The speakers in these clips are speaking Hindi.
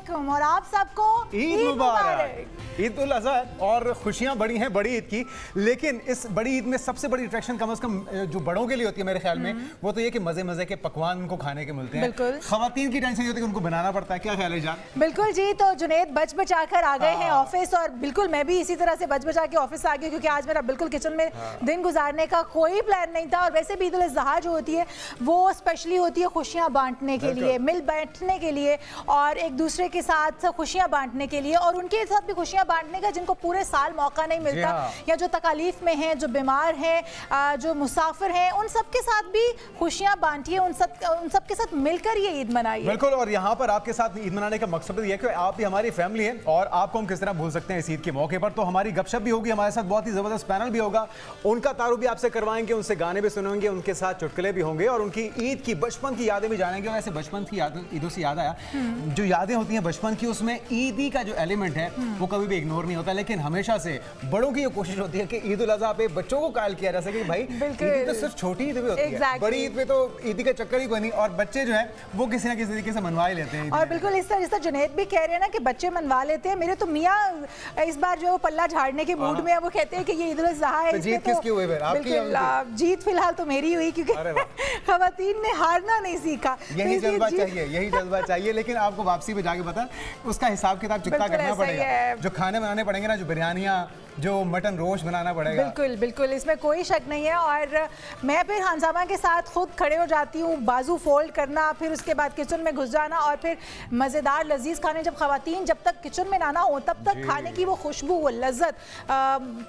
वालेकुम और आप सबको ईद मुबारक। ईद उल अज़हा और खुशियां बड़ी हैं बड़ी ईद की, लेकिन इस बड़ी ईद में सबसे बड़ी अट्रैक्शन कम से कम जो बड़ों के लिए होती है मेरे ख्याल में, वो तो ये कि मजे मजे के पकवान उनको खाने के मिलते हैं। बिल्कुल। खवातीन की टेंशन ये होती है कि उनको बनाना पड़ता है। क्या ख्याल है जान? बिल्कुल जी, तो जुनैद बच बचा कर आ गए हैं ऑफिस, और बिल्कुल मैं भी इसी तरह से बच बचा के ऑफिस आ गई, क्योंकि आज मेरा बिल्कुल किचन में दिन गुजारने का कोई प्लान नहीं था। और वैसे भी ईद उल अज़हा जो होती है वो स्पेशली होती है खुशियाँ बांटने के लिए, मिल बैठने के लिए और एक दूसरे के साथ खुशियाँ बांटने के लिए, और उनके साथ भी खुशियाँ बांटने का जिनको पूरे साल मौका नहीं मिलता, या जो तकालीफ में हैं, जो बीमार हैं, जो मुसाफिर हैं, उन सब के साथ भी खुशियाँ बांटिए, उन सब के साथ मिलकर ये ईद मनाइए। बिल्कुल। और यहाँ पर आपके साथ ईद मनाने का मकसद ये है कि आप भी हमारी फैमिली है और आपको हम किस तरह भूल सकते हैं इस ईद के मौके पर। तो हमारी गपशप भी होगी, हमारे साथ बहुत ही जबरदस्त पैनल भी होगा, उनका तारुफ भी आपसे करवाएंगे, उनसे गाने भी सुनेंगे, उनके साथ चुटकुले भी होंगे और उनकी ईद की बचपन की यादें भी जानेंगे। और ऐसे बचपन की ईदों से याद आया, जो यादें होती हैं बचपन की, उसमें ईदी का जो एलिमेंट है वो कभी भी इग्नोर नहीं होता। लेकिन हमेशा से बड़ों की ये कोशिश होती है कि ईद उल अज़हा पे बच्चों को कायल किया जा सके कि भाई ईद तो सिर्फ छोटी ईद भी होती है, बड़ी ईद पे तो ईदी का चक्कर ही कोई नहीं, और बच्चे जो है वो किसी ना किसी तरीके से मनवा ही लेते हैं। और बिल्कुल इस तरह जुनैद भी कह रहे हैं ना कि बच्चे मनवा लेते हैं। मेरे तो मियाँ इस बार जो पल्ला झाड़ने के मूड में है, वो कहते हैं कि ये ईद उल अज़हा है। जीत किसकी हुई फिर? आपकी? जीत फिलहाल तो मेरी हुई, क्योंकि खवातीन ने हारना नहीं सीखा। यही जज्बा चाहिए, यही जज्बा चाहिए। लेकिन आपको वापसी पे जाके पता उसका हिसाब किताब चुकता करना पड़ेगा। जो खाने बनाने पड़ेंगे ना, जो बिरयानियाँ, जो मटन रोस्ट बनाना पड़ेगा। बिल्कुल बिल्कुल, इसमें कोई शक नहीं है। और मैं फिर हंसामा के साथ खुद खड़े हो जाती हूँ, बाजू फोल्ड करना, फिर उसके बाद किचन में घुस जाना और फिर मज़ेदार लजीज खाने। जब खवातीन जब तक किचन में ना हो तब तक खाने की वो खुशबू, वो लज्जत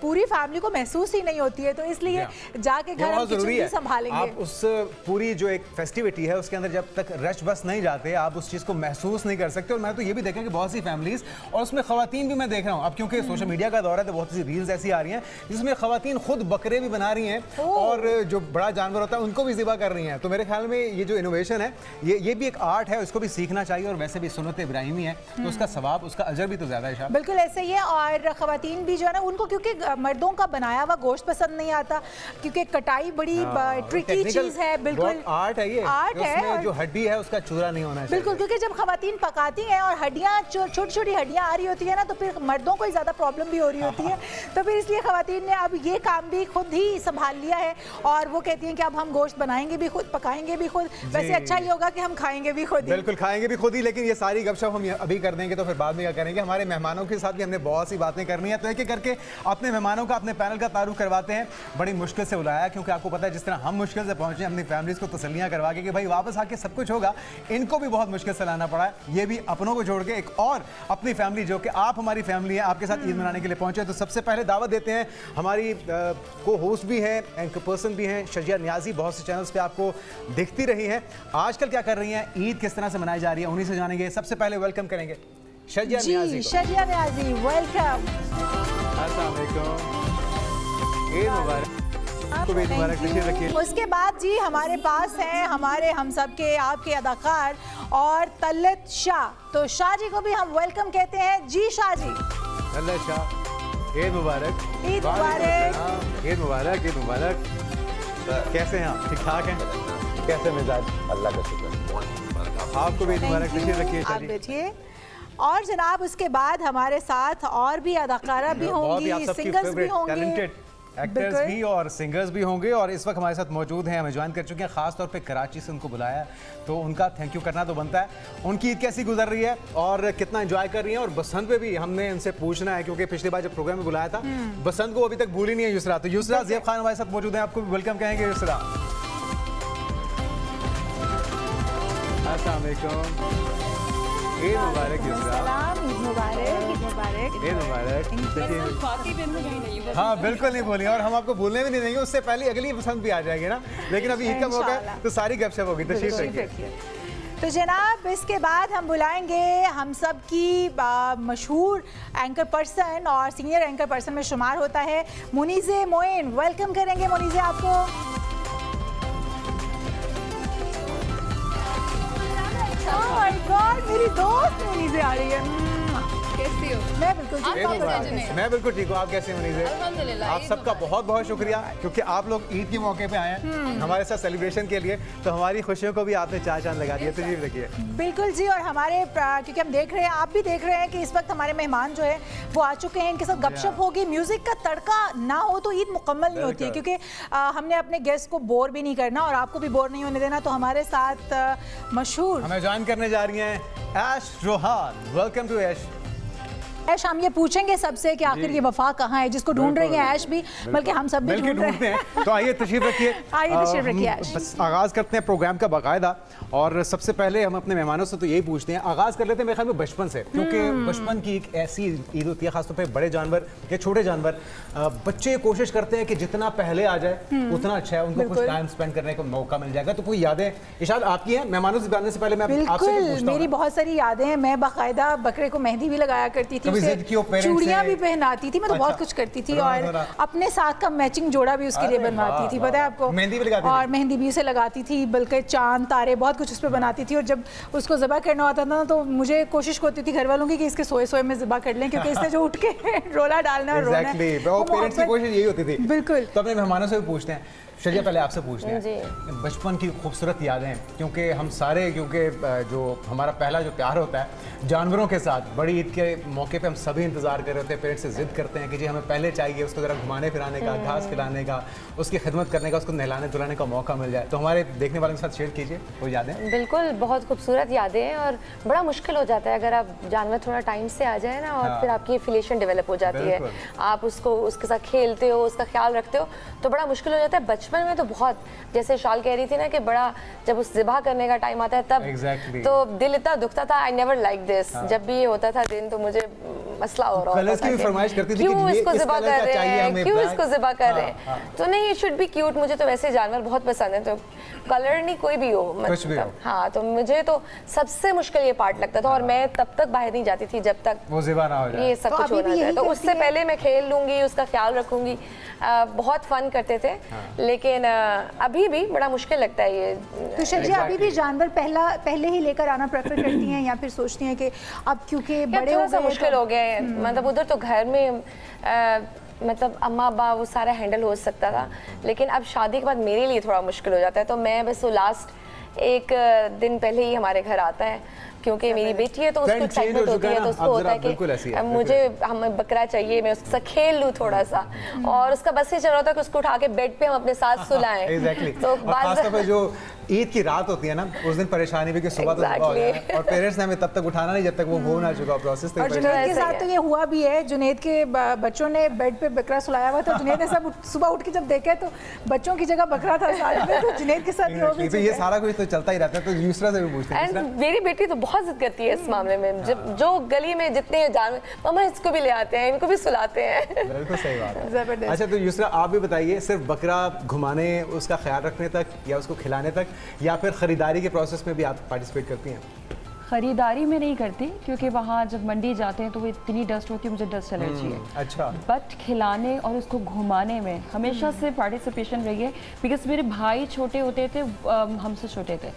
पूरी फैमिली को महसूस ही नहीं होती है। तो इसलिए जाके घर हम किचन भी संभालेंगे। आप उस पूरी जो एक फेस्टिविटी है उसके अंदर जब तक रश बस नहीं जाते, आप उस चीज़ को महसूस नहीं कर सकते। और मैं तो ये भी देखा कि बहुत सी फैमिलीज, और उसमें खवातीन भी मैं देख रहा हूँ अब, क्योंकि सोशल मीडिया का दौर है तो बहुत रील्स ऐसी आ रही हैं जिसमें खवातीन खुद बकरे भी बना रही हैं और जो बड़ा जानवर होता है उनको भी ज़िबा कर रही हैं। तो मेरे ख्याल में ये जो इनोवेशन है ये भी एक आर्ट है, इसको भी सीखना चाहिए। और वैसे भी सुन्नत इब्राहिमी है तो उसका सवाब, उसका अजर भी तो ज़्यादा है। बिल्कुल ऐसे ही है। और खवातीन भी जो है ना, उनको क्योंकि मर्दों का बनाया हुआ गोश्त पसंद नहीं आता, क्योंकि कटाई बड़ी ट्रिकी चीज़ है। बिल्कुल आर्ट है, ये आर्ट है। जो हड्डी है उसका चूरा नहीं होना चाहिए। बिल्कुल, क्योंकि जब खवातीन पकाती हैं और हड्डियाँ छोटी छोटी हड्डियाँ आ रही होती है ना, तो फिर मर्दों को ही ज़्यादा प्रॉब्लम भी हो रही होती है। तो फिर इसलिए खवातीन ने अब ये काम भी खुद ही संभाल लिया है, और वो कहती हैं कि अब हम गोश्त बनाएंगे भी खुद, पकाएंगे भी खुद। वैसे अच्छा ही होगा कि हम खाएंगे भी खुद ही। बिल्कुल खाएंगे भी खुद ही। लेकिन ये सारी गपशप हम अभी कर देंगे तो फिर बाद में क्या करेंगे? हमारे मेहमानों के साथ भी हमने बहुत सी बातें करनी है। तो एक एक करके अपने मेहमानों का, अपने पैनल का तारुफ करवाते हैं। बड़ी मुश्किल से बुलाया, क्योंकि आपको पता है जिस तरह हम मुश्किल से पहुंचे अपनी फैमिलीज को तसल्लियां करवा के कि भाई वापस आके सब कुछ होगा, इनको भी बहुत मुश्किल से लाना पड़ा है। ये भी अपनों को छोड़ के एक और अपनी फैमिली, जो कि आप हमारी फैमिली है, आपके साथ ईद मनाने के लिए पहुंचे। तो सबसे पहले दावत देते हैं, हमारी को होस्ट भी हैं, एंकर पर्सन भी हैं, शजिया नियाजी, बहुत से चैनल्स पे आपको दिखती रही हैं। आजकल क्या कर रही हैं, ईद किस तरह से मनाई जा रही है, उन्हीं से जानेंगे। सबसे पहले वेलकम करेंगे शजिया नियाजी को। शजिया नियाजी, वेलकम। अस्सलाम वालेकुम, ईद मुबारक। आपको ईद मुबारक, तशरीफ रखिए। उसके बाद जी हमारे पास हैं हमारे हम सब के आपके अदाकार और तलत शाह। तो शाह जी को भी हम वेलकम कहते हैं। जी शाह जी। तलत शाह, ईद मुबारक। ईद मुबारक। ईद मुबारक, ईद मुबारक। कैसे हैं आप? ठीक ठाक हैं? कैसे मिजाज? अल्लाह का शुक्र। आपको भी ईद मुबारक, तशरीफ रखिए। आप बैठिए। और जनाब उसके बाद हमारे साथ और भी अदाकारा भी होंगी, सिंगर्स भी होंगे, टैलेंटेड एक्टर्स भी और सिंगर्स भी होंगे। और इस वक्त हमारे साथ मौजूद हैं, हमें ज्वाइन कर चुके हैं। ख़ास तौर पे कराची से उनको बुलाया है, तो उनका थैंक यू करना तो बनता है। उनकी ईद कैसी गुजर रही है और कितना एंजॉय कर रही हैं, और बसंत पे भी हमने इनसे पूछना है, क्योंकि पिछली बार जब प्रोग्राम में बुलाया था बसंत को अभी तक भूली नहीं है युसरा। तो युसरा ज़ेब खान हमारे साथ मौजूद हैं, आपको भी वेलकम कहेंगे युसरा। अस्सलाम वालेकुम, ईद मुबारक युसरा। ईद मुबारक, ईद मुबारक, ईद मुबारक। हाँ बिल्कुल नहीं भूलेंगे, और हम आपको भूलने भी नहीं देंगे। उससे पहले अगली पसंद भी आ जाएगी ना, लेकिन अभी ईद का मौका है तो सारी गपशप होगी। तशरीफ रखिए। तो जनाब इसके बाद हम बुलाएंगे हम सब की मशहूर एंकर पर्सन और सीनियर एंकर पर्सन में शुमार होता है मुनीज़े मोइन। वेलकम करेंगे मुनीज़े आपको। ओह माय गॉड, मेरी दोस्त मुनीज़े आ रही है। कैसी हो? मैं बिल्कुल ठीक आप हूँ। कैसे हैं जुनैद? मैं बिल्कुल ठीक हूँ। आप कैसे हैं मुनीज़? अल्हम्दुलिल्लाह, आप ईद सबका मुबारक। बहुत बहुत शुक्रिया क्योंकि आप लोग ईद के मौके पे आए हैं हमारे साथ सेलिब्रेशन के लिए, तो हमारी खुशियों को भी आपने चार चांद लगा दिया। तशरीफ रखिए। बिल्कुल जी। और हमारे क्योंकि हम देख रहे हैं, आप भी देख रहे हैं कि इस वक्त हमारे मेहमान जो है वो आ चुके हैं, इनके साथ गपशप होगी। म्यूजिक का तड़का ना हो तो ईद मुकम्मल नहीं होती है, क्योंकि हमने अपने गेस्ट को बोर भी नहीं करना और आपको भी बोर नहीं होने देना। तो हमारे साथ मशहूर हमें ज्वाइन करने जा रही हैं ऐश रोहान। वेलकम टू ऐश। ऐश, हम ये पूछेंगे सबसे कि आखिर ये वफा कहाँ है, जिसको ढूंढ रही है ऐश भी, बल्कि हम सब भी मिलके ढूंढ रहे ढूंढते हैं। हैं। तो आइए तशरीफ रखिए। आइए तशरीफ रखिए हम ऐश। बस आगाज़ करते हैं प्रोग्राम का बाकायदा। और सबसे पहले हम अपने मेहमानों से तो यही पूछते हैं, आगाज़ कर लेते हैं मेरे ख्याल में बचपन से, क्योंकि बचपन की एक ऐसी ईद होती है, खासतौर पर बड़े जानवर या छोटे जानवर, बच्चे कोशिश करते हैं कि जितना पहले आ जाए उतना अच्छा है, उनको कुछ टाइम स्पेंड करने का मौका मिल जाएगा। तो कोई यादें इशाद आपकी हैं? मेहमानों से जानने से पहले मैं आपसे बिल्कुल, पूछता मेरी हूँ। बहुत सारी यादें हैं। मैं बाकायदा बकरे को मेहंदी भी लगाया करती थी, कभी उसे जिद की हो पेरेंट्स चूड़ियां से? भी पहनाती थी, मैं तो बहुत अच्छा। कुछ करती थी थोड़ा और थोड़ा। अपने साथ का मैचिंग जोड़ा भी उसके लिए अरे बनवाती वाह, थी, वाह, पता है वाह। आपको? मेहंदी भी लगाती और थी? मेहंदी भी उसे लगाती थी, बल्कि चांद तारे बहुत कुछ उस पर बनाती थी। और जब उसको ज़िबा करना होता था ना, तो मुझे कोशिश होती थी घर वालों की कि इसके सोए सोए में ज़िबा कर लें, क्योंकि इसने जो उठ के रोला डालना है, रोना है, Exactly, वो वो पेरेंट्स की मोहब्बत- कोशिश यही होती थी। बिल्कुल। तो अपने मेहमानों से भी पूछते हैं। शजिया, पहले आपसे पूछते हैं जी। बचपन की खूबसूरत यादें, क्योंकि हम सारे, क्योंकि जो हमारा पहला जो प्यार होता है जानवरों के साथ, बड़ी ईद के मौके पे हम सभी इंतजार कर रहे होते हैं, पेरेंट्स से जिद करते हैं कि जी हमें पहले चाहिए, उसको ज़रा घुमाने फिराने का, घास खिलाने का, उसकी खिदमत करने का, उसको नहलाने धुलाने का मौका मिल जाए। तो हमारे देखने वालों के साथ शेयर कीजिए वो यादें। बिल्कुल, बहुत खूबसूरत यादें हैं और बड़ा मुश्किल हो जाता है अगर आप जानवर थोड़ा टाइम से आ जाए ना, और हाँ। फिर आपकी एफिलिएशन डेवलप हो जाती है, बिल्कुल। आप उसको उसके साथ खेलते हो, उसका ख्याल रखते हो, तो बड़ा मुश्किल हो जाता है। बचपन में तो बहुत, जैसे शाल कह रही थी ना कि बड़ा जब उस ज़िबा करने का टाइम आता है तब Exactly। तो दिल इतना दुखता था। I never like this. जब भी ये होता था दिन, तो मुझे मसला हो रहा होता कलर्स था की भी कि फरमाइश करती थी कि क्यों ये इसको इस ज़िबा कलर कर का रहे चाहिए हैं, हमें, क्यों black। इसको ज़िबा कर रहे हाँ, हैं। हाँ। तो नहीं, इट शुड बी क्यूट। मुझे तो वैसे जानवर बहुत पसंद है, तो कलर नहीं कोई भी हो, कुछ भी हो। हाँ, तो मुझे तो सबसे मुश्किल ये पार्ट लगता था, और मैं तब तक बाहर नहीं जाती थी जब तक वो ज़िबा ना हो जाए। ये सब तो कुछ अभी होना भी चाहिए। यही तो करती उससे हैं? पहले मैं खेल लूंगी, उसका ख्याल रखूंगी। बहुत फन करते थे, लेकिन अभी भी बड़ा मुश्किल लगता है ये। तो शजिया, अभी भी जानवर पहले ही लेकर आना प्रेफर करती हैं, या फिर सोचती हैं कि अब क्योंकि यार बड़े हो थोड़ा सा गए मुश्किल तो- हो गया है, मतलब उधर तो घर में मतलब अम्मा अब्बा वो सारा हैंडल हो सकता था, लेकिन अब शादी के बाद मेरे लिए थोड़ा मुश्किल हो जाता है। तो मैं बस वो लास्ट एक दिन पहले ही हमारे घर आता है, क्योंकि मेरी बेटी है तो उसको Trend change एक्साइटमेंट हो होती चुका है है, ना, तो उसको अब होता जरा है बिल्कुल ऐसी कि है, मुझे हमें बकरा चाहिए, मैं उसके साथ खेल लूँ थोड़ा सा, और उसका बस ये चल रहा था कि उसको उठा के बेड पे हम अपने साथ सुलाएं। एग्जैक्टली। तो और खासतौर पे जो ईद की रात होती है ना, उस दिन परेशानी भी कि सुबह तो सुबह हो Exactly। जाए, और पेरेंट्स ने हमें तब तक उठाना नहीं जब तक वो हो ना चुका प्रोसेस। और जुनैद के ऐसा ही साथ है। तो ये हुआ भी है। जुनैद के बच्चों ने बेड पे बकरा सुलाया हुआ था, जुनैद ने सब सुबह उठ के जब देखे तो बच्चों की जगह बकरा था साथ में। तो जुनैद के साथ ये हो भी तो ये चुका है। सारा कुछ तो चलता ही रहता है। तो यूसरा से भी पूछते हैं। एंड मेरी बेटी तो बहुत जिद करती है इस मामले में। जब जो गली में जितने जानवर, मम्मा इसको भी ले आते हैं, इनको भी सुलाते हैं। बिल्कुल सही बात है। जबरदस्त। अच्छा, तो यूसरा आप भी बताइए, सिर्फ बकरा घुमाने, उसका ख्याल रखने तक, या उसको खिलाने तक, या फिर खरीदारी के प्रोसेस में भी आप पार्टिसिपेट करती हैं? ख़रीदारी में नहीं करती, क्योंकि वहाँ जब मंडी जाते हैं तो वो इतनी डस्ट होती है, मुझे डस्ट एलर्जी है। अच्छा। बट खिलाने और उसको घुमाने में हमेशा से पार्टिसिपेशन रही है, बिकॉज मेरे भाई छोटे होते थे, हमसे छोटे थे,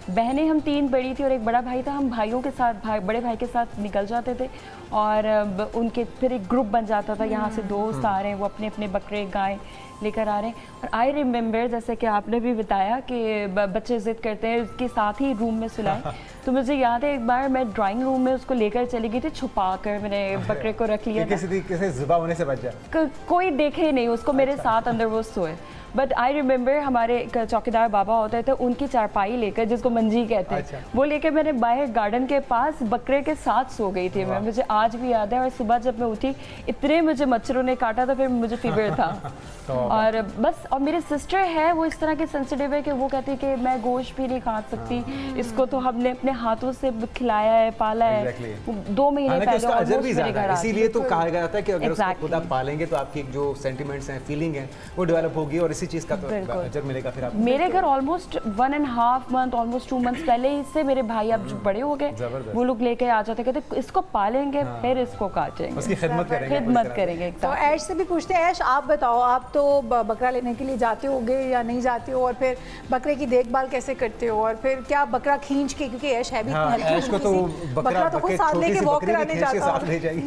बहनें हम 3 बड़ी थी और एक बड़ा भाई था। हम भाइयों के साथ, बड़े भाई के साथ निकल जाते थे, और उनके फिर एक ग्रुप बन जाता था, यहाँ से दोस्त आ रहे हैं, वो अपने अपने बकरे गाय लेकर आ रहे हैं। और आई रिमेंबर, जैसे कि आपने भी बताया कि बच्चे ज़िद करते हैं उसके साथ ही रूम में सुलाएं, तो मुझे याद है एक बार मैं ड्राइंग रूम में उसको लेकर चली गई थी, छुपा कर मैंने बकरे को रख लिया कि था। किसी ज़िबा होने से बच जाए। कोई देखे ही नहीं उसको, मेरे साथ अंदर वो सोए। बट आई रिमेंबर हमारे एक चौकीदार बाबा होते थे, उनकी चारपाई लेकर, जिसको मंजी कहते हैं, अच्छा। वो लेकर मैंने बाहर गार्डन के पास बकरे के साथ सो गई थी मैं। मुझे आज भी याद है। और सुबह जब मैं उठी, इतने मुझे मच्छरों ने काटा था, फिर मुझे फीवर था। और बस, और मेरी सिस्टर है वो इस तरह की सेंसिटिव है कि वो कहती है कि मैं गोश्त भी नहीं खा सकती, इसको तो हमने अपने हाथों से खिलाया है, पाला है। Exactly। 2 महीने हालांकि पहले उसका अजर almost भी मेरे ज़्यादा घर है, आती इसीलिए तो कहा जाता है कि अगर उसको Exactly। खुद आप पालेंगे तो आपकी जो सेंटिमेंट्स हैं, फीलिंग है, वो डेवलप होगी, और इसी चीज़ का तो बिल्कुल। अजर मिलेगा फिर आपको। मेरे घर ऑलमोस्ट 1.5 मंथ, ऑलमोस्ट 2 मंथ्स पहले ही से मेरे भाई अब जो बड़े हो गए, जबरदस्त। वो लोग लेके आ जाते, कहते इसको पालेंगे फिर इसको काटेंगे, उसकी खिदमत करेंगे, खिदमत करेंगे तो एकदम। ऐश से भी पूछते हैं, ऐश आप बताओ, आप तो बकरा लेने के लिए जाते होगे या नहीं जाते हो, और फिर बकरे की देखभाल कैसे करते हो, और फिर क्या बकरा खींच के, क्योंकि ऐश है भी हाँ, हल्की ऐश को तो फुल्की सी, बकरा तो खुद बकरे साथ छोटी लेके सी वॉक बकरी भी कराने खींच के जाता साथ ले जाएगी।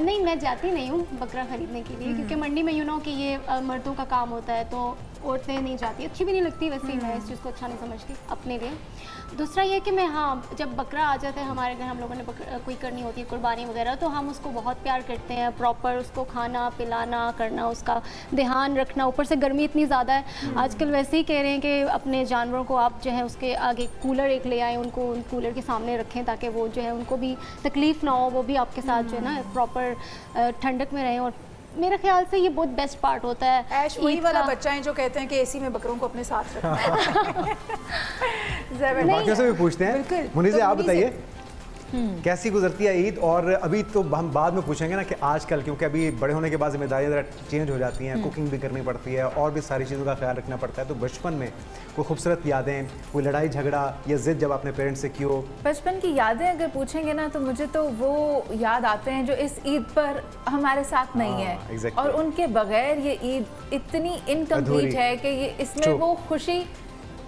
नहीं मैं जाती नहीं हूँ बकरा खरीदने के लिए, क्योंकि मंडी में कि ये मर्दों का काम होता है, तो औरतें नहीं जाती, अच्छी भी नहीं लगती वैसे ही, मैं इस चीज़ को अच्छा नहीं समझती अपने लिए। दूसरा ये कि मैं, हाँ, जब बकरा आ जाता है हमारे घर, हम लोगों ने कोई करनी होती है कुर्बानी वगैरह, तो हम उसको बहुत प्यार करते हैं, प्रॉपर उसको खाना पिलाना करना, उसका ध्यान रखना। ऊपर से गर्मी इतनी ज़्यादा है आजकल, वैसे ही कह रहे हैं कि अपने जानवरों को आप जो है उसके आगे कूलर एक ले आएँ, उनको उन कूलर के सामने रखें, ताकि वो जो है उनको भी तकलीफ़ ना हो, वो भी आपके साथ जो है ना प्रॉपर ठंडक में रहें। और मेरे ख्याल से ये बहुत बेस्ट पार्ट होता है। ऐश वही ईद वाला का- बच्चा है जो कहते हैं कि एसी में बकरों को अपने साथ रखना है। ज़बरदस्त। बाकियों से भी पूछते हैं। बिल्कुल। मुनीज़ तो आप मुनीज़, बताइए कैसी गुजरती है ईद? और अभी तो हम बाद में पूछेंगे ना कि आजकल, क्योंकि अभी बड़े होने के बाद जिम्मेदारियां ज़रा चेंज हो जाती हैं, कुकिंग भी करनी पड़ती है और भी सारी चीज़ों का ख्याल रखना पड़ता है, तो बचपन में कोई खूबसूरत यादें, कोई लड़ाई झगड़ा या ज़िद जब अपने पेरेंट्स से की हो? बचपन की यादें अगर पूछेंगे ना, तो मुझे तो वो याद आते हैं जो इस ईद पर हमारे साथ नहीं है, exactly. और उनके बगैर ये ईद इतनी इनकम्प्लीट अधूरी। है कि ये इसमें True. वो खुशी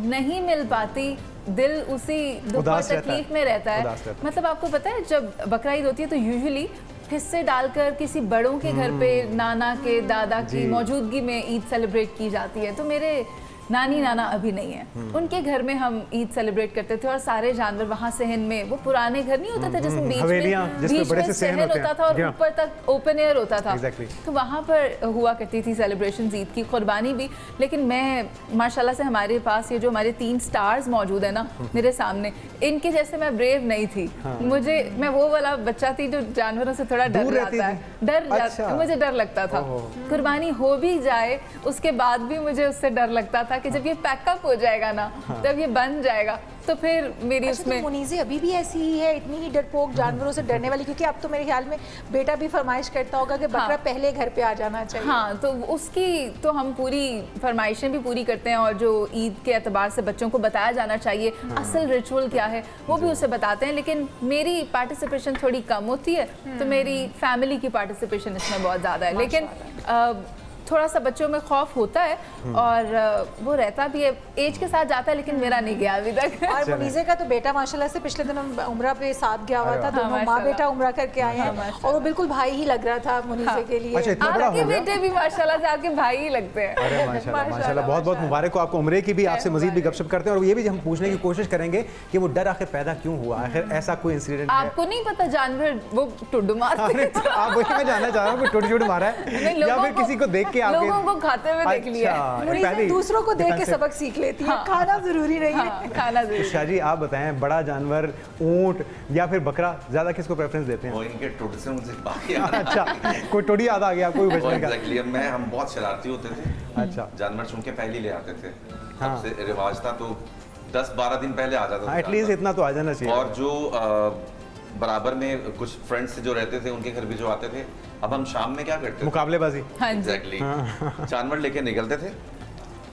नहीं मिल पाती, दिल उसी दुख और उदास रहता है। तकलीफ में रहता उदास है। रहता है। मतलब आपको पता है, जब बकरा ईद होती है तो यूजुअली हिस्से डालकर किसी बड़ों के घर पे नाना के, दादा की जी। मौजूदगी में ईद सेलिब्रेट की जाती है। तो मेरे नानी नाना अभी नहीं है, उनके घर में हम ईद सेलिब्रेट करते थे, और सारे जानवर वहाँ सहन में, वो पुराने घर नहीं होते थे जिसमें बीच हवेलियाँ, में जिसमें बीच बड़े में से सहन सहन होते होता हैं। था और जी हाँ। ऊपर तक ओपन एयर होता था। Exactly. तो वहाँ पर हुआ करती थी सेलिब्रेशन ईद की, कुर्बानी भी। लेकिन मैं माशाल्लाह से, हमारे पास ये जो हमारे 3 स्टार्स मौजूद है ना मेरे सामने, इनके जैसे मैं ब्रेव नहीं थी। मैं वो वाला बच्चा थी जो जानवरों से थोड़ा डर दूर रहती जाता थी? है, अच्छा। मुझे डर लगता था। कुर्बानी हो भी जाए उसके बाद भी मुझे उससे डर लगता था कि जब ये पैकअप हो जाएगा ना, जब ये बन जाएगा, तो फिर मेरी अच्छा, तो उसमें मुनीज़े अभी भी ऐसी ही है, इतनी ही डरपोक, जानवरों से डरने वाली? क्योंकि अब तो मेरे ख्याल में बेटा भी फरमाइश करता होगा कि बकरा पहले घर पे आ जाना चाहिए। हाँ, तो उसकी तो हम पूरी फरमाइशें भी पूरी करते हैं, और जो ईद के एतबार से बच्चों को बताया जाना चाहिए असल रिचुअल क्या है, वो भी उसे बताते हैं। लेकिन मेरी पार्टिसिपेशन थोड़ी कम होती है, तो मेरी फैमिली की पार्टिसिपेशन इसमें बहुत ज़्यादा है। लेकिन थोड़ा सा बच्चों में खौफ होता है, और वो रहता भी है, एज के साथ जाता है, लेकिन मेरा नहीं गया अभी तक। और मुनीज़े का तो बेटा माशाल्लाह से पिछले दिन उम्रा पे साथ गया हुआ था, दोनों माँ माशाल्लाह। बेटा उम्रा करके आए हैं, माशाल्लाह। और वो बिल्कुल भाई ही लग रहा था मुनीज़े के लिए। अच्छा, इतना बड़ा आपके हो गया? बेटे भी माशाल्लाह से आपके भाई ही लगते हैं। अरे माशाल्लाह माशाल्लाह, बहुत बहुत मुबारक हो आपको। उम्रे की भी आपसे मजीद भी गपशप करते हैं, और ये भी हम पूछने की कोशिश करेंगे कि वो डर आखिर पैदा क्यों हुआ, आखिर ऐसा कोई इंसिडेंट है? आपको नहीं पता जानवर वो टुड्डू मारते अरे तो आप वही मैं जानना चाह रहा हूँ, कोई टोटी चोट मारा है नहीं, या लोगों फिर किसी को देख के आपके? लोगों को खाते हुए देख लिया है। मुनीज़े पहले दूसरों को देख के defensive। सबक सीख लेती है, खाना जरूरी नहीं है। हाँ, खाना तो जरूरी। शाह जी आप बताएं, बड़ा जानवर ऊंट या फिर बकरा, ज्यादा किसको प्रेफरेंस देते हैं? वो इनके टोटे से मुझे बात याद अच्छा, कोई टोटी याद आ गया आपको भी बचने का? एग्जैक्टली हम बहुत शरारती होते थे। अच्छा, जानवर चुन के पहले ले आते थे, हाँ। तब से रिवाज था, तो 10-12 दिन पहले आ जाता था एटलीस्ट जानवर। इतना तो आ जाना चाहिए। और जो बराबर में कुछ फ्रेंड्स जो रहते थे, उनके घर भी जो आते थे, अब हम शाम में क्या करते थे? मुकाबलेबाजी। हाँ जी। एग्जैक्टली जानवर लेके निकलते थे,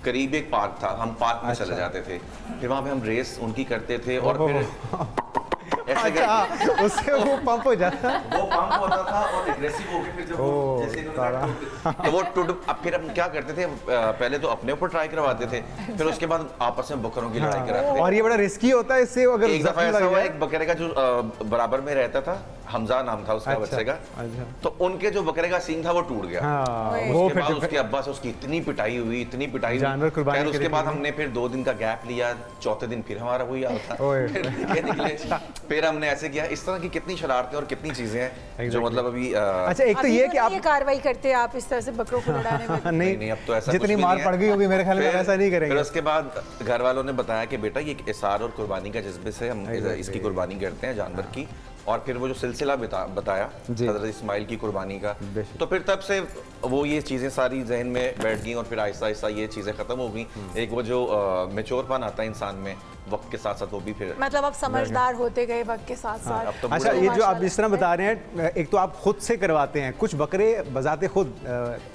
करीब एक पार्क था, हम पार्क में चले जाते थे, फिर वहाँ पे हम रेस उनकी करते थे, और फिर ऐसे अच्छा, उससे वो पंप हो जाता। वो पंप होता था और एग्रेसिव होके फिर जब वो ओह, जैसे इन्होंने तारा। कहा, तो वो टुड, अब फिर हम क्या करते थे, पहले तो अपने ऊपर ट्राई करवाते थे, फिर उसके बाद आपस में बकरों की लड़ाई कराते थे। और ये बड़ा रिस्की होता है, इससे अगर एक दफा जख्मी ऐसा लग हुआ, जाए- एक बकरे का जो बराबर में रहता था, हमजा नाम था उसका, अच्छा, बच्चे का, अच्छा। तो उनके जो बकरे का सींग था वो टूट गया। हाँ, वो उसके बाद फिर उसके अब्बा से उसकी इतनी पिटाई हुई, इतनी पिटाई हुई। जानवर कुर्बानी खैर, के उसके लिए बाद नहीं। हमने फिर 2 दिन का गैप लिया, चौथे दिन फिर हमारा वही हाल था, ओए। फिर लेके निकले, फिर हमने ऐसे किया। इस तरह की कितनी शरारतें और कितनी चीजें हैं जो मतलब अभी अच्छा, एक तो अभी ये तो कि आप नहीं ये कार्रवाई करते हैं आप इस तरह से बकरों को लड़ाने में? नहीं, नहीं, अब तो ऐसा जितनी कुछ भी मार नहीं पड़ है। गई होगी मेरे ख्याल में, फिर- ऐसा नहीं फिर करेंगे। उसके बाद घर वालों ने बताया कि बेटा ये इसार और कुर्बानी का जज्बे से हम इसकी कुर्बानी करते हैं, जानवर की। और फिर वो जो सिलसिला बताया जी। हज़रत इस्माइल की कुर्बानी का, बेशक। तो फिर तब से वो ये चीज़ें सारी जहन में बैठ गई, और फिर आहिस्ता आहिस्ता ये चीज़ें ख़त्म हो गई। एक वो जो मेच्योरपन आता है इंसान में, वक्त के साथ साथ वो भी फिर मतलब अब समझदार होते गए वक्त के साथ साथ। अब तो अच्छा, बूढ़े ये जो आप जिस तरह बता रहे हैं, एक तो आप खुद से करवाते हैं, कुछ बकरे बजाते खुद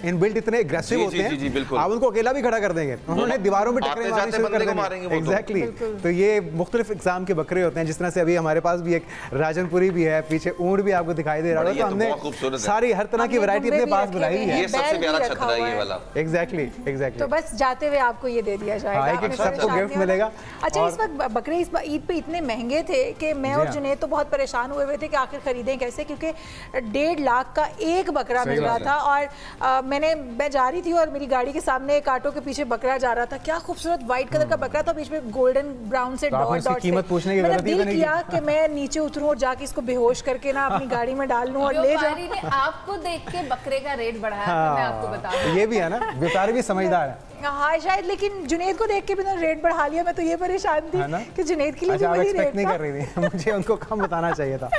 इनबिल्ट इतने एग्रेसिव जी, होते जी, हैं, जी, जी, बिल्कुल। आप उनको अकेला भी खड़ा कर देंगे, उन्होंने दीवारों में टकरे आते मारने जाते शुरू कर बंदे को देंगे। मारेंगे वो तो। एग्जैक्टली। तो ये मुख्तलिफ इकसाम के बकरे होते हैं, जिस तरह से अभी हमारे पास भी एक राजनपुरी भी है, पीछे ऊँट भी आपको दिखाई दे रहा बड़ा है। ये तो तो हमने बहुत खूबसूरत है। सारी हर तरह की हमने वैरायटी दुम्बे अपने भी पास रखे बनाई हुए हुई है। ये सबसे बैल भी प्यारा रखा छतरा है हुआ ये है। वाला। एग्जैक्टली। तो बस जाते हुए आपको ये दे दिया जाएगा। हाँ, एक-एक आपने सबको परेशान गिफ्ट नहीं होना। मिलेगा। अच्छा, और- इस वक्त बकरे इस ईद पे इतने महंगे थे कि मैं जी और हाँ। जुनैद तो बहुत परेशान हुए थे कि आखिर खरीदें कैसे, क्योंकि 1.5 लाख का एक बकरा सही मिल रहा बात है। था। और मैं जा रही थी और मेरी गाड़ी के सामने एक ऑटो के पीछे बकरा जा रहा था। क्या खूबसूरत व्हाइट कलर का बकरा था, बीच में गोल्डन ब्राउन से तो आपने डॉट उसकी डॉट से। कीमत पूछने की मेरा जरूरत ही दिल नहीं किया कि मैं नीचे उतरूं और जाके इसको बेहोश करके ना अपनी गाड़ी में डाल लूं और ले जाऊं। व्यापारी ने आपको देख के बकरे का रेट बढ़ाया था, मैं आपको बता दूं। ये भी है ना, व्यापारी भी समझदार है। हाँ शायद, लेकिन जुनैद को देख के भी ना रेट बढ़ा लिया। मैं तो ये परेशान थी है ना? कि जुनैद के लिए अच्छा, भी आप वही एक्सपेक्ट रेट नहीं था। कर रही थी, मुझे उनको कम बताना चाहिए था।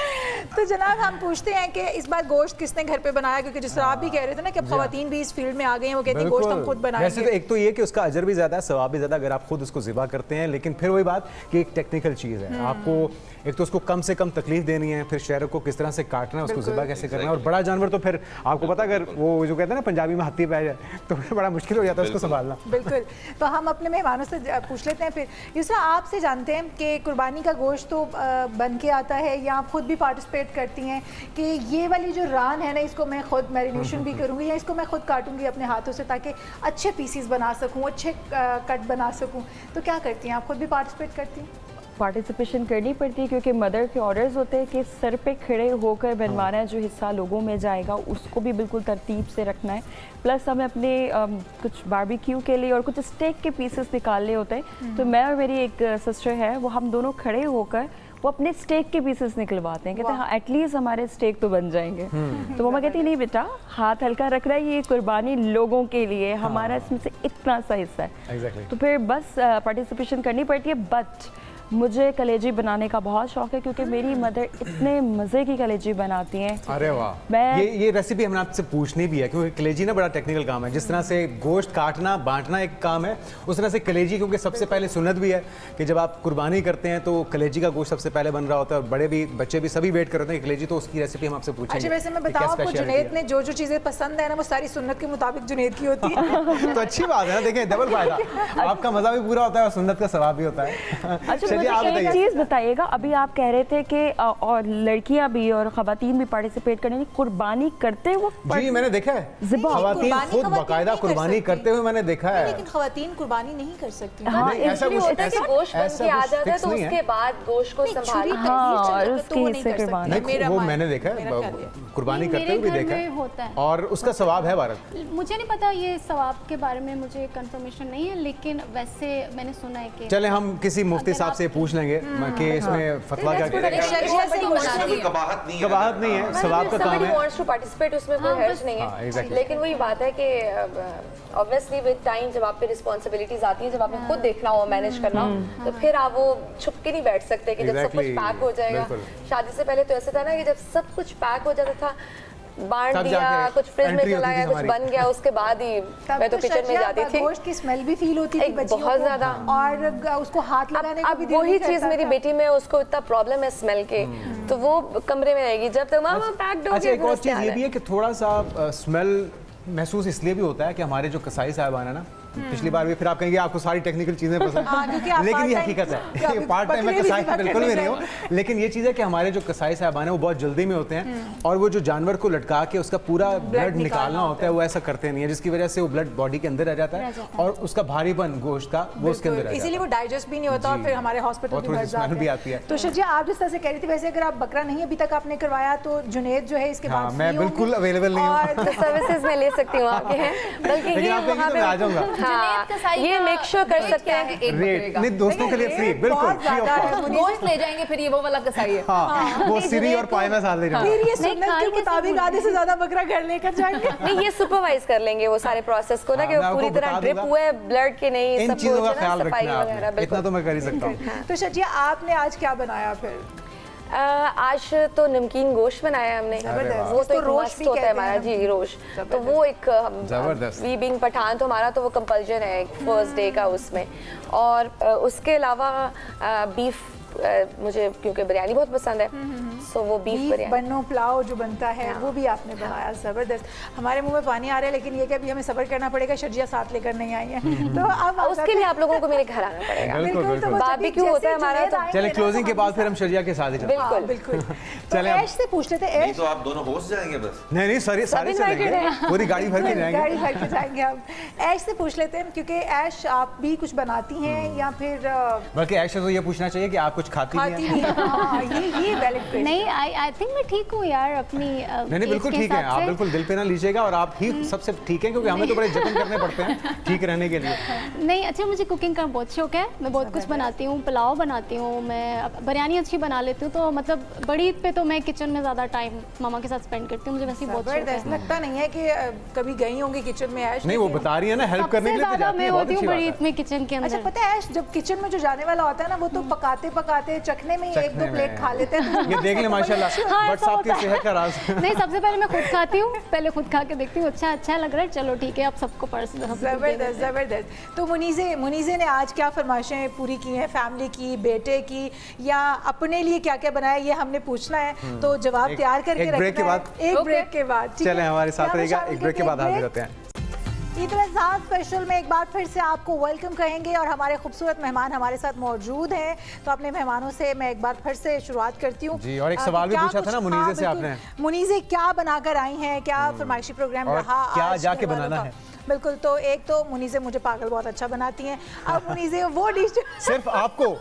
तो जनाब, हम पूछते हैं कि इस बार गोश्त किसने घर पे बनाया, क्योंकि जिस तरह आप भी कह रहे थे ना कि अब खवातीन भी इस फील्ड में आ गई हैं, वो कहती हैं गोश्त हम खुद वैसे तो बनाएंगे। एक तो ये कि उसका अजर भी ज़्यादा है, सवाब भी ज़्यादा अगर आप खुद उसको ज़िबा करते हैं, लेकिन फिर वही बात कि एक टेक्निकल चीज़ है। आपको एक तो उसको कम से कम तकलीफ देनी है, फिर शहरों को किस तरह से काटना है, उसको ज़िबा कैसे करना है। और बड़ा जानवर तो फिर आपको पता, अगर वो जो कहते हैं ना पंजाबी में हत्ती पै जाए तो फिर बड़ा मुश्किल हो जाता है उसको संभालना। बिल्कुल। तो हम अपने मेहमानों से पूछ लेते हैं फिर। यूसरा, आपसे जानते हैं कि कुर्बानी का गोश्त तो बन के आता है, या आप खुद भी पार्टिसिपेट करती हैं कि ये वाली जो रान है ना, इसको मैं खुद मैरिनेशन भी करूँगी या इसको मैं खुद काटूंगी अपने हाथों से, ताकि अच्छे पीसीस बना सकूँ, अच्छे कट बना सकूँ। तो क्या करती हैं आप, खुद भी पार्टिसिपेट करती हैं? पार्टिसिपेशन करनी पड़ती है क्योंकि मदर के ऑर्डर्स होते हैं कि सर पे खड़े होकर बनवाना है, जो हिस्सा लोगों में जाएगा उसको भी बिल्कुल तरतीब से रखना है। प्लस हमें अपने कुछ बारबेक्यू के लिए और कुछ स्टेक के पीसेस निकालने होते हैं। तो मैं और मेरी एक सिस्टर है, वो हम दोनों खड़े होकर वो अपने स्टेक के पीसेस निकलवाते हैं। कहते हैं हाँ, एटलीस्ट हमारे स्टेक तो बन जाएंगे। तो मम्मा कहती है नहीं बेटा, हाथ हल्का रख रहा है, ये कुर्बानी लोगों के लिए, हमारा इसमें से इतना सा हिस्सा है। Exactly. तो फिर बस पार्टिसिपेशन करनी पड़ती है। बट मुझे कलेजी बनाने का बहुत शौक है क्योंकि मेरी मदर इतने मज़े की कलेजी बनाती हैं। अरे वाह, मैं- ये रेसिपी हमने आपसे पूछनी भी है, क्योंकि कलेजी ना बड़ा टेक्निकल काम है। जिस तरह से गोश्त काटना बांटना एक काम है, उस तरह से कलेजी, क्योंकि सबसे पहले सुन्नत भी है कि जब आप कुर्बानी करते हैं तो कलेजी का गोश्त सबसे पहले बन रहा होता है, और बड़े भी बच्चे भी सभी वेट करते हैं कलेजी। तो उसकी रेसिपी हम आपसे पूछेंगे। अच्छा, वैसे मैं कि क्या बताऊं आपको, speciality जुनैद है। ने जो जो चीज़ें पसंद है ना, वो सारी सुन्नत के मुताबिक जुनैद की होती है। तो अच्छी बात है ना, देखें डबल फायदा, आपका मजा भी पूरा होता है और सुन्नत का सवाब भी होता है। अच्छा, चलिए मुझे आप एक बताइए। चीज़ बताइएगा, अभी आप कह रहे थे कि और लड़कियां भी और खवातीन भी पार्टिसिपेट करेंगी कुर्बानी करते हुए। जी, मैंने देखा है ज़िबा। खवातीन कुर्बानी खुद खवातीन बाकायदा नहीं कर कुर्बानी सकती। करते हुए मैंने देखा है। लेकिन खवातीन कुर्बानी नहीं कर सकती। हाँ, नहीं, ऐसा इसलिए कुछ होता है कि गोश्त बन ऐसा के आ कुछ जाता है fix तो नहीं है। उसके बाद गोश्त को नहीं, छुरी संभालना। हाँ, तकलीफ और चल उसके तो वो नहीं हिस्से कर के सकती। बाद। नहीं, मेरा वो मान- मैंने देखा मेरा है, ख्याल है। कुर्बानी नहीं, करते हुए भी मेरे घर देखा में है, होता है। और उसका सवाब है भारत। मुझे नहीं पता ये सवाब के बारे में, मुझे कंफर्मेशन नहीं है, लेकिन वैसे मैंने सुना है कि चले हम किसी मुफ्ती साहब से पूछ लेंगे कि इसमें फतवा क्या कहते हैं। शरिया से पूछ इसमें कोई लेंगे। कबाहत नहीं है। कबाहत नहीं है, सवाब का काम है। वांट्स टू पार्टिसिपेट, उसमें कोई हर्ज नहीं हाँ, है। exactly. लेकिन वही बात है कि ऑब्वियसली विद टाइम जब आप पे रिस्पॉन्सिबिलिटीज आती हैं, जब आपको खुद देखना हो, मैनेज करना हो, तो फिर आप वो छुप के नहीं बैठ सकते कि जब सब कुछ Exactly. पैक हो जाएगा। बिल्कुल। शादी से पहले तो ऐसा था ना कि जब सब कुछ पैक हो जाता था, बांट तब दिया, जाके कुछ फ्रिज में entry चला होती गया, थी कुछ हमारी। बन गया, उसके बाद ही तब मैं तो किचन में शजिया जाती थी। गोश्त की स्मेल भी फील होती थी एक बच्चियों बहुत को, ज़्यादा। और उसको हाथ लगाने को अब भी दिल वही नहीं चीज करता मेरी था। बेटी में, उसको इतना प्रॉब्लम है स्मेल के, तो वो कमरे में रहेगी जब तक मामा पैक्ड हो अच्छा, गया। एक और चीज़ ये भी है कि थोड़ा सा स्मेल महसूस इसलिए भी होता है कि हमारे जो कसाई साहबान है ना, पिछली बार भी फिर आप कहेंगे आपको सारी टेक्निकल चीज़ें पसंद हाँ, क्योंकि आप लेकिन ये part-time- हकीकत क्या है, अभी पार्ट टाइम मैं बकरे भी कसाई ज़िबा बिल्कुल भी करने नहीं हूँ, लेकिन ये चीज़ है कि हमारे जो कसाई साहबान है वो बहुत जल्दी में होते हैं, और वो जो जानवर को लटका के उसका पूरा ब्लड निकालना होता है, वो ऐसा करते नहीं है, जिसकी वजह से वो ब्लड बॉडी के अंदर रह जाता है और उसका भारीपन गोश्त का वो उसके अंदर रह जाता इसीलिए है। वो डाइजेस्ट भी नहीं होता और जी। फिर हमारे हॉस्पिटल और भी थोड़ी भर सी smell जाते भी हैं। आती है। तो शजिया, आप जिस तरह से कह रही थी, वैसे अगर आप बकरा नहीं अभी तक आपने करवाया तो जुनैद जो है इसके हाँ, बाद मैं free होंगे। बिल्कुल available नहीं हूँ। और सर्विसेज में ले सकती हूँ आपके हैं, बल्कि लेकिन ये आप कहेंगे वहाँ तो मैं आ जाऊँगा। हाँ, जुनैद कसाई ये का मेक श्योर कर रेट सकते क्या हैं है एक बकरे रेट का? नहीं, दोस्तों के लिए फ्री, बिल्कुल बहुत फ्री ऑफ ज़्यादा है, कॉस्ट। मुनीर। गोश्त ले जाएंगे फिर ये वो वाला कसाई है। हाँ, वो सीरी और पाए में साथ ले जाऊँगा। फिर ये नहीं, सुन्नत खाल के कैसे मुताबिक बोलते आधे से ज्यादा बकरा घर लेकर जाएंगे। नहीं, ये सुपरवाइज कर लेंगे वो सारे प्रोसेस को ना, हाँ, कि मैं वो पूरी आपको तरह बता ड्रिप दूंगा। हुआ है ब्लड के नहीं, इन सब चीज़ों कुछ का है ना, ख्याल सफाई रखना है वगैरह, आपने, इतना बिल्कुल। तो मैं कर ही सकता हूँ। तो शजिया, आपने आज क्या बनाया फिर? आज तो नमकीन गोश्त बनाया हमने, जबरदस्त। वो इसको तो एक रोश मस्त भी होता है कहते हैं हमारा हम। जी, रोश। तो वो एक जबरदस्त। वी बीइंग पठान तो हमारा तो वो कंपल्जन है फर्स्ट डे का उसमें। और उसके अलावा बीफ मुझे क्योंकि बिरयानी बहुत पसंद है, सो वो बीफ बीफ बिरयानी। बन्नो पुलाव जो बनता है वो भी आपने बनाया, ज़बरदस्त। हमारे मुंह में पानी आ रहा है, लेकिन ये कि अभी हमें सब्र करना पड़ेगा, शर्जिया साथ लेकर नहीं आई है तो अब उसके लिए आप लोगों को मेरे घर आना पड़ेगा। बिल्कुल, तो बिल्कुल। वो जब बारबेक्यू जैसे होता है हमारा जुनैद तो। आएंगे चले ना, क्लोजिंग के तो बाद फिर हम शर्जिया के साथ ही चलते हैं। हाँ, बिल्कुल। बिल्कुल। चलें तो अब। ऐश से पूछ लेते हैं, नहीं ऐश तो आप दोनों होस्ट जाएंगे बस। नहीं सारे invited चलेंगे, हैं। पूरी गाड़ी भर के जाएंगे। गाड़ी भर के जाएंगे हम। ऐश से पूछ लेते हैं, क्योंकि ऐश आप भी कुछ बनाती हैं या फिर बल्कि ऐश तो ये पूछना चाहिए कि आप कुछ खाती खाती नहीं नहीं हैं? हाँ, ये वैलिड क्वेश्चन। नहीं, आई थिंक मैं ठीक हूँ यार अपनी नहीं बिल्कुल ठीक है, आप बिल्कुल दिल पे ना लीजिएगा और आप ही सबसे ठीक है, क्योंकि हमें तो बड़े जतन करने पड़ते हैं ठीक रहने के लिए। नहीं, अच्छा मुझे कुकिंग का बहुत शौक है, मैं बहुत कुछ बनाती हूँ, पुलाव बनाती हूँ, मैं बिरयानी अच्छी बना लेती हूँ। तो मतलब बड़ी ईद पे तो मैं किचन में ज़्यादा टाइम मामा के साथ स्पेंड करती हूँ, मुझे वैसे ही बहुत शौक जबरदस्त। है। लगता नहीं है कि कभी गई होंगी किचन में ऐश। नहीं वो लेकिन- बता रही है ना, हेल्प करने के सबसे लिए तो ज़्यादा जाती मैं है, बहुत होती हूँ अच्छी बड़ी बात ईद में किचन के अच्छा अंदर। पता है ऐश, जब किचन में जो जाने वाला होता है ना, वो तो पकाते पकाते चखने में ही एक चखने दो प्लेट में। खा लेते हैं। है। ये देख ले माशाल्लाह, हाँ, बट ऐसा साहब की होता है। सेहत का राज। नहीं, सबसे पहले मैं खुद खाती हूँ, पहले खुद खा के देखती हूँ, अच्छा लग रहा है, चलो ठीक है, अब सबको जबरदस्त जबरदस्त। तो मुनीज़े ने आज क्या फरमाइशें पूरी की हैं, फैमिली की, बेटे की, या अपने लिए क्या क्या बनाया, ये हमने पूछना है। तो जवाब तैयार करके एक ब्रेक के रखना है। बाद। एक Okay. ब्रेक के बाद ठीक चलें है? हमारे साथ क्या हम रहेगा, शामिल एक ब्रेक के करते बाद हैं हाजिर एक होते हैं। ईद उल अज़हा स्पेशल में एक बार फिर से आपको वेलकम कहेंगे और हमारे खूबसूरत मेहमान हमारे साथ मौजूद हैं। तो अपने मेहमानों से मैं एक बार फिर से शुरुआत करती हूँ। जी, और एक सवाल भी क्या पूछा था कुछ- ना मुनीज़े हाँ, से आपने। बिल्कुल। मुनीज़े क्या बनाकर आई हैं, क्या फरमाइशी प्रोग्राम और रहा क्या आज जाके मेहमानों बनाना का? है? बिल्कुल। तो एक तो मुनीज़े मुझे पागल बहुत अच्छा बनाती हैं। अब मुनीज़े वो डिश सिर्फ आपको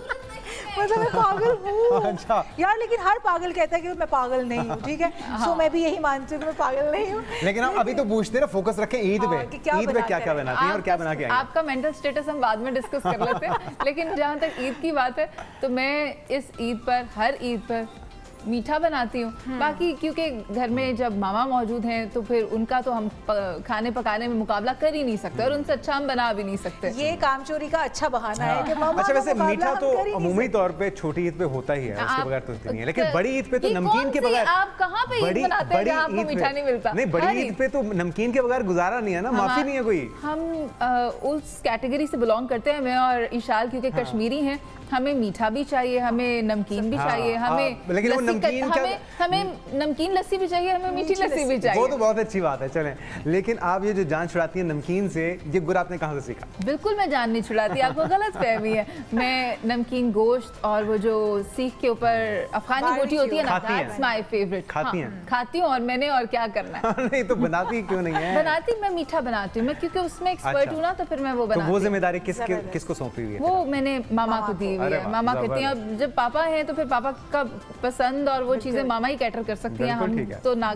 मतलब मैं पागल हूँ अच्छा। यार, लेकिन हर पागल कहता है कि मैं पागल नहीं हूँ, ठीक है? सो मैं भी यही मानती हूँ कि मैं पागल नहीं हूँ। लेकिन हम अभी तो पूछते ना, फोकस रखें ईद हाँ, पे, कि क्या ईद पे बना क्या के क्या आए? बनाती हैं और क्या बना के आई हैं? आपका मेंटल स्टेटस हम बाद में डिस्कस कर लेते हैं लेकिन जहाँ तक ईद की बात है, तो मैं इस ईद पर, हर ईद पर मीठा बनाती हूँ। बाकी क्योंकि घर में जब मामा मौजूद हैं तो फिर उनका तो हम खाने पकाने में मुकाबला कर ही नहीं सकते और उनसे अच्छा हम बना भी नहीं सकते। ये काम चोरी का अच्छा बहाना है कि मामा अच्छा का वैसे मुकाबला मीठा हम तो कर ही नहीं अमूमी सकते। तौर पे छोटी ईद पे होता ही है, उसके आप- बगैर तो होती नहीं है, लेकिन बड़ी ईद पे तो ये नमकीन कौन के सी- बगैर आप कहाँ पे ईद मनाते हैं जहाँ आपको ईद पे- मीठा नहीं मिलता? नहीं, हर बड़ी ईद। ईद पे तो नमकीन के बगैर गुजारा नहीं है ना, माफी नहीं है कोई। हम उस कैटेगरी से बिलोंग करते हैं, मैं और इशाल, क्योंकि कश्मीरी हैं, हमें मीठा भी चाहिए, हमें नमकीन भी हाँ, चाहिए, हमें लेकिन वो लस्सी नमकीन क्या- हमें नमकीन लस्सी भी चाहिए, हमें मीठी लस्सी भी वो चाहिए। तो बहुत अच्छी बात है, चलें। लेकिन आप ये जो जान छुड़ाती हैं नमकीन से, ये गुर आपने कहाँ से सीखा? बिल्कुल मैं जान नहीं छुड़ाती, आपको गलत फहमी है। मैं नमकीन गोश्त और वो जो सीख के ऊपर अफगानी रोटी होती है ना, खाती हैं? That's my favourite. खाती हैं? खाती हूँ, और मैंने और क्या करना है। नहीं तो बनाती क्यों नहीं है? बनाती मैं मीठा बनाती हूँ मैं, क्योंकि उसमें एक्सपर्ट अच्छा। हूँ ना, तो फिर मैं वो तो बनाती वो हूँ। जिम्मेदारी जबरदस्त। किसको सौंपी हुई है? वो मैंने मामा को दी हुई अरे है, वाह, मामा करती हैं। जबरदस्त। अब जब पापा हैं तो फिर पापा का पसंद और वो चीज़ें मामा ही कैटर कर सकती हैं, बिल्कुल ठीक है। हम तो ना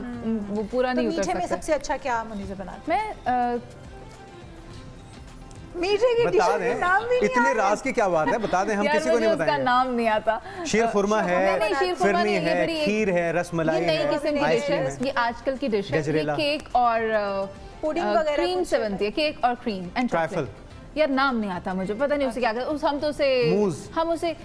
वो पूरा तो नहीं उतर मीठे में सकते। सबसे अच्छा क्या मुनीज़े बनाती मैं मीठे की बता डिश का दें, नाम भी नहीं इतने आ रहा। राज की क्या बात है, बता दें, हम यार किसी को मुझे नहीं उसका बताएंगे। नाम नहीं आता। शीर खुरमा है, नहीं, शीर खुरमा फिरनी नहीं, ये है, बड़ी एक- खीर है, ये रसमलाई नई है, किस्म की डिश आइसक्रीम है, है। ये आजकल की डिश है। ये गजरेला। केक और पुडिंग वगैरह क्रीम कुछ से है। बनती है, केक और क्रीम एंड ट्राइफल। यार नाम नहीं आता मुझे, पता नहीं उसे क्या कहते हैं। हम तो उसे मूज़। हम उसे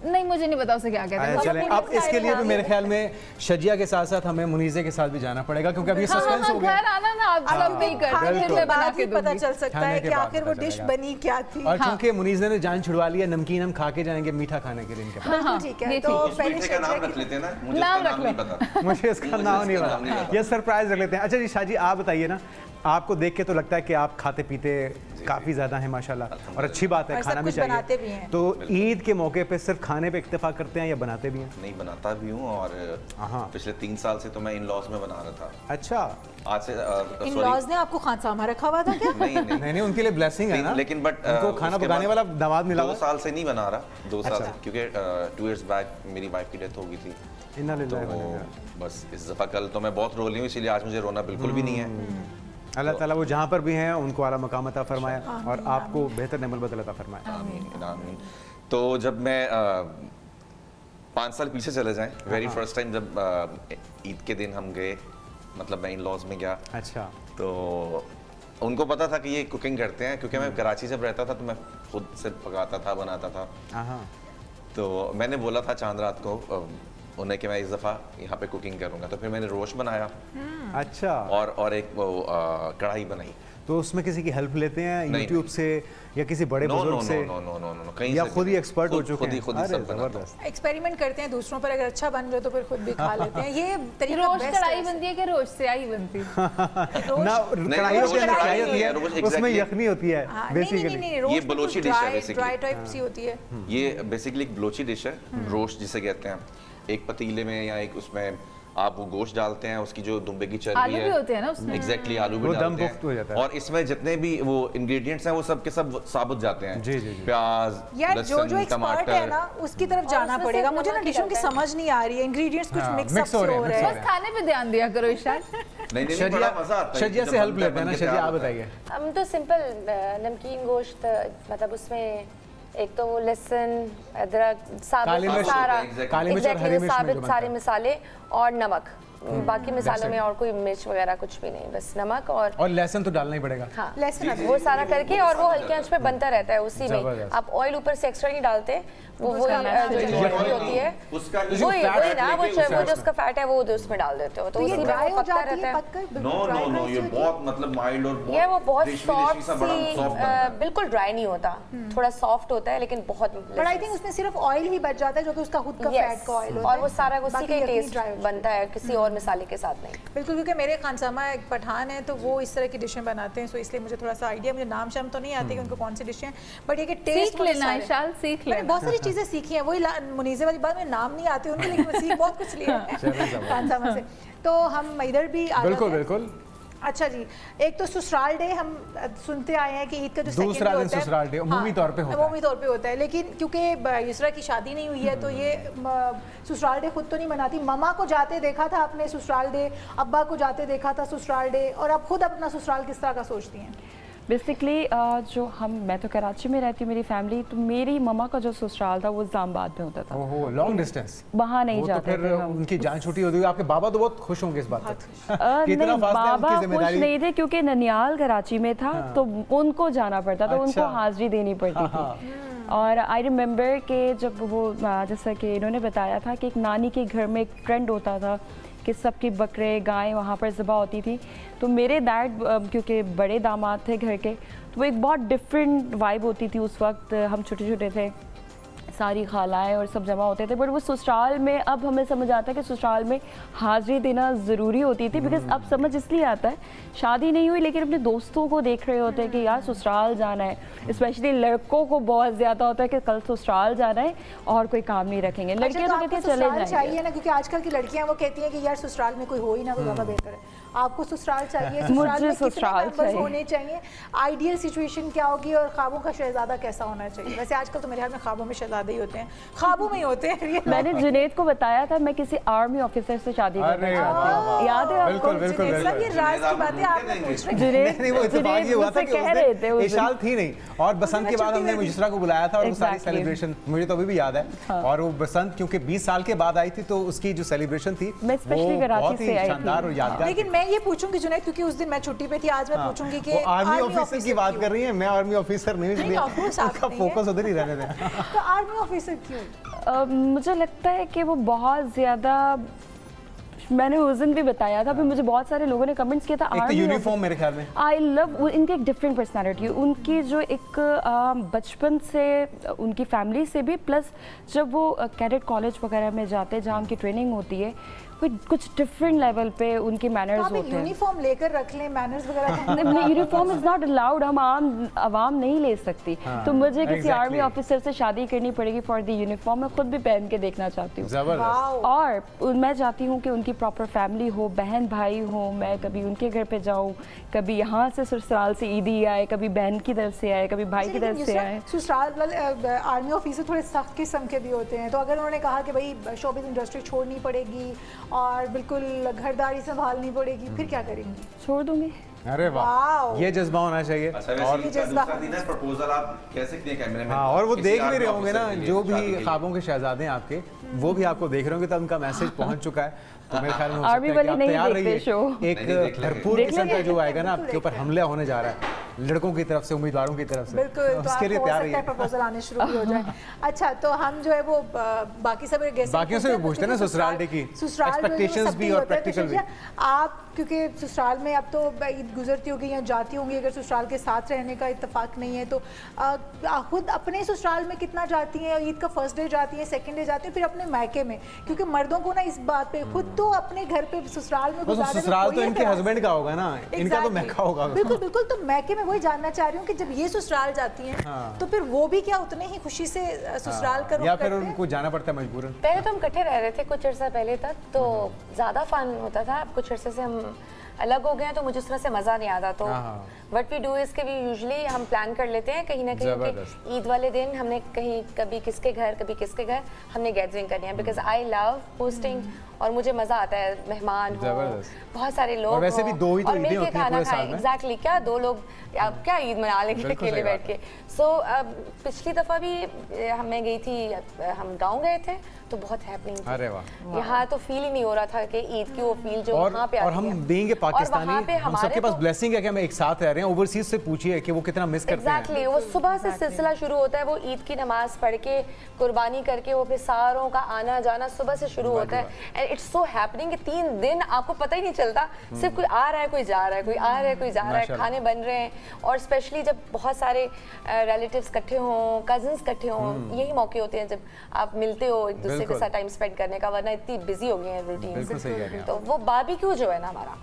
नहीं, मुझे नहीं पता उसे क्या कहते हैं। चलें, अब इसके लिए भी मेरे ख्याल में शजिया के साथ साथ हमें मुनीज़े के साथ भी जाना पड़ेगा, क्योंकि अब ये सस्पेंस हो गया। घर आना ना, आप सब नहीं करते, फिर खाने मैं के बना बाद के ही पता दूंगी। चल सकता खाने है के कि बाद आखिर वो पता डिश चलेगा। बनी क्या थी। और चूंकि मुनीज़े ने जान छुड़वा लिया, नमकीन हम खा के जाएंगे मीठा खाने के लिए इनके पास। बिल्कुल ठीक है। ये तो ठीक उस पहले मीठे का नाम शजिया रख की- लेते हैं ना, मुझे नाम उसका रख नाम नहीं पता। मुझे इसका मुझे नाम नहीं इसका नाम नहीं पता, पता। ये सरप्राइज रख लेते हैं। अच्छा जी शाह जी, आप बताइए ना, आपको देख के तो लगता है कि आप खाते पीते काफ़ी ज़्यादा हैं माशाल्लाह, और अच्छी बात है, और सब खाना भी कुछ बनाते भी चाहिए। हैं। तो ईद के मौके पे सिर्फ खाने पे इक्तफा करते हैं या बनाते भी हैं? नहीं, बनाता भी हूँ, और हाँ। पिछले 3 साल से तो मैं इन लॉज में बना रहा था। अच्छा, आज से इन sorry, लॉज ने आपको खानसामा रखा हुआ था क्या? नहीं नहीं नहीं नहीं, उनके लिए ब्लेसिंग है ना, लेकिन बट उनको खाना पकाने वाला दामाद मिला 2 हुआ। साल से नहीं बना रहा, 2 साल अच्छा। से, क्योंकि 2 इयर्स बैक मेरी वाइफ की डेथ हो गई थी। इन्ना तो लिल्लाहि व इन्ना इलैहि। बस इस दफ़ा कल तो मैं बहुत रो रही हूँ, इसीलिए आज मुझे रोना बिल्कुल भी नहीं है। अल्लाह ताला वो जहाँ पर भी हैं उनको आला मकाम अता फरमाए और आपको बेहतर नेमल बदल अता फरमाए। आमीन आमीन। तो जब मैं 5 साल पीछे चले जाएं, वेरी फर्स्ट टाइम जब ईद के दिन हम गए, मतलब मैं इन लॉज में गया, अच्छा, तो उनको पता था कि ये कुकिंग करते हैं, क्योंकि मैं कराची जब रहता था तो मैं खुद से पकाता था, बनाता था। हाँ, तो मैंने बोला था चांद रात को उन्हें कि मैं इस दफ़ा यहाँ पे कुकिंग करूँगा, तो फिर मैंने रोश बनाया अच्छा। और एक वो कढ़ाई बनाई। तो उसमें किसी की हेल्प लेते हैं नहीं, यूट्यूब से या किसी बड़े बुजुर्ग से, नो कहीं या से खुद ही नहीं। एक्सपर्ट हो चुके हैं? खुद ही अरे सब बनाता हूँ। जबरदस्त। एक्सपेरिमेंट करते हैं दूसरों पर, अगर अच्छा बन जाए तो फिर खुद भी खा लेते हैं। ये तरीका रोज बेस्ट कढ़ाई है। बनती है कि रोज स्याही बनती है? ना कढ़ाई रोज में कढ़ाई कढ़ाई होती नहीं है, है, रोज उसमें exactly। यखनी होती है हाँ, नहीं नहीं बेसिकली। नहीं, रोज ये बलोची डिश है basically। ड्राई टाइप सी होती है। ये बेसिकली एक बलोची डिश है, रोस्ट जिसे कहते हैं। एक पतीले में या एक उसमें आप वो गोश्त डालते हैं, उसकी जो दुम्बे की चर्बी आलू है, भी होते हैं ना उसमें? एग्जैक्टली आलू भी वो दम डालते पुख्त हो जाता हैं, है। और इसमें जितने भी वो इंग्रेडिएंट्स हैं वो सब के सब साबुत जाते हैं। जी, जी, जी। प्याज, यार जो लहसुन, एक्सपर्ट है ना टमाटर। उसकी तरफ जाना उसमें पड़ेगा। सिर्फ मुझे ना नमक ही डिशों की डलता है। समझ नहीं आ रही है, इंग्रेडिएंट्स कुछ हाँ, मिक्स mix हो अप रहे हो हैं, रहे mix हो हैं। रहे बस खाने पे ध्यान दिया करो ईशान। नहीं बड़ा मजा आता है। शजिया जब से हेल्प बनता है, लेते हैं ना। बन के शजिया तैयार आप होता है। बताइए। हम तो सिंपल नमकीन गोश्त, मतलब उसमें एक तो वो लहसुन, अदरक, काली साबुत मिर्च, सारा, काली मिर्च और exactly हरी वो मिर्च में जो साबित बनता सारे है। मसाले और नमक। बाकी मसालों में और कोई मिर्च वगैरह कुछ भी नहीं, बस नमक और लहसुन तो डालना ही पड़ेगा। हाँ, लहसुन अदरक। वो सारा करके, और वो हल्के आंच पे बनता रहता है उसी में। जबरदस्त। आप ऑयल ऊपर से एक्स्ट्रा नहीं डालते, वो जो यखनी यखनी होती है उसका वही fat वही ना, वो लेके वो जो उसका फैट है वो उसमें डाल देते हो, तो तो ये उसी में ड्राई वो हो पकता जाती रहता है है। पककर? नो नो नो, ये बहुत मतलब माइल्ड और ये वो बहुत रेशमी सॉफ्ट रेशमी सा बड़ा सी, सॉफ्ट बनता है। बिल्कुल ड्राई नहीं होता, थोड़ा सॉफ्ट होता है लेकिन बहुत बट आई थिंक उसमें सिर्फ ऑयल ही बच जाता है जो कि उसका खुद का Yes, फैट का ऑयल होता है। और वो सारा उसी बाकी का यखनी टेस्ट dry हो जाती है। बनता है, किसी और मसाले के साथ नहीं। बिल्कुल, क्योंकि मेरे खानसामा एक पठान है तो वो इस तरह की डिशें बनाते हैं, सो इसलिए मुझे थोड़ा सा आइडिया, मुझे नाम शाम तो नहीं आती कि उनको कौन सी डिशें, बट ये कि टेस्ट सीख लेना ईशान, सीख मैंने लेना। बहुत सारी चीजें सीखी हैं। वही मुनीजे वाली बात, में नाम नहीं आते उनके, लेकिन मैं सीख बहुत कुछ लिया है खानसामा से। तो हम इधर भी आ बिल्कुल जाते हैं। बिल्कुल। अच्छा जी, एक तो ससुराल डे हम सुनते आए हैं कि ईद का जो second दूसरा day दिन होता है, ससुराल डे अमूमी तौर पे होता है। अमूमी तौर पे होता है, लेकिन क्योंकि युसरा की शादी नहीं हुई है तो ये ससुराल डे खुद तो नहीं मनाती। ममा को जाते देखा था अपने ससुराल डे, अब्बा को जाते देखा था ससुराल डे, और अब खुद अपना ससुराल किस तरह का सोचती हैं? बेसिकली मैं तो कराची में रहती हूँ, मेरी फैमिली, तो मेरी मम्मा का जो ससुराल था वो इस्लामाबाद में होता था। ओहो, लॉन्ग डिस्टेंस। वहाँ नहीं वो तो जाते फिर थे हम। उनकी जान छुट्टी होती है। आपके बाबा तो बहुत खुश होंगे इस बात पर कि इतना नहीं, फासला है, बाबा उनकी खुश जिम्मेदारी। नहीं थे क्योंकि ननियाल कराची में था, तो उनको जाना पड़ता था, उनको अच्छा। हाजिरी देनी पड़ती थी। और आई रिमेम्बर कि जब वो जैसा कि इन्होंने बताया था कि एक नानी के घर में एक ट्रेंड होता था कि सबकी बकरे गायें वहाँ पर ज़िबा होती थी, तो मेरे डैड क्योंकि बड़े दामाद थे घर के, तो वो एक बहुत डिफरेंट वाइब होती थी उस वक्त। हम छोटे छोटे थे, सारी खालाएँ और सब जमा होते थे, बट वो ससुराल में अब हमें समझ आता है कि ससुराल में हाजिरी देना ज़रूरी होती थी। बिकॉज अब समझ इसलिए आता है, शादी नहीं हुई लेकिन अपने दोस्तों को देख रहे होते हैं कि यार ससुराल जाना है। स्पेशली लड़कों को बहुत ज़्यादा होता है कि कल ससुराल जाना है और कोई काम नहीं रखेंगे। लड़कियाँ तो कहती हैं चले ससुराल जाएंगे। चाहिए ना, क्योंकि आजकल की लड़कियां वो कहती हैं कि यार ससुराल में कोई हो ही ना तो ज़्यादा बेहतर है। आपको ससुराल चाहिए, ससुराल मुझे में कितने ससुराल मेंबर्स चाहिए। होने चाहिए, आइडियल सिचुएशन क्या होगी और ख्वाबों का शहजादा कैसा होना चाहिए? वैसे आजकल तो मेरे ख्याल में ख्वाबों में शहजादे ही होते हैं, ख्वाबों में ही होते हैं real मैंने जुनेद को बताया था मैं किसी आर्मी ऑफिसर से शादी करना अरे चाहती हूँ, याद है आपको? बिल्कुल बिल्कुल जुनेद साहब, ये बिल्कुल। राज की बातें आप लोग पूछ रहे हैं। जुनेद नहीं, वो इत्तेफाक ये हुआ था मुझसे कि कह रहे थे उस दिन। इशाल थी नहीं, और बसंत के बाद हमने मुजस्रा को बुलाया था और वो सारी Exactly. सेलिब्रेशन मुझे तो अभी भी याद है। और वो बसंत क्योंकि 20 साल के बाद आई थी तो उसकी जो सेलिब्रेशन थी मैं स्पेशली वो कराची बहुत ही से आई थी। शानदार और यादगार थी। लेकिन मैं ये पूछूंगी जुनेद, क्योंकि उस दिन मैं छुट्टी पे थी, आज मैं पूछूंगी कि वो आर्मी ऑफिसर की बात क्यों? कर रही है, मैं आर्मी ऑफिसर नहीं हूं, इसलिए of course आप उसका नहीं हैं। फोकस उधर ही रहने दें। तो आर्मी ऑफिसर क्यों? मुझे लगता है कि वो बहुत ज़्यादा, मैंने उस दिन भी बताया था, फिर मुझे बहुत सारे लोगों ने कमेंट्स किया था एक तो आर्मी यूनिफॉर्म मेरे ख्याल में आई लव इनकी एक डिफरेंट पर्सनालिटी, उनकी जो एक बचपन से उनकी फैमिली से भी, प्लस जब वो कैडेट कॉलेज वगैरह में जाते हैं जहाँ उनकी ट्रेनिंग होती है, कुछ डिफरेंट लेवल पे उनके तो मैनर्स आप एक होते हैं। यूनिफॉर्म लेकर रख लें, मैनर्स वगैरह यूनिफॉर्म इज नॉट अलाउड, हम आवाम नहीं ले सकती। तो मुझे किसी exactly. आर्मी ऑफिसर से शादी करनी पड़ेगी फॉर द यूनिफॉर्म, मैं खुद भी पहन के देखना चाहती हूँ। जबरदस्त। और मैं चाहती हूँ कि उनकी प्रॉपर फैमिली हो, बहन भाई हो, मैं कभी उनके घर पे जाऊँ, कभी यहाँ से ससुराल से ईदी आए, कभी बहन की तरफ से आए, कभी भाई की तरफ से आए। ससुराल वाले आर्मी ऑफिसर थोड़े सख्त किस्म के भी होते हैं, तो अगर उन्होंने कहा कि भाई शोबिज़ इंडस्ट्री छोड़नी पड़ेगी और बिल्कुल घरदारी संभालनी पड़ेगी, फिर क्या करेंगी? छोड़ दूंगी। अरे वाह, वाह। ये जज्बा होना चाहिए। अच्छा, और वैसे इसका दूसरा दिन है प्रपोजल, आप कह सकते हैं कैमरे में। हाँ, और वो किसी देख भी आर्मी रहे होंगे ना, ऑफिसर के लिए, जो शादी के भी लिए। ख्वाबों के शहजादे हैं आपके, वो भी आपको देख रहे होंगे, तब उनका मैसेज पहुंच चुका है। तो मेरे ख्याल में हो सकता आर्मी है कि वाले आप नहीं तैयार देखते रहिए। शो। एक नहीं, देख लेंगे। भरपूर देख किस्म का लेंगे। जो आएगा ना आपके ऊपर हमला होने जा रहा है, लड़कों की तरफ से, उम्मीदवारों की तरफ से। बिल्कुल, तो उसके लिए आपको हो तैयार सकता है रहिए। प्रपोजल आने शुरू भी हो जाए। अच्छा, तो हम जो है वो बाकी सब गेस्ट बाकियों से भी पूछते हैं ना ससुराल डे की, expectations भी और practical भी। आप क्योंकि ससुराल में अब तो ईद गुजरती होगी या जाती होंगी, अगर ससुराल के साथ रहने का इत्तेफाक नहीं है तो खुद अपने ससुराल में कितना जाती हैं? ईद का फर्स्ट डे जाती हैं, सेकंड डे जाती हैं, फिर अपने मायके में? क्योंकि मर्दों को ना इस बात पे खुद तो अपने घर पे ससुराल में गुजारने में ससुराल कोई तो इनके एतराज़ हस्बैंड का होगा ना, इनका तो मैका होगा। बिल्कुल बिल्कुल, तो मैके में वही जानना चाह रही हूँ कि जब ये ससुराल जाती हैं तो फिर वो भी क्या उतने ही खुशी से ससुराल का रुख या फिर करते हैं? उनको जाना पड़ता है मजबूरन? पहले तो हम इकट्ठे रह रहे थे कुछ अर्सा पहले तक, तो ज़्यादा फन होता था। अब कुछ अर्से से हम अलग हो गए हैं तो मुझे उस तरह से मज़ा नहीं आता। तो व्हाट वी डू इज़ कि वी यूजुअली हम प्लान कर लेते हैं कहीं ना कहीं कि ईद वाले दिन हमने कहीं कभी किसके घर कभी किसके घर हमने गैदरिंग करनी है, बिकॉज आई लव होस्टिंग और मुझे मज़ा आता है मेहमान हो, बहुत सारे लोग और वैसे भी दो ही तो और ईदें मिलके होती हैं खाना पूरे साल खाएं। में। एग्जैक्टली, क्या दो लोग आप क्या ईद मना लेंगे बिल्कुल अकेले सही बैठ बात के। सो पिछली दफ़ा भी मैं गई थी, हम गाँव गए थे तो बहुत हैपनिंग थी। अरे वाह। यहाँ तो फील ही नहीं हो रहा था कि ईद की वो फील जो वहाँ पे और आती है। हम देंगे पाकिस्तानी, वहाँ पे हम सबके पास तो- ब्लेसिंग है कि हम एक साथ रह रहे हैं। ओवरसीज से पूछिए कि वो कितना मिस करते हैं। एग्जैक्टली, वो सुबह से सिलसिला शुरू होता है, वो ईद की नमाज पढ़ के कुर्बानी करके वो फिर सारों का आना जाना सुबह से शुरू होता है। एंड इट्स सो हैपनिंग कि 3 दिन आपको पता ही नहीं चलता, सिर्फ कोई आ रहा है कोई जा रहा है, कोई आ रहा है कोई जा रहा है, खाने बन रहे हैं। और स्पेशली जब बहुत सारे रिलेटिव्स इकट्ठे हों, कजन्स इकट्ठे हों, यही मौके होते हैं जब आप मिलते हो एक दूसरे के साथ टाइम स्पेंड करने का, वरना इतनी बिजी हो गई है रूटीन बिल्कुल सही कह रही से। हैं तो वो बारबीक्यू जो है ना हमारा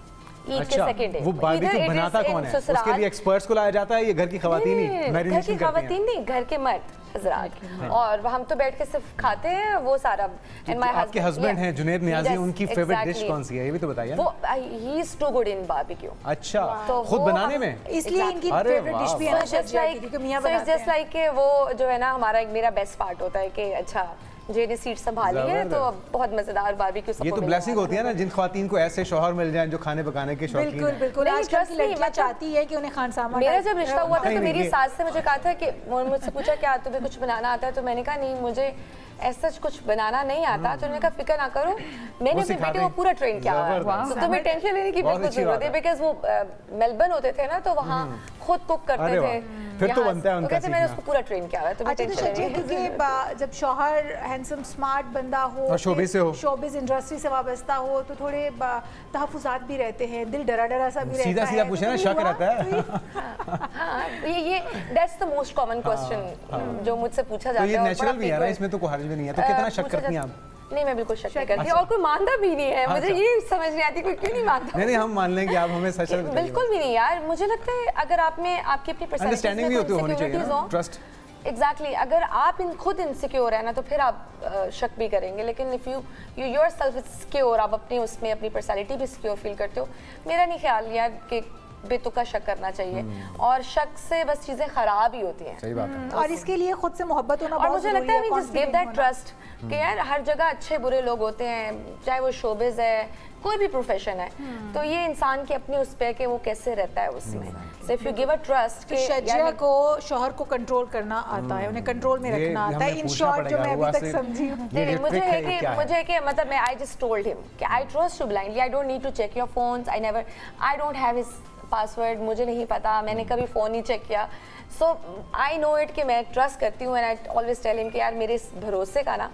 ईद के सेकंड डे, वो बारबेक्यू बनाता कौन है? उसके लिए एक्सपर्ट्स को लाया जाता है, ये घर की खवातीन ही घर की मैरिनेशन करती हैं? खवातीन नहीं, घर के मर्द हजरात। और हम तो बैठ के सिर्फ खाते हैं वो सारा। एंड माय आपके हस्बैंड हैं जुनैद नियाजी, उनकी फेवरेट डिश कौन सी है ये भी तो बताइए। वो he is too good in barbecue. अच्छा, तो खुद वो बनाने में? इसलिए इनकी अरे फेवरेट वाह। डिश भी है ना So just शर्जिया की, like- क्योंकि मियां so it's बनाते just हैं। like कि वो जो है ना हमारा एक मेरा बेस्ट पार्ट होता है कि अच्छा जे ने सीट संभाली है तो अब बहुत मजेदार बारबेक्यू सबको ये तो मिलने ब्लेसिंग वाला होती है ना जिन खवातीन को ऐसे शौहर मिल जाएं जो खाने पकाने के शौकीन बिल्कुल हैं। बिल्कुल, नहीं, आजकल trust की me, लड़कियां मतलब- चाहती है कि उन्हें खानसामा मेरा टाइप- जब रिश्ता हुआ था तो नहीं, मेरी ये- सास से मुझे कहा था कि मुझसे पूछा क्या तुम्हें कुछ बनाना आता है, तो मैंने कहा नहीं मुझे ऐसा कुछ बनाना नहीं आता। तो उन्होंने कहा फिक्र ना करो, मैंने अपने सिखा बेटे को दें। पूरा ट्रेन किया हुआ है, जबरदस्त। तो तुम्हें टेंशन लेने की बहुत बिल्कुल अच्छी जरूरत बात है। है। बिकॉज वो मेलबर्न होते थे ना तो वहाँ खुद कुक करते अरे वाह, थे। फिर तो यहाँ बनता है तो उनका कहते मैंने सीखना। उसको पूरा ट्रेन किया हुआ है, तुम्हें अच्छा, तो टेंशन शर्जिया नहीं है। क्योंकि जब शौहर हैंडसम स्मार्ट बंदा हो और शोबिज़ से हो। शोबिज़ इंडस्ट्री से वाबस्ता हो तो थोड़े तहफ़्फ़ुज़ात भी रहते हैं, दिल डरा डरा सा भी रहता है। सीधा सीधा पूछे ना, तो शक कभी रहता है। हुआ? हाँ, ये that's the most common question जो मुझसे पूछा तो जाता है। ये और नेचुरल बड़ा भी है ना, frequent- इसमें तो कोई हर्ज भी नहीं है। तो कितना शक मुझे करती हैं जब- आप? नहीं, मैं बिल्कुल शक नहीं करती और कोई मानता भी नहीं है। मुझे ये समझ नहीं आती कोई क्यों नहीं मानता। नहीं, हम मान लेंगे, आप हमें सच बताइए। बिल्कुल भी नहीं यार, मुझे लगता है अगर आप में आपकी अपनी personality अंडरस्टैंडिंग भी में होती कोई होनी चाहिए insecurities ना, हों, ट्रस्ट। एग्जैक्टली अगर आप खुद इनसिक्योर है ना तो फिर आप शक भी करेंगे। लेकिन if you your self secure, आप अपने उसमें अपनी पर्सनैलिटी भी सिक्योर फील करते हो, मेरा नहीं ख्याल यार कि बेतुका शक करना चाहिए। और शक से बस चीज़ें ख़राब ही होती हैं। सही बात है। और इसके लिए खुद से मोहब्बत होना और बहुत मुझे ज़रूरी लगता है जस्ट गिव confident दैट होना। ट्रस्ट कि यार हर जगह अच्छे बुरे लोग होते हैं, चाहे वो शोबिज़ है कोई भी प्रोफेशन है, तो ये इंसान की अपनी उस पे कि वो कैसे रहता है उसमें। So if you give a trust तो कि शर्जिया को शोहर को कंट्रोल करना आता है, उन्हें कंट्रोल में ये रखना आता है। हमें इन पूछना शॉर्ट जो मैं पड़ेगा, अभी तक वो समझी हूँ। नहीं, ये मुझे trick है है, ये क्या है? मुझे कि मतलब मैं आई जस्ट टोल्ड हिम कि I trust you blindly, I don't need to check your phones, I don't have his password, मुझे नहीं पता, मैंने कभी फ़ोन नहीं चेक किया। सो आई नो इट कि मैं ट्रस्ट करती हूँ and I always tell him कि यार मेरे इस भरोसे का ना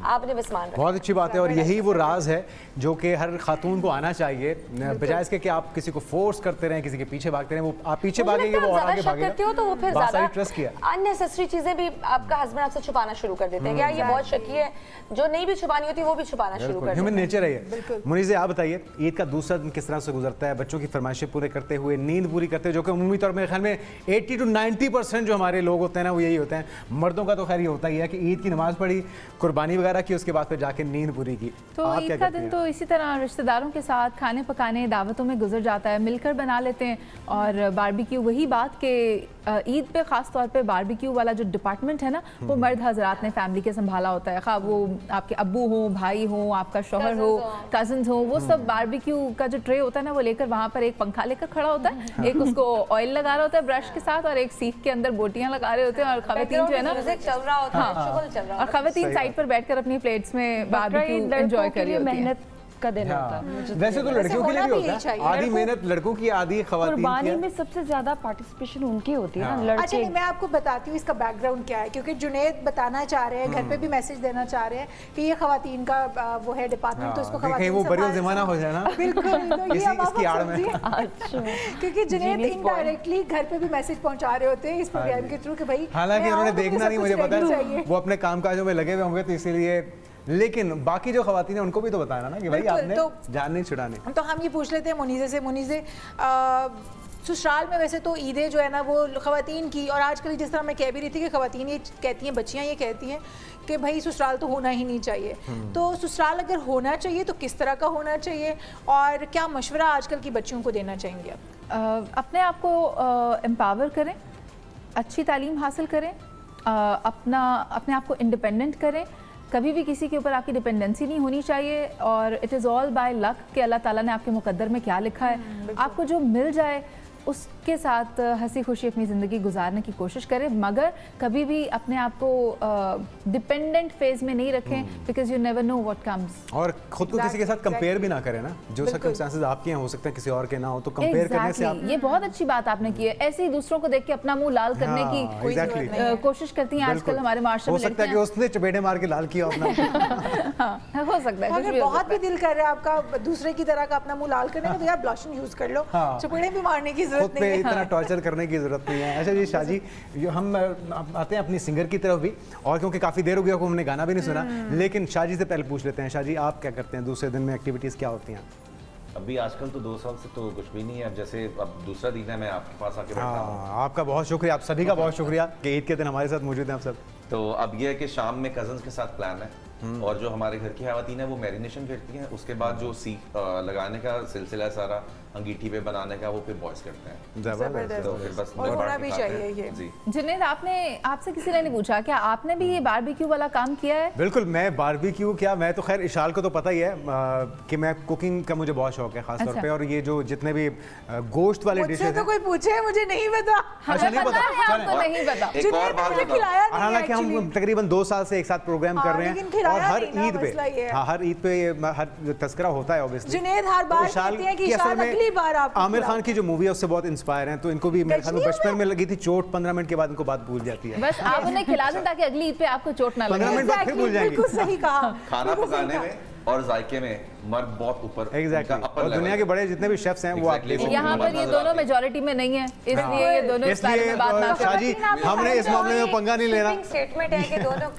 आपने बस मान रखा। बहुत अच्छी बात है और यही वो राज है जो कि हर खातून को आना चाहिए, बजाय इसके कि आप किसी को फोर्स करते रहें, किसी के पीछे भागते रहें। वो आप पीछे मुझे भागेंगे लगता वो है और आप आगे ज़्यादा शक करते हो तो वो फिर भागेगा। ज़्यादा ट्रस्ट किया। अननेसेसरी चीज़ें भी आपका हस्बैंड आपसे छुपाना शुरू कर देते हैं कि यार ये बहुत शकी है, जो नहीं भी छुपानी होती वो भी छुपाना शुरू कर ह्यूमन देते हैं। नेचर है ये। मुनीज़ आप बताइए, ईद का दूसरा दिन किस तरह से गुजरता है? बच्चों की फरमाइशें पूरे करते हुए, नींद पूरी करते हुए, जो कि उम्मीद तौर मेरे ख्याल में 80 to 90% जो हमारे लोग होते हैं ना वो यही होते हैं। मर्दों का तो खैर ये होता ही है कि ईद की नमाज पढ़ी, कुर्बानी वगैरह की, उसके बाद फिर जाके नींद पूरी की। तो आप क्या ईद का करती दिन हैं? तो इसी तरह रिश्तेदारों के साथ खाने पकाने दावतों में गुजर जाता है, मिलकर बना लेते हैं। और बारबेक्यू, वही बात कि ईद पे ख़ास तौर पे बारबेक्यू वाला जो डिपार्टमेंट है ना वो मर्द हजरात ने फैमिली के संभाला होता है। खा वो आपके अब्बू हो, भाई हो, आपका शौहर हो, कजन्स हो, वो सब बारबेक्यू का जो ट्रे होता है ना वो लेकर वहाँ पर एक पंखा लेकर खड़ा होता है, एक उसको ऑयल लगा रहा होता है ब्रश के साथ और एक सीख के अंदर बोटियाँ लगा रहे होते हैं। और खवातीन जो है ना म्यूजिक चल रहा होता है, शुगल चल रहा और खवातीन साइड पर बैठकर अपनी प्लेट्स में बारबेक्यू एंजॉय कर रही होती हैं। मेहनत का दिन होता है मुझे वैसे तो लड़कियों के लिए भी होना भी होता यही है, चाहिए। आधी मेहनत लड़कों की, आधी खवातीन की कुर्बानी है। में सबसे ज्यादा पार्टिसिपेशन उनकी होती है ना, अच्छा लड़के नहीं, मैं आपको बताती हूँ इसका बैकग्राउंड क्या है, क्योंकि जुनेद बताना चाह रहे हैं, घर पे भी मैसेज देना चाह रहे हैं कि ये खवातीन का वो है डिपार्टमेंट, तो इसको कहीं खवातीन वो बड़ी संभाल- ज़माना हो जाए ना। बिल्कुल, तो ये अब इसकी आप आड़ में। समझिए। अच्छा क्योंकि जुनेद Genius boy. इनडायरेक्टली घर पे भी मैसेज पहुंचा रहे होते हैं इस प्रोग्राम के थ्रू कि भाई हालांकि मैं उन्होंने आऊं तो देखना सब नहीं, कुछ मुझे पता ready है, चाहिए। वो अपने कामकाजों में लगे हुए होंगे, तो इसीलिए। लेकिन बाकी जो खवातीन हैं उनको भी तो बताना ना कि भाई बिल्कुल, आपने तो- जान नहीं छुड़ानी। तो हम ये पूछ लेते हैं मुनीज़े से। मुनीज़े, ससुराल में वैसे तो ईदें जो है ना वो खवातीन की, और आजकल जिस तरह मैं कह भी रही थी कि खवातीन ये कहती हैं, बच्चियाँ ये कहती हैं कि भाई ससुराल तो होना ही नहीं चाहिए। तो ससुराल अगर होना चाहिए तो किस तरह का होना चाहिए, और क्या मशवरा आजकल की बच्चियों को देना चाहेंगे आप? अपने आप को एम्पावर करें, अच्छी तालीम हासिल करें, अपने आप को इंडिपेंडेंट करें, कभी भी किसी के ऊपर आपकी डिपेंडेंसी नहीं होनी चाहिए, और it is all by luck कि अल्लाह ताला ने आपके मुकद्दर में क्या लिखा है, आपको जो मिल जाए उसके साथ हंसी खुशी अपनी ज़िंदगी गुजारने की कोशिश करें, मगर कभी भी अपने आप को डिपेंडेंट फेज में नहीं रखें, because you never know what comes. और खुद को किसी के साथ कंपेयर भी ना करें ना, जो सर्कमस्टेंसेस आपके हैं हो सकते हैं किसी और के ना हो, तो कंपेयर करने से आप ये बहुत अच्छी बात आपने की है। ऐसे ही दूसरों को देख के अपना मुंह लाल करने हाँ, की कोई exactly. जरूरत नहीं है। कोशिश करती हैं आजकल बिल्कुल। हमारे माशरे हो में सकता है कि लड़कियां। उसने चपेटे मार के लाल किया अपना। हाँ, हो सकता है, कुछ अगर भी हो बहुत सकता भी दिल कर रहा है आपका दूसरे की तरह का अपना मुंह लाल करने का, तो यार ब्लशिंग यूज कर लो, हाँ। चपेड़े भी मारने की खुद जरूरत पे नहीं है। इतना टॉर्चर करने की जरूरत नहीं है। अच्छा जी शाजी, हम आते हैं अपनी सिंगर की तरफ भी, और क्योंकि काफ़ी देर हो गया हमने गाना भी नहीं सुना, लेकिन शाजी से पहले पूछ लेते हैं, शाजी आप क्या करते हैं दूसरे दिन में, एक्टिविटीज़ क्या होती हैं? अभी आजकल तो 2 साल से तो कुछ भी नहीं है। अब जैसे अब दूसरा दिन है, मैं आपके पास आके बैठा हूँ। हाँ, आपका बहुत शुक्रिया, आप सभी का बहुत शुक्रिया कि ईद के दिन हमारे साथ मौजूद हैं आप सब। तो अब ये है कि शाम में कजन्स के साथ प्लान है, और जो हमारे घर की खवातीन है वो मैरिनेशन करती हैं, उसके बाद जो सीख लगाने का सिलसिला है सारा, अंगीठी पे बनाने का, वो फिर बॉयज करते हैं। जबरदस्त। तो फिर बस और बांट होना के भी खाते हैं। चाहिए ये। जी। जुनेद, आपसे किसी ने नहीं पूछा क्या आपने भी ये बारबेक्यू वाला काम किया है? बिल्कुल, मैं बारबेक्यू क्या, मैं तो खैर इशाल को तो पता ही है कि मैं कुकिंग का मुझे बहुत शौक है खासतौर अच्छा। पे, और ये जो जितने भी गोश्त वाले मुझसे डिशेज तो हैं, कोई पूछे, मुझे नहीं पता। अच्छा नहीं पता, है चलें। आपको नहीं पता। एक और बात मुझे बताओ, खिलाया नहीं हालांकि हम actually। तकरीबन 2 साल से एक साथ प्रोग्राम कर हाँ, रहे लेकिन हैं, खिलाया और हर नहीं ना, ईद मसला ये पे, है। हाँ हर ईद पे हर तस्करा होता है ऑब्वियसली। जुनेद हर बार कहते हैं कि इशाद अगली बार आपको आमिर खिलाओ। खान की जो मूवी है उससे बहुत इंस्पायर हैं, तो इनको भी मेरे ख्याल में गजनी बचपन में लगी थी चोट, 15 मिनट के बाद इनको बात भूल जाती है। बस आप उन्हें खिला दें ताकि अगली ईद पे आपको चोट ना 15 लगे। मिनट बाद फिर भूल जाएंगी। बिल्कुल सही कहा। खाना बिल्कुल सही पकाने कहा। में और जायके में मर्द बहुत ऊपर, एग्जैक्टली, उनका upper और level दुनिया है। के बड़े जितने भी शेफ्स हैं वो आप Exactly, ले सकते यहाँ हैं। पर ये दोनों मेजोरिटी में नहीं है, इसलिए ये दोनों इस बारे इसलिए में बात ना करें। शाजी, हमने इस मामले में पंगा नहीं लेना। स्टेटमेंट है कि दोनों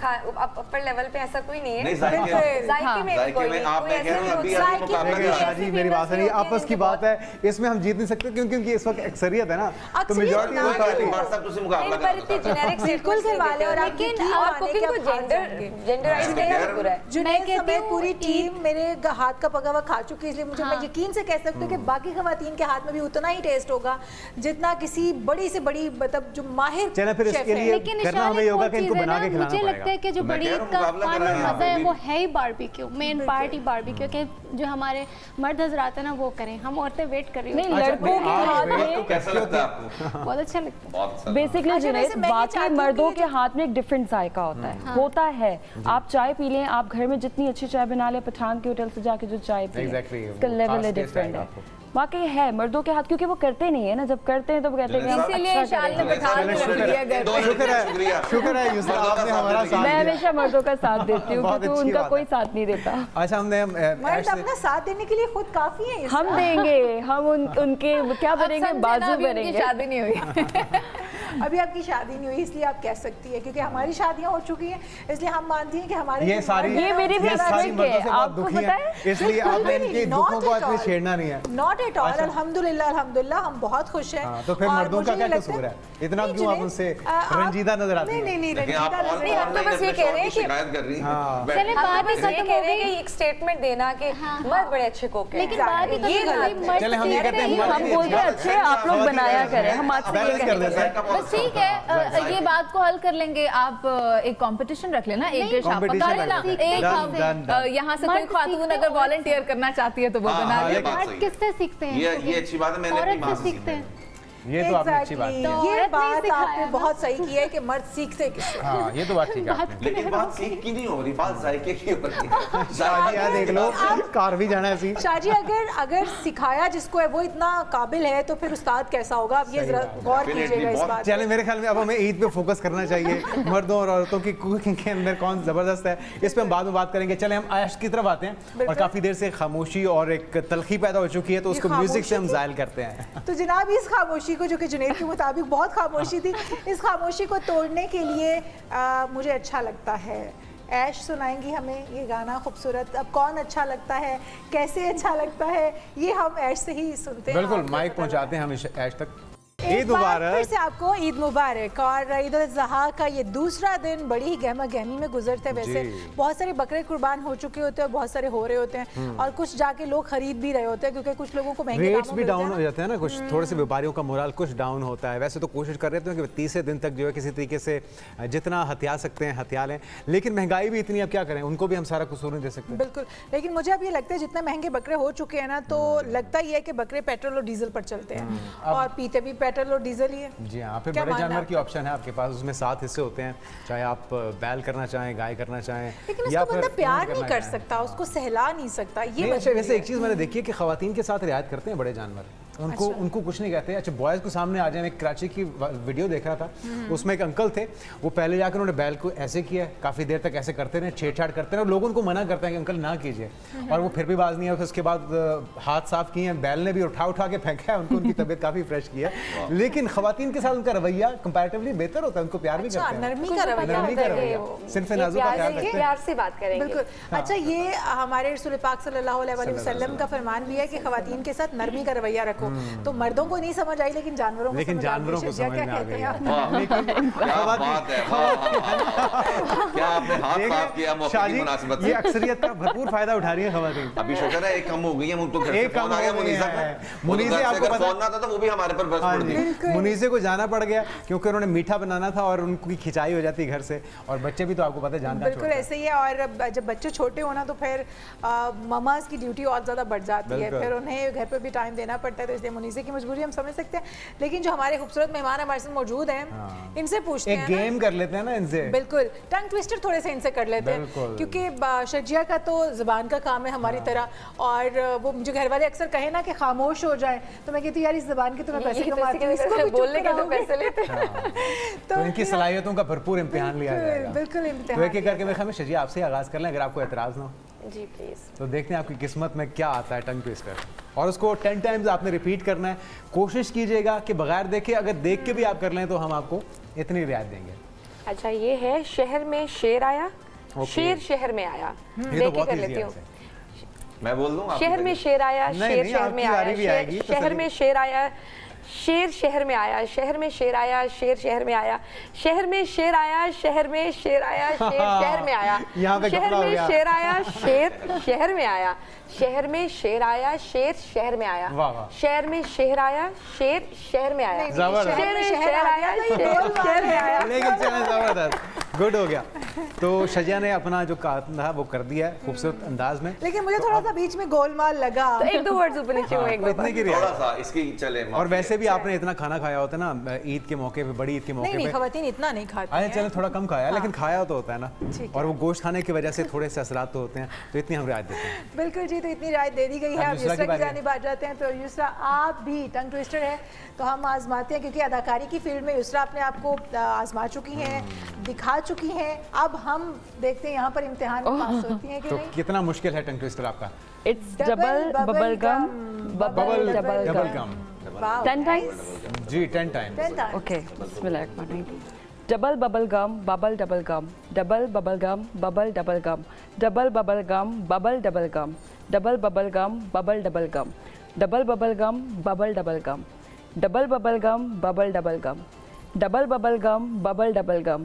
अपर लेवल पे ऐसा कोई नहीं है। नहीं, जायके में जायके में भी जायके कोई में नहीं, आप कोई मैं कह रहा हूँ ऐसा अभी नहीं अभी होता। मुकाबला देखिए कर रहा है। शाजी, मेरी बात नहीं, आपस की बात है, इसमें हम जीत नहीं सकते क्योंकि इस वक्त अक्सरियत है ना, तो अक्सरियत मेजॉरिटी ना वो हो। पार्टी बार साहब तुझसे मुकाबला इन पर इतनी करना जेनेरिक बिल्कुल करवा ले, और आप लेकिन यकीन और माने कुकिंग कि को आप हार जाएंगे। जेंडराइज करना भी बुरा है। जुनैद कहती समेत हूँ पूरी ईद- टीम मेरे हाथ का पका हुआ खा चुकी है, इसलिए मुझे मैं यकीन से कह सकती हूँ कि बाकी खवातीन के हाथ में भी उतना ही टेस्ट होगा जितना किसी बड़ी से बड़ी, मतलब जो माहिर चलें फिर शेफ इसके है। लिए लेकिन करना इशारे हमें ये होगा कि वो इनको चीज़ है बना ना, के खिलाना मुझे लगता है पड़ेगा। कि जो मैं बड़ी कह ईद रहा हूँ, का मुकाबला फन कर और रहे हैं मजा है अभी वो भी। है ही बारबेक्यू, मेन पार्ट ही बारबेक्यू के जो हमारे मर्द हजरात है ना वो करें, हम औरतें वेट कर रही नहीं, होती हैं। लड़कों के आप हाथ वेट में तो कैसा लगता है आपको? बहुत अच्छा लगता है। बहुत अच्छा। बेसिकली अच्छा, जुनैद, वैसे मैं ये बाकी चाहती हूँ मर्दों कि के हाथ में एक डिफरेंट जायका होता है, होता है। आप चाय पी लें, आप घर में जितनी अच्छी चाय बना लें, पठान के होटल से जाके जो चाय पी लें, Exactly, इसका वो लेवल खास है, taste डिफरेंट आएगा है। आपको। वाकई है मर्दों के हाथ, क्योंकि वो करते नहीं है ना, जब करते हैं तो वो कहते हैं कि हम इसीलिए अच्छा शाल ने करेंगे। पठान में रख लिया घर पे। शुक्र है, शुक्रिया। शुक्र है यूसुफ, आपने हमारा साथ मैं दिया। हमेशा मर्दों का साथ देती हूँ बहुत क्योंकि अच्छी उनका बात कोई है। साथ नहीं देता। अच्छा, हमने मर्द अपना साथ देने के लिए खुद काफी है। हम देंगे, हम उनके क्या अब बनेंगे, समझे ना, बाजू अभी उनकी बनेंगे। शादी नहीं हुई। अभी आपकी शादी नहीं हुई इसलिए आप कह सकती है, क्योंकि हमारी शादियां हो चुकी हैं, इसलिए हम मानती हैं कि हमारे ये जो सारी मर्द हैं, ये मेरी भी ये सारी respect मर्दों है, से बहुत आपको दुखी पता हैं, है? इसलिए आपने इनके दुखों को इतनी छेड़ना नहीं है। नॉट एट ऑल, अच्छा। अल्हम्दुलिल्लाह अल्हम्दुलिल्लाह हम बहुत खुश हैं। हाँ, तो फिर और मर्दों का मुझे क्या ये लगता कसूर है? इतना नहीं, क्यों आप जुनैद, उनसे आप- रंजीदा नजर आती नहीं हैं? नहीं नहीं लेकिन आप रंजीदा नजर ऑनलाइन तो बस ये अपने कह रहे हैं शौहर की कि- शिकायत कर रही हाँ। हैं। चले हम बात तो ही बस ये खत्म कह हो रहे हैं गई। कि एक स्टेटमेंट देना कि मर्द बड़े अच्छे कुक हैं। लेकिन बात ही ये खत्म हो गलत गई, है। मर्द चले हम ये कहते कहते हैं हैं, हमारे हम लिए बोलते हैं अच्छे आप लोग बनाया करें, हम आपसे ये बैलेंस कर कहते देते हैं। हैं। बस ठीक है, ये बात को हल कर लेंगे। आप एक कंपटीशन रख लेना, एक डिश आप competition पका रख लेना, लेते हैं। एक Done, हम done, done. यहाँ से कोई मर्द खातून सीखते अगर हैं, वॉलंटियर करना चाहती है तो वो हाँ, बना हाँ, ले। ये बात मर्द सही है। किससे सीखते हैं? ये अच्छी बात है, मैंने अपनी औरत माँ से से सीखते सीखी हैं। ये तो आपने अच्छी बात Exactly. की तो ये औरत ने बात सिखाया आपने ना। बहुत सही की है कि मर्द सीखते किससे। हाँ, ये तो बात ठीक है आपने। लेकिन बात सीख की नहीं हो रही, बात जायके की हो रही है। शादियाँ देख लो, कार भी जाना है सी। शाहजी अगर सिखाया जिसको है वो इतना काबिल है तो फिर उस्ताद कैसा होगा, अब ये जरा गौर कीजिएगा इस बात पे। चले, मेरे ख्याल में अब हमें ईद पे फोकस करना चाहिए। मर्दों और औरतों की कुकिंग के अंदर कौन ज़बरदस्त है, इस पे हम बाद में बात करेंगे। चले हम ऐश की तरफ आते हैं। और काफ़ी देर से खामोशी और एक तलखी पैदा हो चुकी है, तो उसको म्यूजिक से हम खामोशी जायल करते हैं। तो जनाब इस खामोशी को, जो कि जुनैद के मुताबिक बहुत खामोशी थी, इस खामोशी को तोड़ने के लिए मुझे अच्छा लगता है ऐश सुनाएंगी हमें ये गाना खूबसूरत। अब कौन अच्छा लगता है, कैसे अच्छा लगता है, ये हम ऐश से ही सुनते हैं। बिल्कुल, और माइक पता पहुंचाते हैं हम ऐश तक। एक ईद बार फिर मुबारक। से आपको ईद मुबारक। और ईद उल अज़हा का ये दूसरा दिन बड़ी ही गहमा गहमी में गुजरता है। वैसे जी। बहुत सारे बकरे कुर्बान हो चुके होते हैं, बहुत सारे हो रहे होते हैं, और कुछ जाके लोग खरीद भी रहे होते हैं क्योंकि कुछ लोगों को महंगे रेट्स दामों भी मिलते डाउन हैं हो ना। जाते हैं ना, कुछ थोड़े से व्यापारियों का मोराल कुछ डाउन होता है। वैसे तो कोशिश कर रहे थे कि 30 दिन तक जो है किसी तरीके से जितना हथिया सकते हैं हथिया लें, लेकिन महंगाई भी इतनी, अब क्या करें, उनको भी हम सारा कसूर नहीं दे सकते। बिल्कुल, लेकिन मुझे अब ये लगता है जितने महंगे बकरे हो चुके हैं ना, तो लगता ही है कि बकरे पेट्रोल और डीजल पर चलते हैं, और पीते भी पेट्रोल और डीजल ही है। जी हाँ, फिर क्या बड़े मानना जानवर है की ऑप्शन है आपके पास, उसमें 7 हिस्से होते हैं, चाहे आप बैल करना चाहें, गाय करना चाहें, लेकिन या उसको फिर बंदा प्यार ऊँट नहीं करना कर चाहें। सकता, उसको सहला नहीं सकता। ये नहीं, अच्छा, मजबूरी वैसे एक है। चीज़ मैंने देखी है कि खवातीन के साथ रियायत करते हैं बड़े जानवर, उनको कुछ नहीं कहते। अच्छा, बॉयज़ को सामने आ जाए, मैं कराची की वीडियो देख रहा था, उसमें एक अंकल थे, वो पहले जाकर उन्होंने बैल को ऐसे किया, काफ़ी देर तक ऐसे करते रहे, छेड़छाड़ करते रहे, और लोग उनको मना करते हैं कि अंकल ना कीजिए, और वो फिर भी बाज नहीं है। फिर उसके बाद हाथ साफ किए हैं, बैल ने भी उठा के फेंका है उनको, उनकी तबीयत काफ़ी फ्रेश की है। लेकिन खवातीन के साथ उनका रवैया कंपैरेटिवली बेहतर होता है, उनको प्यार भी अच्छा, करते हैं। नरमी का रवैया नरमी होता का है। रवैया, सिर्फ नाजुक का ख्याल रखते हैं। प्यार से बात करेंगे। बिल्कुल। अच्छा, ये हमारे रसूल पाक सल्लल्लाहु अलैहि वसल्लम का फरमान भी है कि खवातीन के साथ नरमी का रवैया रखो। तो मर्दों को नहीं समझ आई, लेकिन जानवरों को लेकिन समझ आ गई। जानवरों को शिजा समझ क्या में आ कहते गई हैं है। आप? लेकिन क्या बात है, वाह, क्या आपने हाथ साफ किया मौके की शादी, मुनासिबत ये से। अक्सरियत का भरपूर फायदा उठा रही है खवातीन। अभी शुक्र है एक कम हो गई है, उनको घर से एक कम फोन आ गया हो गई मुनीसा है। का। मुनीसे मुनीसे आपको अगर पता- फोन ना आता तो वो भी हमारे पर बरस हाँ पड़ती। जी, मुनीसे को जाना पड़ गया क्योंकि उन्होंने मीठा बनाना था और उनकी खिंचाई हो जाती घर से, और बच्चे भी तो आपको पता है जान का बिल्कुल ऐसे ही है। और जब बच्चे छोटे हो ना, तो फिर ममाज की ड्यूटी और ज़्यादा बढ़ जाती है, बिल्कुल। फिर उन्हें घर पे भी टाइम देना पड़ता है, तो इसलिए मुनीसे की मजबूरी हम समझ सकते हैं। लेकिन जो हमारे खूबसूरत मेहमान हमारे साथ मौजूद हैं, इनसे पूछते एक हैं ना। गेम कर लेते हैं ना इनसे। बिल्कुल, टंग ट्विस्टर थोड़े से इनसे कर लेते हैं, बिल्कुल। क्योंकि शजिया का तो ज़बान का काम है हमारी तरह, और वो मुझे घर वाले अक्सर कहे ना कि खामोश हो जाए, तो मैं कहती हूँ यार इस ज़बान के तो मैं पैसे कमाती हूँ, इसको भी चुप बोलने के तो कराओगे। पैसे लेते हैं। तो इनकी सलाहियतों का भरपूर इम्तिहान लिया जाएगा। बिल्कुल तो इम्तिहान एक एक करके मैं हमें शजिया आपसे आगाज़ कर लें, अगर आपको एतराज़ ना हो जी प्लीज। तो देखते हैं आपकी किस्मत में क्या आता है टंग ट्विस्टर, और उसको 10 टाइम्स आपने रिपीट करना है। कोशिश कीजिएगा कि बगैर देखे, अगर देख के भी आप कर लें तो हम आपको इतनी रियायत देंगे। अच्छा, ये है शहर में शेर आया, शेर शहर में आया। ये तो देख के बहुत कर ईजी लेती है हूँ। वैसे। मैं बोल दूं शहर में शेर आया, नहीं, शेर नहीं, शहर में आपकी आया, बारी भी आएगी, शहर तसल्ली। में शेर आया, शेर शहर में आया, शहर में शेर आया, शेर शहर में आया, शहर में शेर आया, शहर में शेर आया, शेर शहर में आया, यहाँ पे शहर कपड़ा हो में गया। शेर आया, शेर शहर में आया, शहर में शेर आया, शेर शहर में आया, वाह, वाह। शहर में शेर आया, शेर शहर में आया, जबरदस्त। शहर में शहर शेर आ आया, गया, तो ये शेर बोल मार शहर में आया। लेकिन चलें, जबरदस्त, गुड हो गया। तो शजिया ने अपना जो काम था वो कर दिया है खूबसूरत अंदाज में। लेकिन मुझे थोड़ा सा बीच में गोलमाल लगा। तो एक दो वर्ड्स ऊपर नीचे हुए एक दो इतने की थोड़ा रियायत। सा इसकी चले और माफी वैसे है। भी आपने इतना खाना खाया होता है ना ईद के मौके पे, बड़ी ईद के नहीं मौके नहीं, पे। खवातीन इतना नहीं खाती अरे हैं। चलो थोड़ा कम खाया, लेकिन खाया तो होता है ना, ठीक और वो गोश्त खाने की वजह से थोड़े से असरात तो होते हैं, तो इतनी हम रियायत देते हैं। बिल्कुल जी, तो इतनी राय दे दी गई है। अब अब युसरा की युसरा की बारी है। जानिब आ जाते हैं। तो युसरा, आप भी टंग ट्विस्टर है, तो हम आजमाते हैं, क्योंकि अदाकारी की फील्ड में युसरा अपने आप को आजमा चुकी हैं, दिखा चुकी हैं। अब हम देखते हैं यहाँ पर इम्तिहान में पास होती हैं कि तो नहीं। कितना मुश्किल है टंग ट्विस्टर आपका? It's double bubble gum, bubble double double gum. गम। वाह, 10 times? जी 10 times. 10 times. Okay, Bismillahirrahmanirrahim. Double bubble gum, bubble double gum, double bubble gum, bubble double gum, double bubble gum, bubble double gum, double bubble gum, bubble double gum, double bubble gum, bubble double gum, double bubble gum, bubble double gum, double bubble gum, bubble double gum,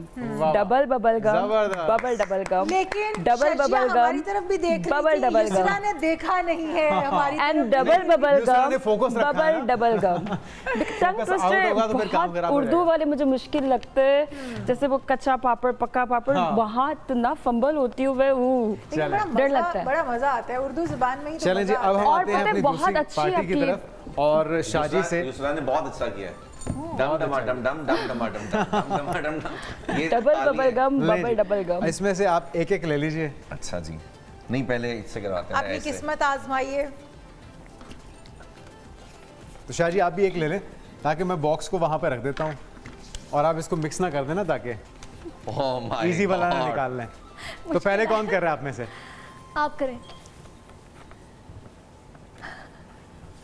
double bubble gum, जबरदस्त। bubble double gum, लेकिन double शजिया bubble हमारी gum, तरफ भी देख bubble रही थी, double युसरा gum. ने देखा नहीं है हमारी and तरफ। double bubble युसरा gum, ने focus रखा bubble है। double gum. टंग Focus ट्विस्टर out होगा तो फिर काम खराब हो उर्दू जाएगा। वाले मुझे मुश्किल लगते हैं, जैसे वो कच्चा पापड़ पक्का पापड़, हाँ। वहाँ इतना फंबल होती हूँ मैं, लेकिन चलें। बड़ा डर मजा- लगता है। बड़ा मजा आता है उर्दू जुबान में ही तो चलें जी, मजा अब आता हम है। और आते हैं पता है, अपनी बहुत दूसरी अच्छी पार्टी की आपकी- तरफ, और शाजी से युसरा ने बहुत अच्छा किया है। डम डमाडम डम डम डमाडम डम डमाडम डम। ये डबल ताली बबल है। गम, ले बबल जी। डबल गम। इसमें से आप एक एक ले लीजिए। अच्छा जी, नहीं पहले इससे करवाते हैं अपनी ऐसे। किस्मत आजमाइए। तो शाह जी आप भी एक ले लें ताकि मैं बॉक्स को वहाँ पे रख देता हूँ और आप इसको मिक्स ना कर देना ताकि Oh my इजी वाला ना God। निकाल लें। तो पहले कौन कर रहा है आप में से? आप करें।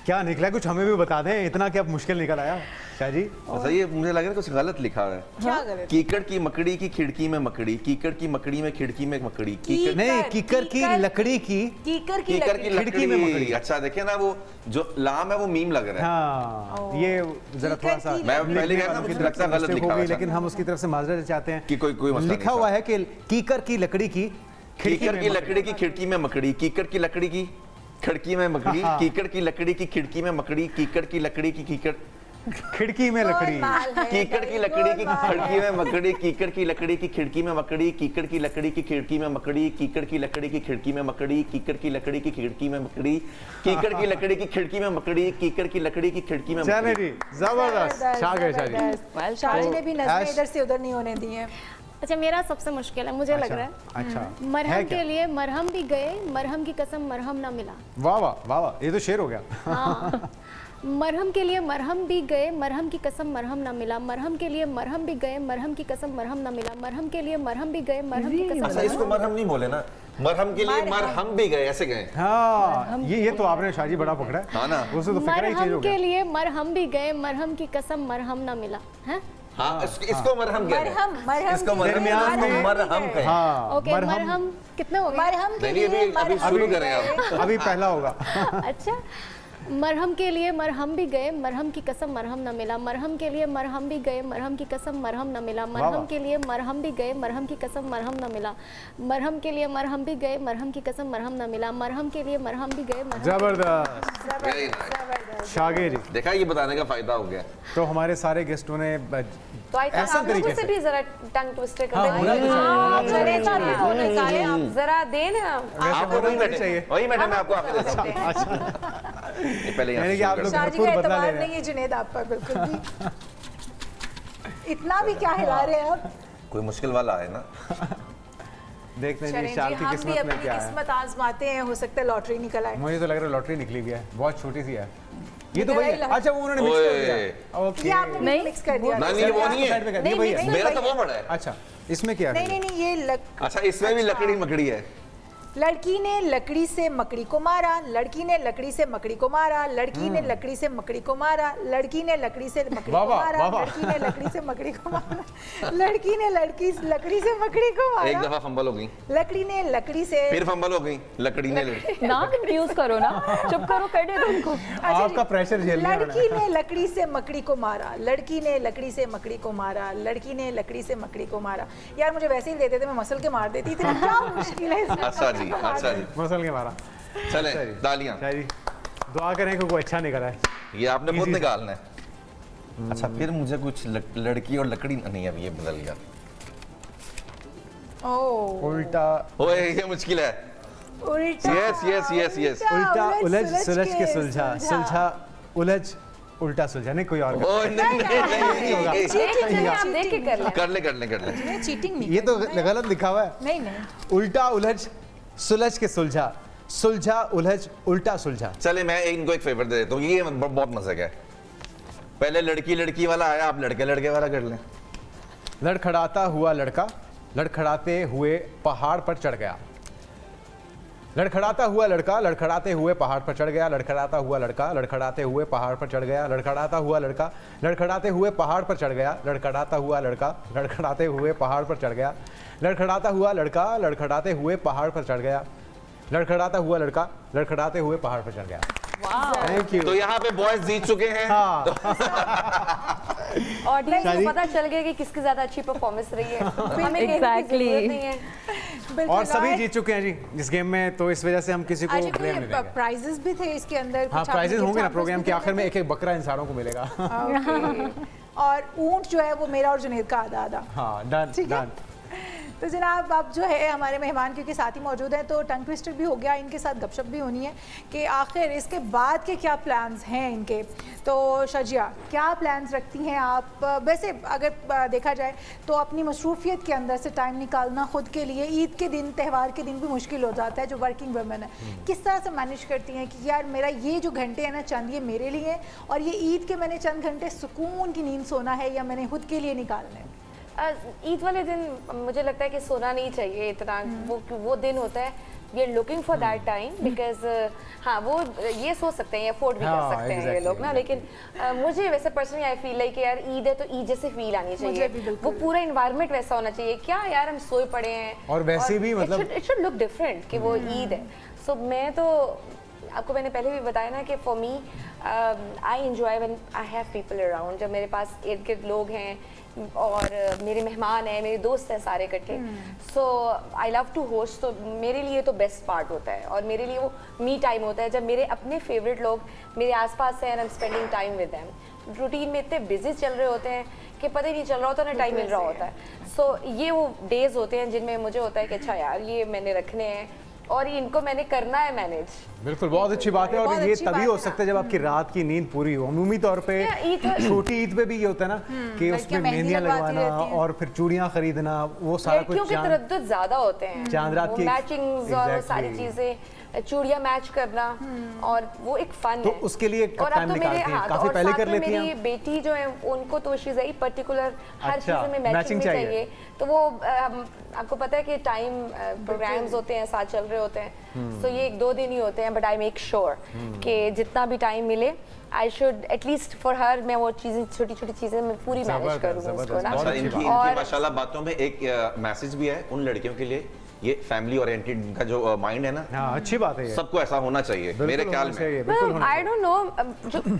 क्या निकला कुछ हमें भी बता दें, इतना क्या मुश्किल निकल आया शाह जी? अच्छा ये मुझे लग रहा है कुछ गलत लिखा है। क्या करे? कीकड़ की मकड़ी की खिड़की में मकड़ी, कीकड़ की मकड़ी में खिड़की में मकड़ी, कीकड़ नहीं, कीकर की लकड़ी की कीकर की कीकर की लकड़ी। खिड़की में मकड़ी। लकड़ी। अच्छा देखिए ना, वो जो लाम है वो मीम लग रहा है। हाँ, ये जरा कीकर थोड़ा सा की मैं पहले लिखने कहा था वालों की मुझे तरफ से लगता है गलत mistake लिखा हो गई, हुआ है। लेकिन हम उसकी तरफ से माजरत चाहते हैं कि कोई मसला लिखा नहीं हुआ है कि कीकर की लकड़ी की कीकड़ की लकड़ी की खिड़की में मकड़ी, कीकड़ की लकड़ी की खिड़की में मकड़ी, हाँ। कीकड़ की लकड़ी की खिड़की में मकड़ी, कीकड़ की लकड़ी की कीकड़ खिड़की में लकड़ी। कीकड़ की लकड़ी की खिड़की में मकड़ी, कीकड़ की लकड़ी की खिड़की में मकड़ी, कीकड़ की लकड़ी की खिड़की में मकड़ी, कीकड़ की लकड़ी की खिड़की में मकड़ी, कीकड़ की लकड़ी की खिड़की में मकड़ी, कीकड़ की लकड़ी की खिड़की में मकड़ी, कीकड़ की लकड़ी की खिड़की में चले मकड़ी। जी, जबरदस्त, छा गए शाह जी। शाह जी ने भी नजरें ऐश- इधर से उधर नहीं होने दी हैं। अच्छा मेरा सबसे मुश्किल है, मुझे लग रहा है। अच्छा, है मरहम क्या? के लिए मरहम भी गए, मरहम की कसम मरहम ना मिला। वाह वाह वाह वाह, ये तो शेर हो गया। हाँ। मरहम के लिए मरहम भी गए, मरहम की कसम मरहम ना मिला। मरहम के लिए मरहम भी गए, मरहम की कसम मरहम ना मिला। मरहम के लिए मरहम भी गए, मरहम की कसम अच्छा इसको मरहम नहीं बोले ना, मरहम के लिए मरहम भी गए, ऐसे गए। हाँ, ये तो आपने शाह जी बड़ा पकड़ा है। हाँ ना। उससे तो फिक्र ही चेंज हो मरहम के गया। लिए मरहम भी गए, मरहम की कसम मरहम ना मिला है। हाँ इसको मरहम कहते हैं। मरहम इसको के लिए दरमियान में मरहम कहते हैं। हाँ, ओके मरहम कितने हो गए? मरहम के नहीं, लिए अभी शुरू करें आप। अभी पहला होगा। अच्छा मरहम के लिए मरहम भी गए, मरहम की कसम मरहम न मिला। मरहम के लिए मरहम भी गए, मरहम की कसम मरहम न मिला। मरहम के लिए मरहम भी गए, मरहम की कसम मरहम न मिला। मरहम के लिए मरहम भी गए, मरहम की कसम मरहम न मिला। मरहम के लिए मरहम भी गए, मरहम जबरदस्त Very nice। शागे जी। देखा ये बताने का फायदा हो गया। तो हमारे सारे गेस्टों ने तो आई थिंक ऐसा आप लोगों तरीके से से। भी जरा टंग ट्विस्टर कर हाँ, होना तो देंगे। चाहिए, होना तो चले चाहिए। जाते हो निकाले आप। जरा दे ना। आप वही होना चाहिए। बैठे, वही बैठे, मैं आपको आके देता हूँ। ये पहले यहाँ यानी से कि आप शुरू लोग करते हैं। शाह जी भरपूर का बदला ले एतबार रहे नहीं हैं। है जुनेद आप पर बिल्कुल भी। इतना भी क्या हिला रहे हैं आप? कोई मुश्किल वाला है ना। देखते हैं चलें जी जी, शाल की हम भी किस्मत में अपनी क्या है। किस्मत आजमाते हैं, हो सकता है लॉटरी निकल आए। मुझे तो लग रहा है लॉटरी निकली हुई है, बहुत छोटी सी है। ये तो निकल वही आई है। लॉटरी। अच्छा वो उन्होंने मिक्स कर ओए। दिया। ओके। ये आपने नहीं। मिक्स कर दिया। नहीं, ये वो नहीं है। साइड पे कर दिया, नहीं, वही है। नहीं, मेरा तो वही वो बड़ा है। अच्छा, इसमें क्या है? नहीं नहीं ये अच्छा इसमें भी लकड़ी मकड़ी है। लड़की ने लकड़ी से मकड़ी को मारा, लड़की ने लकड़ी से मकड़ी को मारा, लड़की ने लकड़ी से मकड़ी को मारा, लड़की ने लकड़ी से मकड़ी वाह, को वाह, मारा, वाह, वाह। लड़की ने लकड़ी से मकड़ी को मारा, लड़की ने लकड़ी से मकड़ी को एक मारा, दफा फंबल हो गई, लकड़ी ने लकड़ी से। फिर फंबल हो गई, लकड़ी ने लकड़ी। ना कंफ्यूज करो ना, चुप करो, करने दो उनको। अच्छा आपका जी, प्रेशर झेल लिया लड़की ने लकड़ी से मकड़ी को मारा, लड़की ने लकड़ी से मकड़ी को मारा, लड़की ने लकड़ी से मकड़ी को मारा। यार मुझे वैसे ही देते थे, मैं मसल के मार देती थी, क्या मुश्किल है इसमें? अच्छा जी, अच्छा जी, मसल के मारा। चले अच्छा जी। तालियां। शाह जी दुआ करें कि कोई अच्छा निकला है। ये आपने बहुत Easy से। निकालना है। अच्छा फिर मुझे कुछ लड़की और लकड़ी नहीं, अब ये बदल गया। ओह, उल्टा ओए ये मुश्किल है। उल्टा Yes, yes, yes, yes। उल्टा उलझ सुलझ के सुलझा, सुलझा उलझ उल्टा सुलझा। नहीं कोई और कर। ओए नहीं नहीं नहीं होगा। नहीं। चलिए आप देख के कर लें। कर ले कर ले कर ले। चीटिंग नहीं ये तो गलत लिखा हुआ है। नहीं नहीं उल्टा उलझ सुलझ के सुलझा, सुलझा उलझ उल्टा सुलझा। चले मैं इनको एक फेवर दे देता हूँ, ये बहुत मजा है। पहले लड़की लड़की वाला आया, आप लड़के लड़के वाला कर लें। लड़खड़ाता हुआ लड़का लड़खड़ाते हुए पहाड़ पर चढ़ गया। लड़खड़ाता हुआ लड़का लड़खड़ाते हुए पहाड़ पर चढ़ गया। लड़खड़ाता हुआ लड़का लड़खड़ाते हुए पहाड़ पर चढ़ गया। लड़खड़ाता हुआ लड़का लड़खड़ाते हुए पहाड़ पर चढ़ गया। लड़खड़ाता हुआ लड़का लड़खड़ाते हुए पहाड़ पर चढ़ गया। लड़खड़ाता हुआ लड़का लड़खड़ाते हुए पहाड़ पर चढ़ गया। लड़खड़ाता हुआ लड़का लड़खड़ाते हुए पहाड़ पर चढ़ गया। Thank you. तो यहाँ पे बॉयज जीत चुके हैं। हाँ, ऑडियंस शादी- को पता चल गया कि किसकी ज्यादा अच्छी परफॉर्मेंस रही है। हमें कहने की Exactly। जरूरत नहीं है। बिल्कुल और सभी और- जीत चुके हैं जी इस गेम में, तो इस वजह से हम किसी को अच्छा ब्लेम नहीं कोई देंगे। प्राइजेस भी थे इसके अंदर? हाँ, कुछ आपने प्राइजेस होंगे ना गिफ्ट प्रोग्राम के हैम्पर्स आखिर में। एक एक बकरा इंसानों को मिलेगा। ओके। और ऊंट जो है वो मेरा और जुनेद का आधा आधा। हाँ, डन ठीक है। डन। तो जनाब अब जो है हमारे मेहमान क्योंकि साथ ही मौजूद हैं तो टंग ट्विस्टर भी हो गया, इनके साथ गपशप भी होनी है कि आखिर इसके बाद के क्या प्लान्स हैं इनके। तो शाजिया, क्या प्लान्स रखती हैं आप? वैसे अगर देखा जाए तो अपनी मसरूफियत के अंदर से टाइम निकालना खुद के लिए ईद के दिन, त्यौहार के दिन भी मुश्किल हो जाता है जो वर्किंग वुमेन है, किस तरह से मैनेज करती हैं कि यार मेरा ये जो घंटे हैं ना चंद ये मेरे लिए और ये ईद के मैंने चंद घंटे सुकून की नींद सोना है या मैंने खुद के लिए निकालना है? ईद वाले दिन मुझे लगता है कि सोना नहीं चाहिए इतना, वो दिन होता है we are looking for that time because हाँ वो ये सोच सकते हैं, अफोर्ड भी कर सकते हैं ये लोग ना, लेकिन मुझे वैसे पर्सनली आई फील लाइक यार ईद है तो ईद जैसे फील आनी चाहिए, वो पूरा इन्वायरमेंट वैसा होना चाहिए। क्या यार हम सोए पड़े हैं और वैसे भी मतलब इट शुड लुक डिफरेंट कि वो ईद है। सो मैं तो आपको मैंने पहले भी बताया ना कि for me I enjoy when I have people around, जब मेरे पास इर्द गिर्द लोग हैं और मेरे मेहमान हैं, मेरे दोस्त हैं सारे इकट्ठे, सो आई लव टू होस्ट। तो मेरे लिए तो बेस्ट पार्ट होता है और मेरे लिए वो मी टाइम होता है जब मेरे अपने फेवरेट लोग मेरे आसपास हैं and I am spending time with them. Routine में इतने बिजी चल रहे होते हैं कि पता ही नहीं चल रहा होता ना टाइम मिल रहा होता है। सो ये वो डेज होते हैं जिनमें मुझे होता है कि अच्छा यार ये मैंने रखने हैं और इनको मैंने करना है मैनेज। बिल्कुल, बहुत अच्छी बात है और ये तभी हो सकता है जब आपकी रात की नींद पूरी हो। अमूमी तौर पे छोटी ईद पे भी ये होता है ना कि उसमें मेहंदियां लगवाना और फिर चूड़ियां खरीदना, वो सारा कुछ क्योंकि तरद्दुद ज्यादा होते हैं, चांद रात की मैचिंग्स और वो सारी चीजें, चूड़ियां मैच करना और वो एक फन तो है। उसके लिए और टाइम निकालती हैं, काफी पहले कर लेती हैं। मेरी बेटी जो है उनको तो चीज है पर्टिकुलर हर अच्छा, चीज में मैचिंग चाहिए, तो वो आपको पता है कि टाइम प्रोग्राम्स होते हैं साथ चल रहे होते हैं, तो ये 1-2 दिन ही होते हैं, बट आई मेक श्योर कि जितना भी टाइम मिले I should at least for her मैं वो चीजें छोटी छोटी चीजें मैं पूरी मैनेज करूंगी उसको ना। अच्छा, इनकी माशाल्लाह बातों में एक मैसेज भी है उन लड़कियों के लिए, ये फैमिली ओरिएंटेड का जो माइंड है ना, हाँ अच्छी बात है ये। सबको ऐसा होना चाहिए मेरे ख्याल में। I don't know,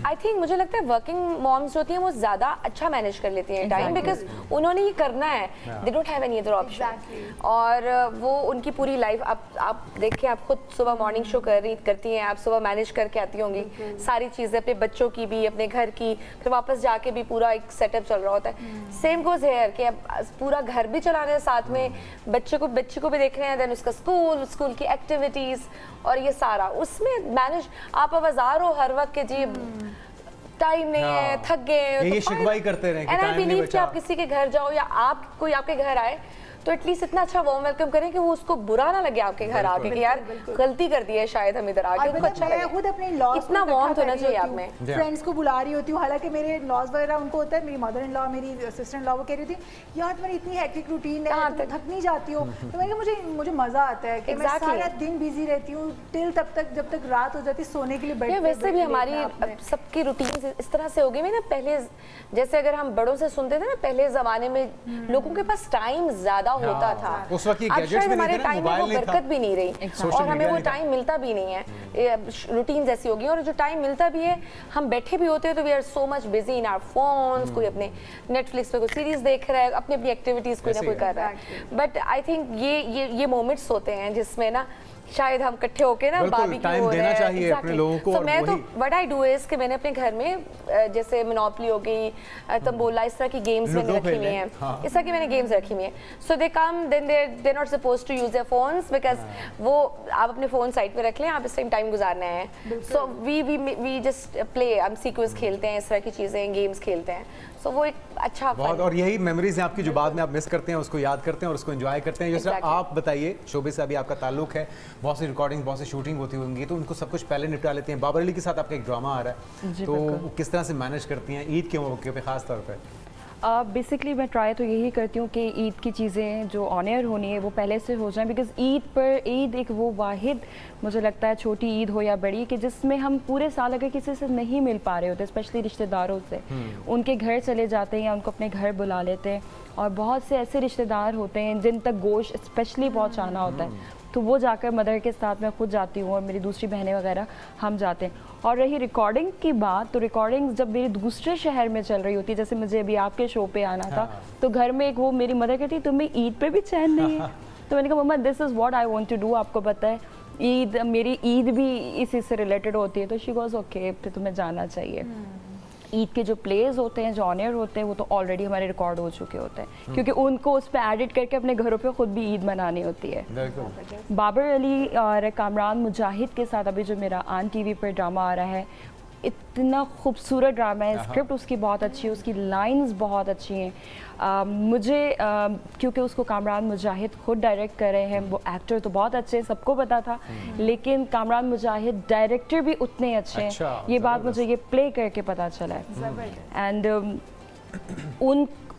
I think मुझे लगता है वर्किंग मॉम्स होती हैं वो ज्यादा अच्छा मैनेज कर लेती हैं टाइम, बिकॉज उन्होंने ये करना है, they don't have any other option. और वो उनकी पूरी लाइफ आप देखिए, आप खुद सुबह मॉर्निंग शो करती हैं, आप सुबह मैनेज करके आती होंगी सारी चीजें, अपने बच्चों की भी अपने घर की, फिर वापस जाके भी पूरा एक सेटअप चल रहा होता है। सेम गोज हेयर कि अब पूरा घर भी चलाना है, साथ में बच्चे को भी देखना है, देन उसका स्कूल की एक्टिविटीज और ये सारा उसमें मैनेज। आप बाजार हो हर वक्त के जी टाइम नहीं है, थक गए, ये शिकवाई करते रहे कि टाइम नहीं बिलीव कि बचा। आप किसी के घर जाओ या आप कोई आपके घर आए तो एटलीस्ट इतना अच्छा वार्म वेलकम करें कि वो उसको बुरा ना लगे आपके घर आके कि यार गलती कर दी है शायद हम इधर आके, उनको अच्छा लगे। खुद अपने लॉज इतना वार्म होना चाहिए आप में। फ्रेंड्स को बुला रही होती हूँ, हालांकि मेरे लॉज वगैरह उनको होता है, मेरी मदर इन लॉ, मेरी सिस्टर इन लॉ वो कह रही थी यार तुम्हारी इतनी हेक्टिक रूटीन है, तुम थक नहीं जाती हो? तो मैंने कहा मुझे मजा आता है कि मैं सारा दिन बिजी रहती हूँ टिल तब तक जब तक रात हो जाती सोने के लिए बैठ। वैसे भी हमारी सबकी रूटीन इस तरह से हो गई ना, पहले जैसे अगर हम बड़ों से सुनते थे ना, पहले जमाने में लोगों के पास टाइम ज्यादा होता था, उस वक्त अब शायद हमारे टाइम में वो बरकत भी नहीं रही और हमें वो टाइम मिलता भी नहीं है, रूटीन जैसी होगी। और जो टाइम मिलता भी है, हम बैठे भी होते हैं तो we are so much busy in our phones, कोई अपने नेटफ्लिक्स पे कोई सीरीज देख रहा है, अपनी अपनी एक्टिविटीज कोई ना कोई कर रहा है। बट आई थिंक ये मोमेंट्स होते हैं जिसमें ना शायद हम इकट्ठे होके ना टाइम देना चाहिए अपने लोगों को। तो मैं तो व्हाट आई डू इज कि मैंने अपने घर में जैसे मोनोपोली हो गई, तंबोला, इस तरह की गेम्स मैंने रखी हुई हैं, इस तरह की मैंने गेम्स रखी हुई हैं। So they come then they not supposed to use their phones because वो आप अपने फोन साइड पे रख लें, आप इस टाइम गुजारना है। सो वी जस्ट प्ले, हम सीक्वेंस खेलते हैं, इस तरह की चीजें गेम्स खेलते हैं। सो वो एक अच्छा बहुत, और यही मेमोरीज हैं आपकी जो बाद में आप मिस करते हैं, उसको याद करते हैं और उसको एंजॉय करते हैं। जैसे आप बताइए, शोबे से अभी आपका ताल्लुक है, बहुत सी रिकॉर्डिंग, बहुत सी शूटिंग होती होंगी, तो उनको सब कुछ पहले निपटा लेते हैं। बाबर अली के साथ आपका एक ड्रामा आ रहा है, तो किस तरह से मैनेज करती हैं ईद के मौके पे खास तौर पर? बेसिकली मैं ट्राई तो यही करती हूँ कि ईद की चीज़ें जो ऑन एयर होनी है वो पहले से हो जाए, बिकॉज़ ईद एक वो वाहिद मुझे लगता है छोटी ईद हो या बड़ी कि जिसमें हम पूरे साल अगर किसी से नहीं मिल पा रहे होते, स्पेशली रिश्तेदारों से, उनके घर चले जाते हैं या उनको अपने घर बुला लेते हैं। और बहुत से ऐसे रिश्तेदार होते हैं जिन तक गोश्त स्पेशली पहुँचाना होता है, तो वो जाकर मदर के साथ मैं खुद जाती हूँ और मेरी दूसरी बहनें वगैरह हम जाते हैं। और रही रिकॉर्डिंग की बात, तो रिकॉर्डिंग जब मेरी दूसरे शहर में चल रही होती है, जैसे मुझे अभी आपके शो पे आना था, तो घर में एक वो मेरी मदर कहती तुम्हें ईद पे भी चैन नहीं है? तो मैंने कहा मम्मा this is what I want to do, आपको पता है मेरी ईद भी इसी से रिलेटेड होती है। तो शी वाज ओके, फिर तुम्हें जाना चाहिए। ईद के जो प्लेज होते हैं, जो ऑनर होते हैं, वो तो ऑलरेडी हमारे रिकॉर्ड हो चुके होते हैं, क्योंकि उनको उस पर एडिट करके अपने घरों पे खुद भी ईद मनानी होती है। बाबर अली और कामरान मुजाहिद के साथ अभी जो मेरा आन टीवी पर ड्रामा आ रहा है, इतना खूबसूरत ड्रामा है, स्क्रिप्ट उसकी बहुत अच्छी है, उसकी लाइंस बहुत अच्छी हैं। मुझे क्योंकि उसको कामरान मुजाहिद खुद डायरेक्ट कर रहे हैं, वो एक्टर तो बहुत अच्छे हैं, सबको पता था, लेकिन कामरान मुजाहिद डायरेक्टर भी उतने अच्छे हैं, ये बात मुझे ये प्ले करके पता चला है। एंड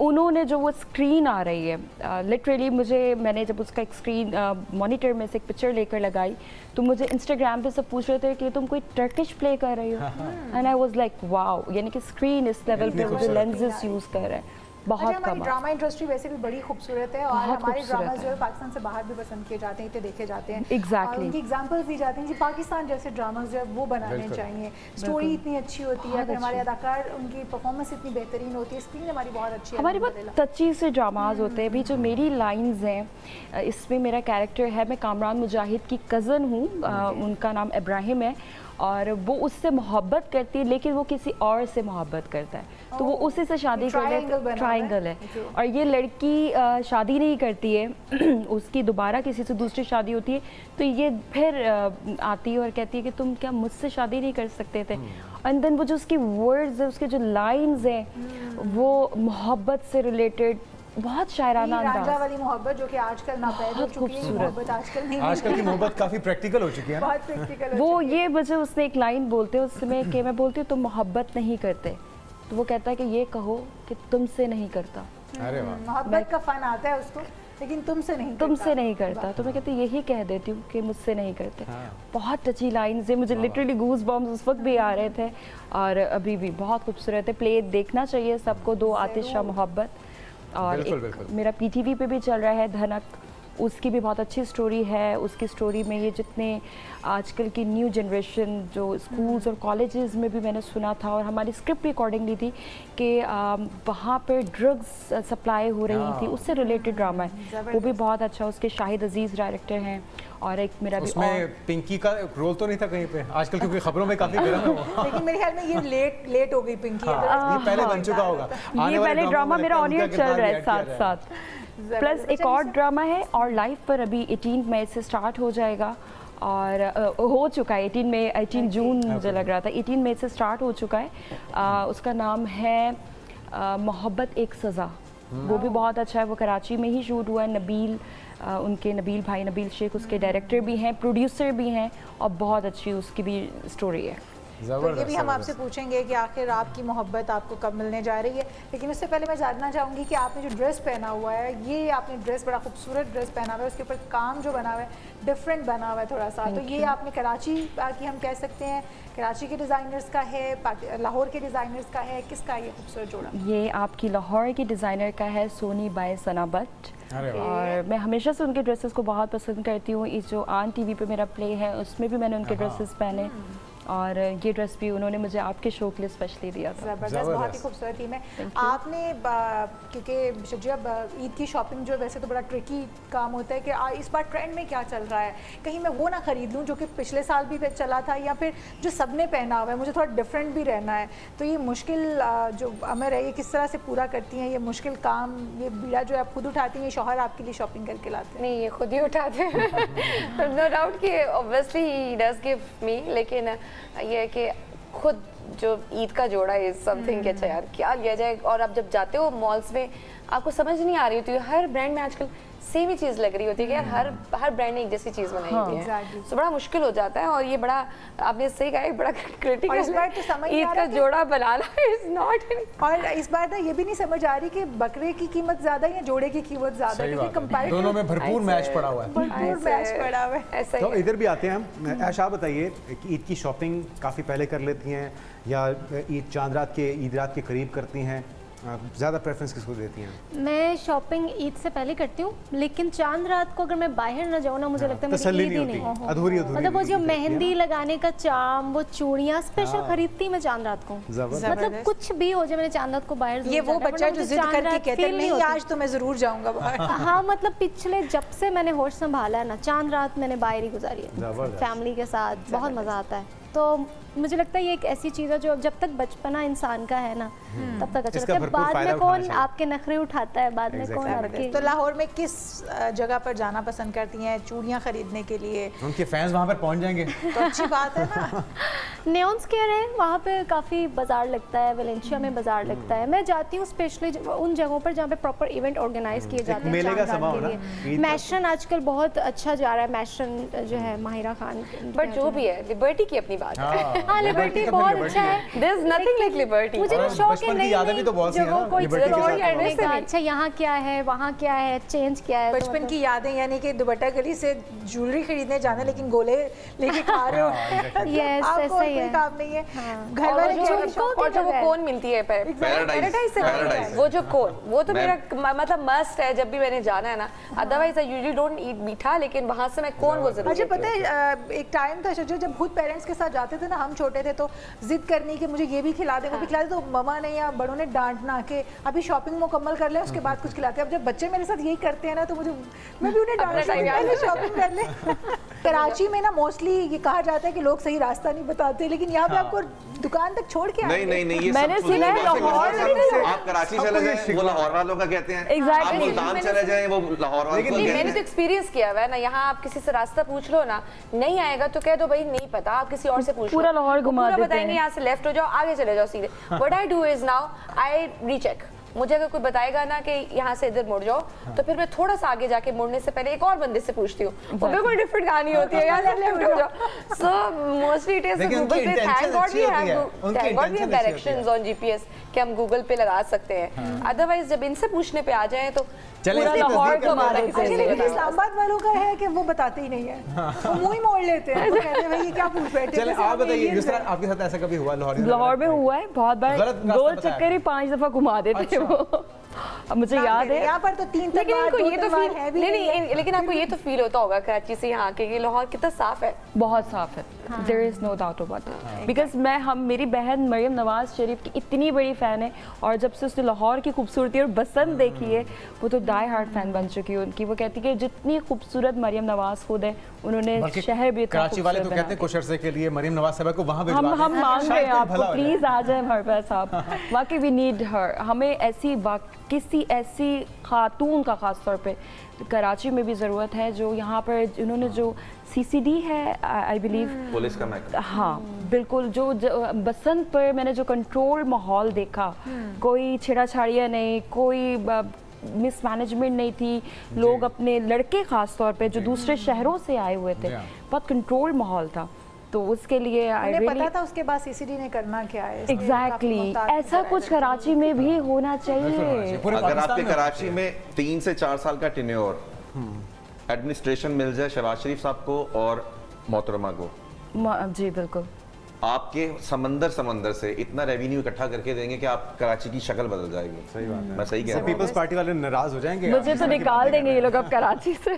उन्होंने जो वो स्क्रीन आ रही है, लिटरली मैंने जब उसका एक स्क्रीन मॉनिटर में से एक पिक्चर लेकर लगाई, तो मुझे इंस्टाग्राम पे सब पूछ रहे थे कि तुम कोई टर्किश प्ले कर रही हो, and I was like wow, यानी कि स्क्रीन इस लेवल पे जो लेंसेज यूज़ कर रहे हैं, बहुत हमारी कमाल। ड्रामा इंडस्ट्री वैसे भी बड़ी खूबसूरत है और बहुत हमारे खूबसूरत ड्रामा जो है है। पाकिस्तान से बाहर भी पसंद किए जाते हैं, इतने देखे जाते हैं। Exactly. और उनकी एग्जांपल्स दी जाती हैं कि पाकिस्तान जैसे ड्रामास जो है वो बनाने चाहिए। स्टोरी इतनी अच्छी होती है, फिर हमारे अदाकार उनकी परफॉर्मेंस इतनी बेहतरीन होती है, स्क्रीन हमारी बहुत अच्छी है। हमारे बहुत टची से ड्रामाज होते हैं। अभी जो मेरी लाइंस हैं, इसमें मेरा कैरेक्टर है, मैं कामरान मुजाहिद की कज़न हूँ, उनका नाम इब्राहिम है, और वो उससे मोहब्बत करती है, लेकिन वो किसी और से मोहब्बत करता है, तो वो उसी से शादी कर लेते हैं। ट्रायंगल है, और ये लड़की शादी नहीं करती है, उसकी दोबारा किसी से दूसरी शादी होती है, तो ये फिर आती है और कहती है कि तुम क्या मुझसे शादी नहीं कर सकते थे, एंड देन वो जो उसकी वर्ड्स है, उसके जो लाइंस हैं, वो मोहब्बत से रिलेटेड बहुत शायराना रांझा अंदाज, वाली मोहब्बत जो कि आजकल नापैद हो चुकी है, मोहब्बत आजकल नहीं आजकल की मोहब्बत काफी प्रैक्टिकल हो चुकी है ना? बहुत प्रैक्टिकल वो ये मुझे उसने एक लाइन बोलते हैं उसमें कि मैं बोलती हूँ तुम मोहब्बत नहीं करते, तो वो कहता है कि ये कहो कि तुमसे नहीं करता, अरे वाह, मोहब्बत का फन आता है उसको, लेकिन तुमसे नहीं करता। तो मैं कहती यही कह देती हूँ कि मुझसे नहीं करते। बहुत अच्छी लाइन से मुझे लिटरली गूज बम्स उस वक्त भी आ रहे थे, और अभी भी बहुत खूबसूरत है। प्ले देखना चाहिए सबको, दो आतिशा मोहब्बत, और एक मेरा पीटीवी पे भी चल रहा है धनक, उसकी भी बहुत अच्छी स्टोरी है। उसकी स्टोरी में ये जितने आजकल की न्यू जनरेशन जो स्कूल्स और कॉलेजेस में भी मैंने सुना था, और हमारी स्क्रिप्ट भी अकॉर्डिंगली थी कि वहाँ पर ड्रग्स सप्लाई हो रही थी, उससे रिलेटेड ड्रामा है, वो भी बहुत अच्छा। उसके शाहिद अजीज़ डायरेक्टर हैं, और एक मेरा भी उसमें पिंकी का रोल तो नहीं था कहीं पे आजकल, क्योंकि खबरों में काफी गर्म है वो। लेकिन मेरे ख्याल में ये लेट हो गई पिंकी। ये पहले बन चुका होगा। ये पहले ड्रामा मेरा ऑन एयर चल रहा है साथ साथ, प्लस एक और ड्रामा है और लाइव पर अभी 18 मई से स्टार्ट हो जाएगा, और हो चुका है 18 जून मुझे लग रहा था, 18 मई से स्टार्ट हो चुका है। उसका नाम है मोहब्बत एक सज़ा, वो भी बहुत अच्छा है। वो कराची में ही शूट हुआ है। नबील भाई नबील शेख उसके डायरेक्टर भी हैं, प्रोड्यूसर भी हैं, और बहुत अच्छी उसकी भी स्टोरी है। तो ये भी हम आपसे पूछेंगे कि आखिर आपकी मोहब्बत आपको कब मिलने जा रही है, लेकिन उससे पहले मैं जानना चाहूँगी कि आपने जो ड्रेस पहना हुआ है, ये आपने ड्रेस बड़ा खूबसूरत ड्रेस पहना हुआ है, उसके ऊपर काम जो बना हुआ है डिफरेंट बना हुआ है थोड़ा सा, तो ये आपने कराची की हम कह सकते हैं कराची के डिज़ाइनर्स का है, लाहौर के डिज़ाइनर्स का है, किसका ये खूबसूरत जोड़ा? ये आपकी लाहौर की डिज़ाइनर का है, सोनी बाय सना भट्ट, और मैं हमेशा से उनके ड्रेसेस को बहुत पसंद करती हूँ। इस जो आन टीवी पे मेरा प्ले है उसमें भी मैंने उनके ड्रेसेस पहने, और ये ड्रेस भी उन्होंने मुझे आपके शो के लिए स्पेशली दिया था। ज़बरदस्त, बहुत ही खूबसूरत थीम है। आपने क्योंकि जब ईद की शॉपिंग जो वैसे तो बड़ा ट्रिकी काम होता है कि इस बार ट्रेंड में क्या चल रहा है, कहीं मैं वो ना खरीद लूँ जो कि पिछले साल भी चला था, या फिर जो सबने पहना हुआ है, मुझे थोड़ा डिफरेंट भी रहना है, तो ये मुश्किल जो अमर है ये किस तरह से पूरा करती हैं? ये मुश्किल काम, ये बीड़ा जो आप खुद उठाती हैं, शौहर आपके लिए शॉपिंग करके लाते हैं? नहीं, ये खुद ही उठाते हैं। नो डाउट कि obviously he does give me, लेकिन ये है कि खुद जो ईद का जोड़ा है समथिंग कि अच्छा यार क्या लिया जाए, और आप जब जाते हो मॉल्स में आपको समझ नहीं आ रही होती है, हर ब्रांड में आजकल सेम ही चीज़ लग रही होती है कि यार हर ब्रांड ने एक जैसी चीज़ बनाई हुई है, तो बड़ा मुश्किल हो जाता है। और ये बड़ा आपने सही कहा, बड़ा क्रिटिकल इस बार तो समझ ईद का जोड़ा बनाना इज नॉट। और इस बार ना ये भी नहीं समझ आ रही कि बकरे की कीमत ज़्यादा है या जोड़े की कीमत ज़्यादा है, क्योंकि कंपैरेटिव दोनों में भरपूर मैच पड़ा हुआ है। भरपूर मैच पड़ा हुआ है। ऐसा तो ही इधर भी आते हैं हम। ऐशा बताइए कि ईद की शॉपिंग काफ़ी पहले कर लेती हैं या ईद रात के करीब करती हैं? ज़्यादा प्रेफरेंस किसको देती हैं? मैं शॉपिंग ईद से पहले करती हूँ, लेकिन चांद रात को अगर मैं बाहर ना जाऊँ ना, मुझे लगता है मेरी ईद ही नहीं। अधूरी मतलब वो जो मेहंदी लगाने का चाम, वो चूड़ियाँ स्पेशल खरीदती मैं चांद रात को, मतलब कुछ भी हो जाए मैंने चांद रात को बाहर। ये वो बच्चा जो जिद करके कहता है नहीं आज तो मैं जरूर जाऊंगा बाहर। हाँ, मतलब पिछले जब से मैंने होश संभाला है ना, चांद रात मैंने बाहर ही गुजारी है फैमिली के साथ, बहुत मजा आता है। तो मुझे लगता है ये एक ऐसी चीज़ है जो जब तक बचपना इंसान का है ना तब तक अच्छा इसका लगता है। भरपूर बाद फायदा में उठाना कौन चाहिए। आपके नखरे उठाता है, बाद में कौन आपके। तो लाहौर में किस जगह पर जाना पसंद करती हैं चूड़ियाँ खरीदने के लिए? उनके फैंस वहाँ पर पहुँच जाएंगे। तो अच्छी बात है ना। नेओन स्क्वायर है, वहाँ पे काफ़ी बाजार लगता है, वेलेंशिया में बाजार लगता है। मैं जाती हूँ स्पेशली उन जगहों पर जहाँ पे प्रॉपर इवेंट ऑर्गेनाइज किए जाते हैं मेले का चांद समय रात हो ना, के ईद लिए। का। मैशन आजकल बहुत अच्छा जा रहा है, मैशन जो है माहिरा खान। बट जो भी है लिबर्टी की अपनी बात है। हाँ लिबर्टी बहुत अच्छा है। There is nothing like liberty. मुझे ना और शौक है बचपन की नई यादें भी तो बहुत सी हैं ना, जगहों को लिबर्टी के एक्सप्लोर साथ करने तो। का। अच्छा यहाँ क्या है, वहाँ क्या है, चेंज क्या है। तो बचपन की यादें यानी कि दुपट्टा गली से ज्वेलरी खरीदने जाना लेकिन गोले लेके खा रहे हो। Yes, आपको ऐसा और ही कोई है। काम नहीं है। घर और वाले जो क्या और जो वो कोन मिलती है पैराडाइज से पैराडाइज वो जो कोन वो तो मेरा मतलब मस्ट है जब भी मैंने जाना है ना। Otherwise I usually don't eat मीठा, लेकिन वहां से मैं कोन वो जरूर अच्छा लेती पता है एक टाइम था जो जब खुद पेरेंट्स के साथ जाते थे ना, हम छोटे थे तो जिद करनी कि मुझे ये भी खिला दे वो भी खिला दे, तो ममा ने या बड़ों ने डांटना कि अभी शॉपिंग मुकम्मल कर ले उसके बाद कुछ खिलाते हैं। अब जब बच्चे मेरे साथ यही करते हैं ना तो मुझे मैं भी उन्हें डांटती हूँ पहले शॉपिंग कर ले। कराची में ना मोस्टली ये कहा जाता है कि लोग सही रास्ता नहीं बताते, लेकिन यहाँ पे आपको दुकान तक छोड़ के नहीं नहीं नहीं ये मैंने सब सुना है फजूल बातें लाहौर करते में हैं। आप कराची चले जाएं वो लाहौर वालों का कहते हैं। Exactly. आप मुल्तान चले जाएं वो लाहौर वालों का नहीं, कहते मैंने हैं। तो एक्सपीरियंस किया हुआ है ना। यहाँ आप किसी से रास्ता पूछ लो ना, नहीं आएगा तो कह दो भाई नहीं पता, आप किसी और से पूछ लो। पूरा लाहौर वो घुमा पूरा देते बताएंगे हैं। यहाँ से लेफ्ट हो जाओ, आगे चले जाओ सीधे। What I do is now I recheck. मुझे अगर कोई बताएगा ना कि यहाँ से इधर मुड़ जाओ, तो फिर मैं थोड़ा सा आगे जाके मुड़ने से पहले एक और बंदे से पूछती हूँ। वो बिल्कुल डिफरेंट कहानी होती है, यहाँ से लेफ्ट हो जाओ। सो मोस्टली इट इज लेकिन उनकी गूगल पे। intention थैंक गॉड अच्छी वी होती है। हैव उनकी thank God we have intention अच्छी होती है। डायरेक्शंस ऑन जीपीएस कि हम गूगल पे लगा सकते हैं। अदरवाइज जब इनसे पूछने पे आ जाए तो चले पूरा इसकी लाहौर तस्दीक घुमा करना है। देते अच्छा, हैं। लेकिन इस्लामाबाद वालों का है कि वो बताते ही नहीं है, वो मुंह ही मोड़ लेते हैं। वो कहते हैं भाई ये क्या पूछ बैठे। चले जैसे आप हमें बताइए Indians जिस तरह हैं। आपके साथ ऐसा कभी हुआ लाहौर में हुआ है बहुत बार, गलत रास्ता गोल बताया। चक्कर ही 5 दफा घुमा देते थे वो। अब मुझे याद है यहाँ पर तो 3 लेकिन तलवार, इनको 2 ये तो तलवार फील है भी नहीं, लेकिन आपको ये तो फील होता होगा कराची से यहाँ के कि लाहौर कितना साफ है। बहुत साफ है, there is no doubt about it. Because मेरी बहन मरियम नवाज शरीफ की इतनी बड़ी फ़ैन है, और जब से उसने लाहौर की खूबसूरती और बसंत देखी है वो तो डाई हार्ट फैन बन चुकी है उनकी। वो कहती है कि जितनी खूबसूरत मरियम नवाज खुद है, उन्होंने शहर भी इतना कराची वाले तो खूबसूरत कहते हैं बना कुछ अरसे के लिए मरियम नवाज साहब को वहां दिया। हम मांग रहे हैं आपको, भला प्लीज आ जाए हमारे पास आप। वाकई वी नीड हर। हमें ऐसी किसी ऐसी खातून का खास तौर पे कराची में भी ज़रूरत है जो यहाँ पर इन्होंने जो CCD है आई बिलीव पुलिस का महकमा। हाँ बिल्कुल, जो बसंत पर मैंने जो कंट्रोल माहौल देखा, कोई छेड़ाछाड़ियाँ नहीं, कोई मिसमैनेजमेंट नहीं थी। लोग अपने लड़के खास तौर पे जो दूसरे शहरों से आए हुए थे, बहुत कंट्रोल माहौल था। तो उसके लिए आई उन्हें रियली पता था उसके बाद CCD ने करना क्या है। इसलिए एग्जैक्टली काफी मोहतात ऐसा नजर कुछ आए। कराची में भी होना चाहिए। पूरे अगर पाकिस्तान आपके में कराची में 3 से 4 साल का टेन्योर एडमिनिस्ट्रेशन मिल जाए शहबाज शरीफ साहब को और मोहतरमा को, जी बिल्कुल। आपके समंदर से इतना रेवेन्यू इकट्ठा करके देंगे कि आप कराची की शक्ल बदल जाएगी। सही बात है, मैं सही कह रहा हूँ। पीपल्स पार्टी वाले नाराज हो जाएंगे। मुझे तो निकाल देंगे ये लोग अब कराची से।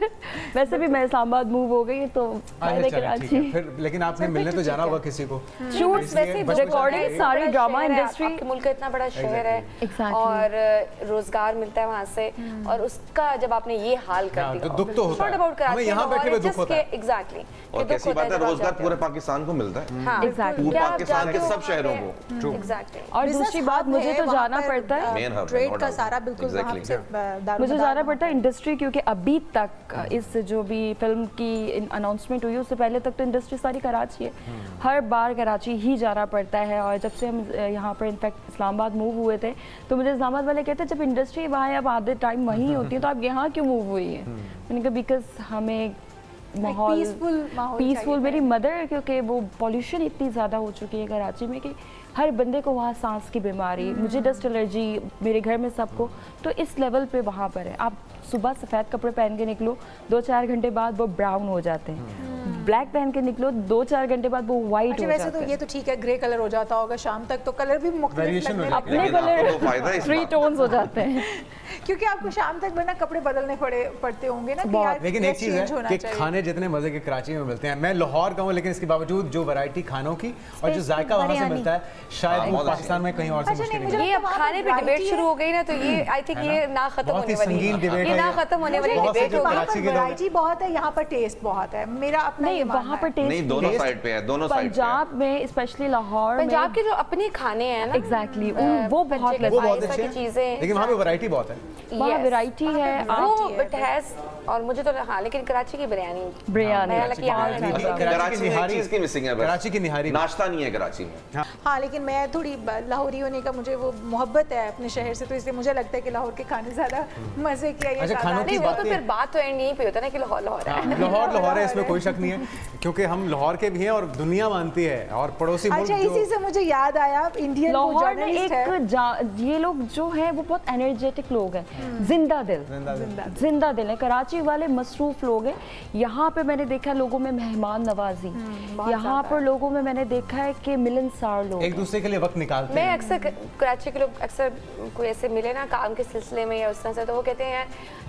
वैसे भी मैं इस्लामाबाद मूव हो गई तो अच्छा, पहले चलें, ठीक कराची। है। फिर लेकिन आपने मिलने तो जाना होगा किसी को। शूट्स वैसे बस रिकॉर्डिंग इतना सारी बड़ा ड्रामा शहर है, इंडस्ट्री। आपके मुल्क का इतना बड़ा शहर है Exactly. और रोजगार मिलता है वहाँ से, और उसका जब आपने ये हाल कर हाँ, दिया, तो दुख तो होता है। हमें यहाँ बैठे हुए दुख होता है। एग्जैक्टली। और कैसी बात है, रोजगार पूरे पाकिस्तान को मिलता है, हाँ Exactly. पूरे पाकिस्तान के सब शहरों को। एग्जैक्टली। और Business दूसरी बात hub मुझे है, तो वहाँ जाना पर, पड़ता है, Main hub है, ट्रेड no का doubt. सारा बिल्कुल वहाँ Exactly. से मुझे जाना पड़ता है इंडस्ट्री, क्योंकि अभी तक इस जो भी फिल्म की अनाउंसमेंट हुई उससे पहले तक तो इंडस्ट्री सारी कराची है। हर बार कराची ही जाना पड़ता है। और जब से हम यहाँ पर इनफैक्ट इस्लामाबाद मूव हुए थे तो मुझे इस्लामाबाद वाले कहते हैं जब इंडस्ट्री वहाँ है, अब आधे टाइम वहीं होती है, तो आप यहाँ क्यों मूव हुई है? मैंने कहा बिकॉज हमें माहौल पीसफुल पीसफुल। मेरी मदर, क्योंकि वो पॉल्यूशन इतनी ज़्यादा हो चुकी है कराची में कि हर बंदे को वहाँ सांस की बीमारी, मुझे डस्ट एलर्जी, मेरे घर में सबको, तो इस लेवल पे वहाँ पर है। आप सुबह सफ़ेद कपड़े पहन के निकलो, 2-4 घंटे बाद वो ब्राउन हो जाते हैं। ब्लैक पहन के निकलो, 2-4 घंटे बाद वो वाइट अच्छा हो वैसे जाते तो हैं। ये तो ठीक है, ग्रे कलर हो जाता होगा शाम तक, तो कलर भी मुख्तलिफ Variation लगने हो लगते अपने लेकिन आपको तो फायदा है कलर इस 3 बात। टोन्स हो जाते हैं। हैं। क्योंकि आपको शाम तक वरना कपड़े बदलने पड़ते होंगे ना कि बहुत। यार लेकिन एक dress चीज़ change है होना कि चाहिए। खाने जितने मज़े के कराची में मिलते हैं, मैं लाहौर का हूँ लेकिन इसके बावजूद जो वैरायटी खानों की और जो जायका वहाँ से बिरयानी। मिलता है शायद वो बहुत पाकिस्तान में कहीं और से अच्छा, मुश्किल नहीं, नहीं मुझे ये अब खाने पे डिबेट शुरू हो गई ना, तो ये आई थिंक ये ना खत्म बहुत ही होने वाली संगीन है। debate ये है ना ये। खत्म होने वाली बहुत से डिबेट जो होगी। वहाँ कराची पर के लोग- वैरायटी बहुत है, यहाँ पर टेस्ट बहुत है। मेरा अपना नहीं ये मानना वहाँ है? पर टेस्ट नहीं, दोनों साइड पे है, दोनों साइड पे है। पंजाब में स्पेशली लाहौर में पंजाब के जो अपने खाने हैं ना एग्जैक्टली वो बहुत वो बहुत पायसा अच्छे की हैं, चीजें लेकिन वहाँ पे वैरायटी बहुत है। वहाँ वैरायटी है वो बट हैज और मुझे तो हाँ लेकिन कराची की बिरयानी बिरयानी हालांकि यहाँ बिरयानी नहीं भी- खाती। कराची में एक निहारी- चीज की मिसिंग है बस, कराची की निहारी भी। नाश्ता नहीं है कराची में। हाँ लेकिन मैं थोड़ी लाहौरी होने का मुझे वो मोहब्बत है अपने शहर से, तो इसलिए मुझे लगता है कि लाहौर के खाने ज़्यादा मज़े किया ये अच्छा, खानों नहीं की वो तो बातें- फिर बात तो एंड यहीं पे होता है ना कि लाहौर लाहौर है। लाहौर लाहौर है, इसमें कोई शक नहीं है, क्योंकि हम लाहौर के भी हैं और दुनिया मानती है, और पड़ोसी मुल्क अच्छा जो इसी से मुझे याद आया इंडियन लाहौर में जर्नलिस्ट है एक ये लोग जो हैं वो बहुत एनर्जेटिक लोग हैं, जिंदा दिल जिंदा दिल है। कराची वाले मसरूफ लोग हैं। यहाँ पे मैंने देखा है लोगों में मेहमान नवाजी, यहाँ पर लोगों में मैंने देखा है कि मिलनसार लोग एक हैं। दूसरे के लिए वक्त निकालते मैं हैं। अक्सर कराची के लोग अक्सर कोई ऐसे मिले ना काम के सिलसिले में या उस तरह से, तो वो कहते हैं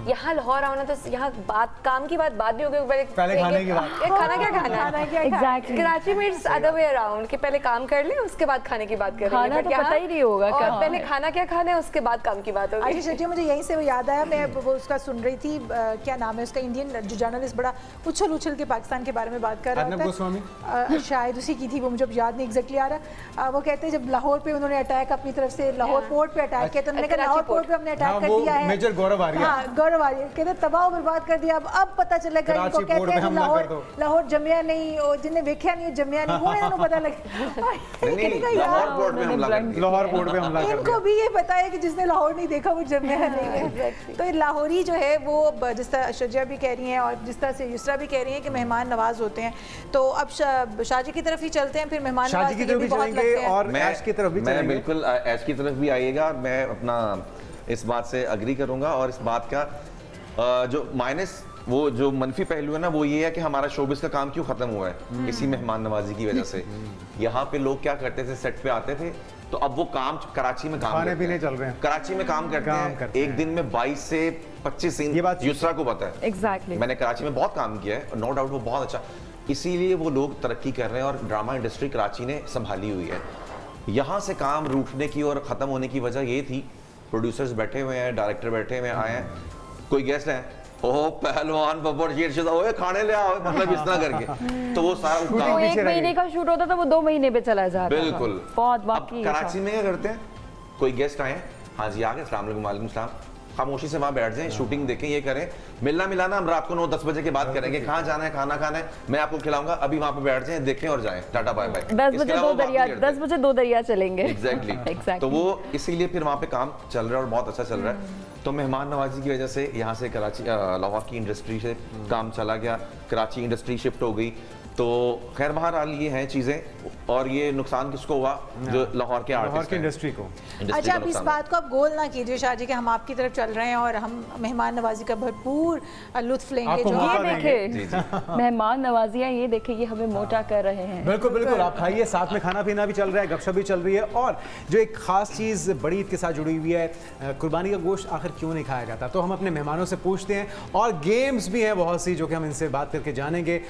यहाँ लाहौर आओ ना तो यहाँ बात काम की बात बाद में होगी, पहले खाने की बात। खाना क्या खाना है। एग्जैक्टली कराची में इट्स अदर वे अराउंड कि पहले काम कर ले उसके बाद खाने की बात करेंगे। खाना But तो यहाँ- पता ही नहीं होगा और कहाँ पहले है। खाना क्या खाना है उसके बाद काम की बात होगी। अच्छा सच्ची मुझे यहीं से वो याद आया, मैं वो उसका सुन रही थी क्या नाम है उसका, इंडियन जो जर्नलिस्ट बड़ा उछल उछल के पाकिस्तान के बारे में बात कर रहा अर्नब गोस्वामी? होता है, शायद उसी की थी वो, मुझे अब याद नहीं एग्जैक्टली आ रहा। वो कहते हैं जब लाहौर पे उन्होंने अटैक अपनी तरफ से लाहौर पोर्ट पे अटैक किया तो उन्होंने कहा कराची लाहौर पोर्ट। पोर्ट पे हमने हाँ, अटैक वो कर दिया है। मेजर गौरव आर्या। हाँ गौरव आर्या कहते तबाह बर्बाद कर दिया। अब पता चला कि कराची इनको पोर्ट कहते पे हैं कि हमला कर दो। लाहौर जमिया नहीं, और जिन्हें देखा नहीं जमिया नहीं वो इन्होंने पता लगा। नहीं, लाहौर पोर्ट में हमला कर दिया। लाहौर पोर्ट पे हमला कर इनको दिया। भी ये पता है कि जिसने लाहौर नहीं देखा वो जमिया नहीं है। तो लाहौरी जो है वो जिस तरह शजिया भी कह रही हैं और जिस तरह से युसरा भी कह रही हैं कि मेहमान नवाज होते हैं, तो अब शाजी की तरफ ही चलते हैं, फिर मेहमान शाजी नवाजी की के तरफ भी भी बहुत चलेंगे लगते हैं। और ऐश की तरफ भी मैं चलेंगे। बिल्कुल ऐश की तरफ भी आइएगा। मैं अपना इस बात से अग्री करूंगा और इस बात का जो माइनस वो जो मनफी पहलू है ना वो ये है कि हमारा शोबिस का काम क्यों खत्म हुआ है इसी मेहमान नवाजी की वजह से। यहाँ पे लोग क्या करते थे, सेट पे आते थे तो अब वो काम कराची में काम खाने करते पीने हैं। चल रहे हैं। कराची में काम करते हैं एक दिन में 22 से 25 सीन, ये बात युसरा को पता है। एग्जैक्टली मैंने कराची में बहुत काम किया है, नो डाउट वो बहुत अच्छा, इसीलिए वो लोग तरक्की कर रहे हैं और ड्रामा इंडस्ट्री कराची ने संभाली हुई है। यहाँ से काम रूठने की और ख़त्म होने की वजह ये थी, प्रोड्यूसर्स बैठे हुए हैं, डायरेक्टर बैठे हुए आए हैं, कोई गेस्ट है, ओह पहलवान बब्बर शेर ओए खाने ले आओ, मतलब इस तरह करके, तो वो सारा वो काम एक महीने का शूट होता था वो 2 महीने पे चला जाता था। बिल्कुल। बहुत अब वाकई कराची में क्या करते हैं, कोई गेस्ट आए, हाँ जी आ गए, अस्सलाम वालेकुम, वालेकुम सलाम, खामोशी से वहाँ बैठ जाएं, शूटिंग देखें, ये करें, मिलना मिलाना हम रात को 9-10 बजे के बाद करेंगे, कहाँ जाना है, खाना खाना है, मैं आपको खिलाऊंगा, अभी वहाँ पे बैठ जाएं, देखें और जाएं, टाटा बाय बाय। 10 बजे 2 दरिया चलेंगे। एग्जैक्टली। तो वो इसीलिए फिर वहाँ पे काम चल रहा है और बहुत अच्छा चल रहा है। तो मेहमान नवाजी की वजह से यहाँ से कराची लाहौर की इंडस्ट्री से काम चला गया, कराची इंडस्ट्री शिफ्ट हो गई, तो खैर बहरहाल ये हैं चीज़ें, और ये नुकसान किसको हुआ, जो लाहौर के लाहौर आर्टिस्ट की हैं। इंडस्ट्री को। अच्छा आप इस बात को आप गोल ना कीजिए शाजी कि हम आपकी तरफ चल रहे हैं और हम मेहमान नवाजी का भरपूर लुत्फ लेंगे आपको जो मौका ये देंगे। देखे मेहमान नवाजियाँ, ये देखे ये हमें मोटा कर रहे हैं। बिल्कुल बिल्कुल, आप खाइए, साथ में खाना पीना भी चल रहा है, गपशप भी चल रही है, और जो एक खास चीज़ बड़ी ईद के साथ जुड़ी हुई है, कुर्बानी का गोश्त आखिर क्यों नहीं खाया जाता, तो हम अपने मेहमानों से पूछते हैं, और गेम्स भी हैं बहुत सी जो कि हम इनसे बात करके जानेंगे।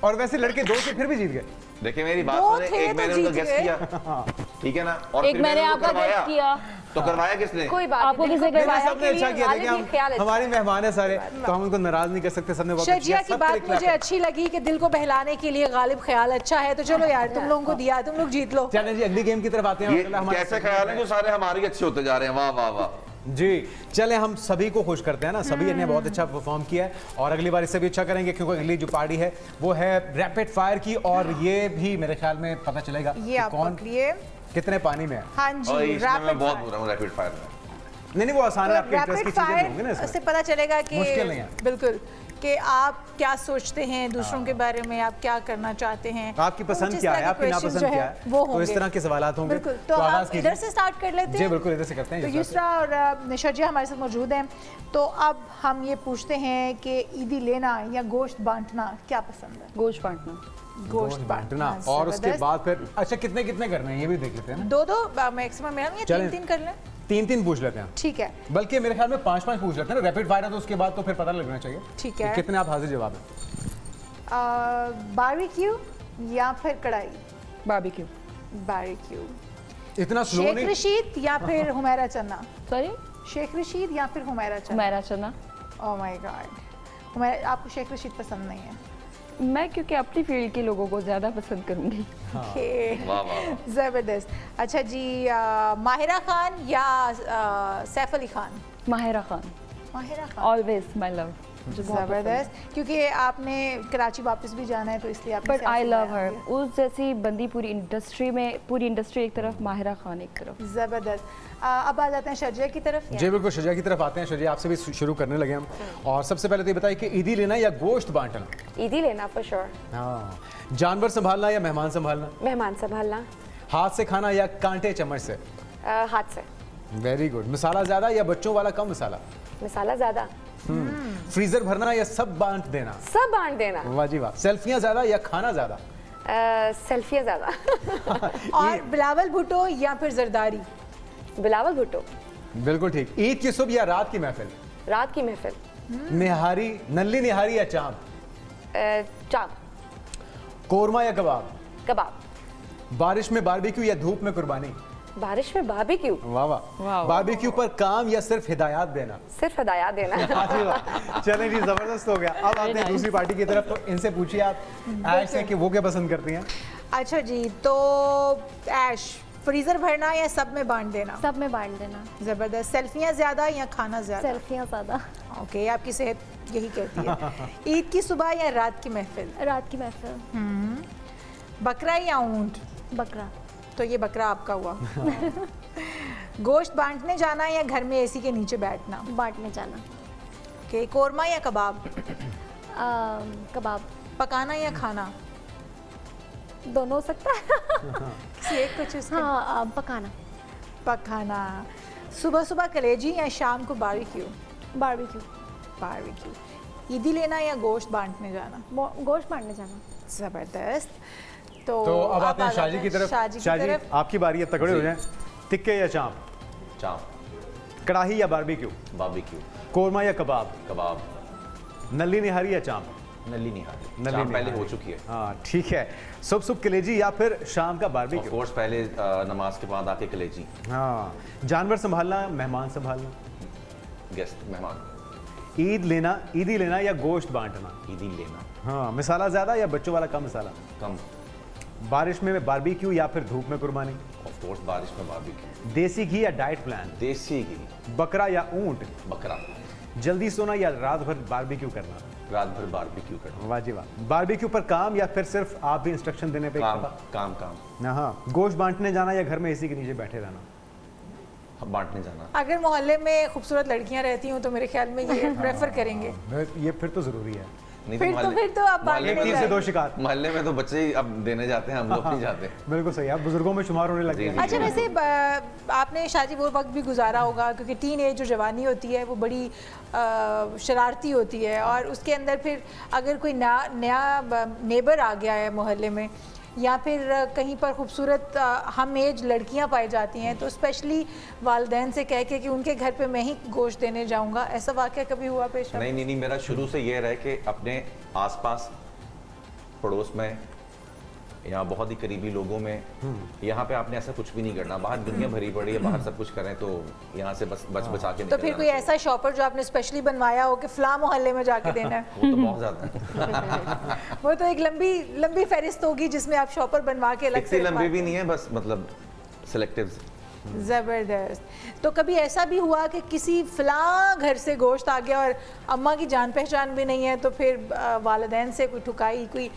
और वैसे लड़के 2 से फिर भी जीत गए। देखिए मेरी बात दो सुने, थे एक तो मैंने उनका जीत गेस्ट गए। किया, ठीक है ना, और एक फिर मैंने उनको आपका करवाया। गेस्ट किया। तो करवाया किसने? कोई बात आपको नहीं, किसने देखो, करवाया? सबने अच्छा किया, गालिब देखिए भी ख्याल अच्छा हमारी मेहमान है सारे, तो हम उनको नाराज नहीं कर सकते, सबने बहुत अच्छी शजिया किया, की सबके बात लिए मुझे clap अच्छी लगी कि दिल को बहलाने के लिए गालिब ख्याल अच्छा है, तो चलो यार तुम लोगों को दिया, तुम लोग जीत लो। चलें जी अगली गेम की तरफ आते हैं। ये अगला हमारा कैसे segment ख्याल है जो सारे हमारे ही अच्छे होते जा रहे हैं, वाह वाह वाह। जी चले, हम सभी को खुश करते हैं ना, सभी ने बहुत अच्छा परफॉर्म किया है और अगली बार इससे भी अच्छा करेंगे, क्योंकि अगली जो पार्टी है वो है रैपिड फायर की, और ये भी मेरे ख्याल में पता चलेगा ये कि आप कौन पकड़िए। कितने पानी में है। हाँ और जी इसमें मैं बहुत रैपिड बुरा हूँ रैपिड फायर में। नहीं वो आसान है, आपके इंटरेस्ट की रैपिड चीजें भी होंगी ना फायर से इसमें। पता चलेगा कि मुश्किल नहीं है। बिल्कुल कि आप क्या सोचते हैं दूसरों के बारे में, आप क्या करना चाहते हैं, आपकी पसंद जिस क्या तरह है, के आपकी questions नापसंद जो क्या है है, वो तो इस होंगे। तरह के सवालात होंगे। बिल्कुल, तो आगाज़ हम कीजिए। इधर से स्टार्ट कर लेते जी हैं। बिल्कुल, इधर से करते हैं। तो युसरा और निशजिया हमारे साथ मौजूद हैं, तो अब हम ये पूछते हैं कि ईदी लेना या गोश्त बांटना क्या पसंद है? गोश्त बांटना। गोश्त बांटना, हाँ, और उसके जबरदस्त। बाद फिर अच्छा कितने कितने करने हैं ये भी देख लेते हैं ना। 2-2 मैक्सिमम मैडम, या चलें। 3-3 कर लें? 3-3 पूछ लेते हैं, ठीक है बल्कि मेरे ख्याल में 5-5 पूछ लेते हैं ना, रैपिड फायर है तो उसके बाद तो फिर पता लगना चाहिए। ठीक है। कि कितने आप हाजिर जवाब है। बारबेक्यू या फिर कढ़ाई? बारबेक्यू। बारबेक्यू। इतना स्लो शेख नहीं। रशीद या फिर हुमैरा चन्ना? सॉरी, शेख रशीद या फिर हुमैरा चन्ना? मेरा चना। ओह माय गॉड, हुमैरा, आपको शेख रशीद पसंद नहीं है? मैं क्योंकि अपनी फील्ड के लोगों को ज़्यादा पसंद करूँगी। Okay. वाह वाह। जबरदस्त। अच्छा जी, माहिरा खान या Saif Ali Khan? Mahira Khan, Mahira Khan, always my love. जबरदस्त, क्योंकि आपने कराची वापस भी जाना है तो इसलिए आपने बट आई लव हर। उस जैसी बंदी पूरी इंडस्ट्री एक तरफ, माहिरा खान एक तरफ। जबरदस्त। अब आ जाते हैं शर्जिया की तरफ। जी बिल्कुल, शर्जिया की तरफ आते हैं। शर्जिया, आपसे भी शुरू करने लगे हम, और सबसे पहले तो ये बताइए कि ईदी लेना या गोश्त बांटना? ईदी लेना फॉर श्योर। हाँ। जानवर संभालना या मेहमान संभालना? मेहमान संभालना। हाथ से खाना या कांटे चम्मच से? हाथ से। Very good. मसाला ज़्यादा या बच्चों वाला कम मसाला? मसाला ज़्यादा। फ्रीजर भरना या सब बांट देना? सब बांट देना। वाह जी वाह। सेल्फियाँ ज़्यादा या खाना ज़्यादा? सेल्फियाँ ज़्यादा। और बिलावल भुट्टो या फिर जरदारी? बिलावल भुट्टो। बिल्कुल ठीक। ईद की सुबह या रात की महफिल? रात की महफिल। निहारी, नल्ली निहारी या चाँप? चाप। कोरमा या कबाब? कबाब। बारिश में बारबेक्यू या धूप में कुर्बानी? बारिश में बारबेक्यू। वाह वाह। बारबेक्यू पर काम या सिर्फ हिदायत देना? सिर्फ हदायत देना। अच्छी बात। चलें जी, जबरदस्त हो गया। अब आते हैं दूसरी पार्टी की तरफ, तो इनसे पूछिए आप ऐश से कि वो क्या पसंद करती हैं। अच्छा जी, तो ऐश, फ्रीजर भरना या सब में बांट देना? सब में बांट देना। जबरदस्त। सेल्फियाँ ज़्यादा या खाना ज़्यादा? सेल्फियाँ ज़्यादा। ओके, आपकी सेहत यही कहती है। ईद की सुबह या रात की महफिल? रात की महफिल। बकरा या ऊंट? बकरा। तो ये बकरा आपका हुआ। गोश्त बांटने जाना या घर में एसी के नीचे बैठना? बांटने जाना। ओके, कोरमा या कबाब? कबाब। पकाना या खाना? दोनों हो सकता है। किसी एक को चूज करना। हाँ, पकाना। पकाना। सुबह सुबह कलेजी या शाम को बारबेक्यू? बारबेक्यू। बारबेक्यू। ईदी लेना या गोश्त बांटने जाना? गोश्त बांटने जाना। जबरदस्त। तो अब आते हैं शाजी की तरफ। शाजी की शाजी, तरफ। आपकी बारी है, तगड़े हो जाएं। टिक्के या चाँप? चाँप। कढ़ाई या बारबेक्यू? बारबेक्यू। कोरमा या कबाब? कबाब। नल्ली निहारी या चाँप? नल्ली निहारी। नल्ली चाँप पहले निहारी। हो चुकी है। हाँ ठीक है। सुबह कलेजी या फिर शाम का ऑफ बारबेक्यू? कोर्स पहले नमाज के बाद आके कलेजी। हाँ। जानवर संभालना, मेहमान संभालना? गेस्ट, मेहमान। ईदी लेना या गोश्त बांटना? ईदी लेना। हाँ। मसाला ज़्यादा या बच्चों वाला कम मसाला? कम। बारिश में बारबेक्यू या फिर धूप में कुर्बानी? ऑफ कोर्स बारिश में बारबेक्यू। देसी घी या डाइट प्लान? देसी घी। बकरा या ऊंट? बकरा। जल्दी सोना या रात भर बारबेक्यू करना? रात भर बारबेक्यू करना। वाह जी वाह। बारबेक्यू पर काम या फिर सिर्फ आप भी इंस्ट्रक्शन देने पे? काम काम काम। हाँ। गोश्त बांटने जाना या घर में एसी के नीचे बैठे रहना? बांटने जाना। अगर मोहल्ले में खूबसूरत लड़कियां रहती हूँ तो मेरे ख्याल में ये प्रेफर करेंगे। ये फिर तो ज़रूरी है। नहीं फिर तो आप बांटने मोहल्ले तीन से दो शिकार। मोहल्ले में तो बच्चे ही अब देने जाते हैं, हम लोग नहीं जाते। बिल्कुल सही, आप बुजुर्गों में शुमार होने लगे जी, हैं। जी। अच्छा, वैसे आपने शादी वो वक्त भी गुजारा होगा क्योंकि टीन एज जो जवानी होती है वो बड़ी शरारती होती है, और उसके अंदर फिर अगर कोई नया नेबर आ गया है मोहल्ले में, या फिर कहीं पर खूबसूरत हम एज लड़कियां पाई जाती हैं, तो स्पेशली वालिदैन से कह के कि उनके घर पे मैं ही गोश्त देने जाऊंगा, ऐसा वाक़या कभी हुआ पेश? नहीं, मेरा शुरू से ये रहा कि अपने आसपास पड़ोस में या बहुत ही करीबी लोगों में, यहाँ पे आपने ऐसा कुछ भी नहीं करना। बाहर दुनिया भरी पड़ी है, बाहर सब कुछ करें, तो यहाँ से बस बचा के तो फिर कोई ऐसा शॉपर जो आपने स्पेशली बनवाया हो कि फला मोहल्ले में जाके देना है? वो तो बहुत ज्यादा है। वो तो एक लंबी फहरिस्त होगी जिसमें आप शॉपर बनवा के अलग इतनी से लंबी भी नहीं है, बस मतलब सिलेक्टिव। ज़बरदस्त। तो कभी ऐसा भी हुआ कि किसी फला घर से गोश्त आ गया और अम्मा की जान पहचान भी नहीं है, तो फिर वालिदैन से कोई ठुकाई, कोई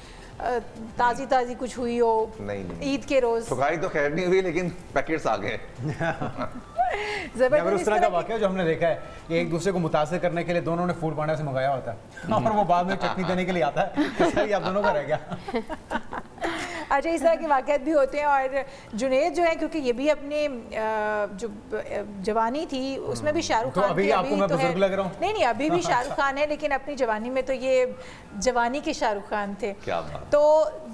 ताज़ी कुछ हुई हो? नहीं। ईद के रोज़ ठुकाई तो खैर नहीं हुई, लेकिन पैकेट्स आ गए। उस तरह का वाक़या जो हमने देखा है कि एक दूसरे को मुतासिर करने के लिए दोनों ने फूड पांडा से मंगाया होता है और वो बाद में चटनी देने के लिए आता है, सही आप दोनों का रह गया। अच्छा, इस तरह के वाक़यात भी होते हैं। और जुनैद जो है, क्योंकि ये भी अपने जो जवानी थी उसमें भी शाहरुख तो खान अभी थी, आपको मैं तो बुजुर्ग लग रहा हूँ? नहीं, अभी भी शाहरुख खान है, लेकिन अपनी जवानी में तो ये जवानी के शाहरुख खान थे। क्या बात। तो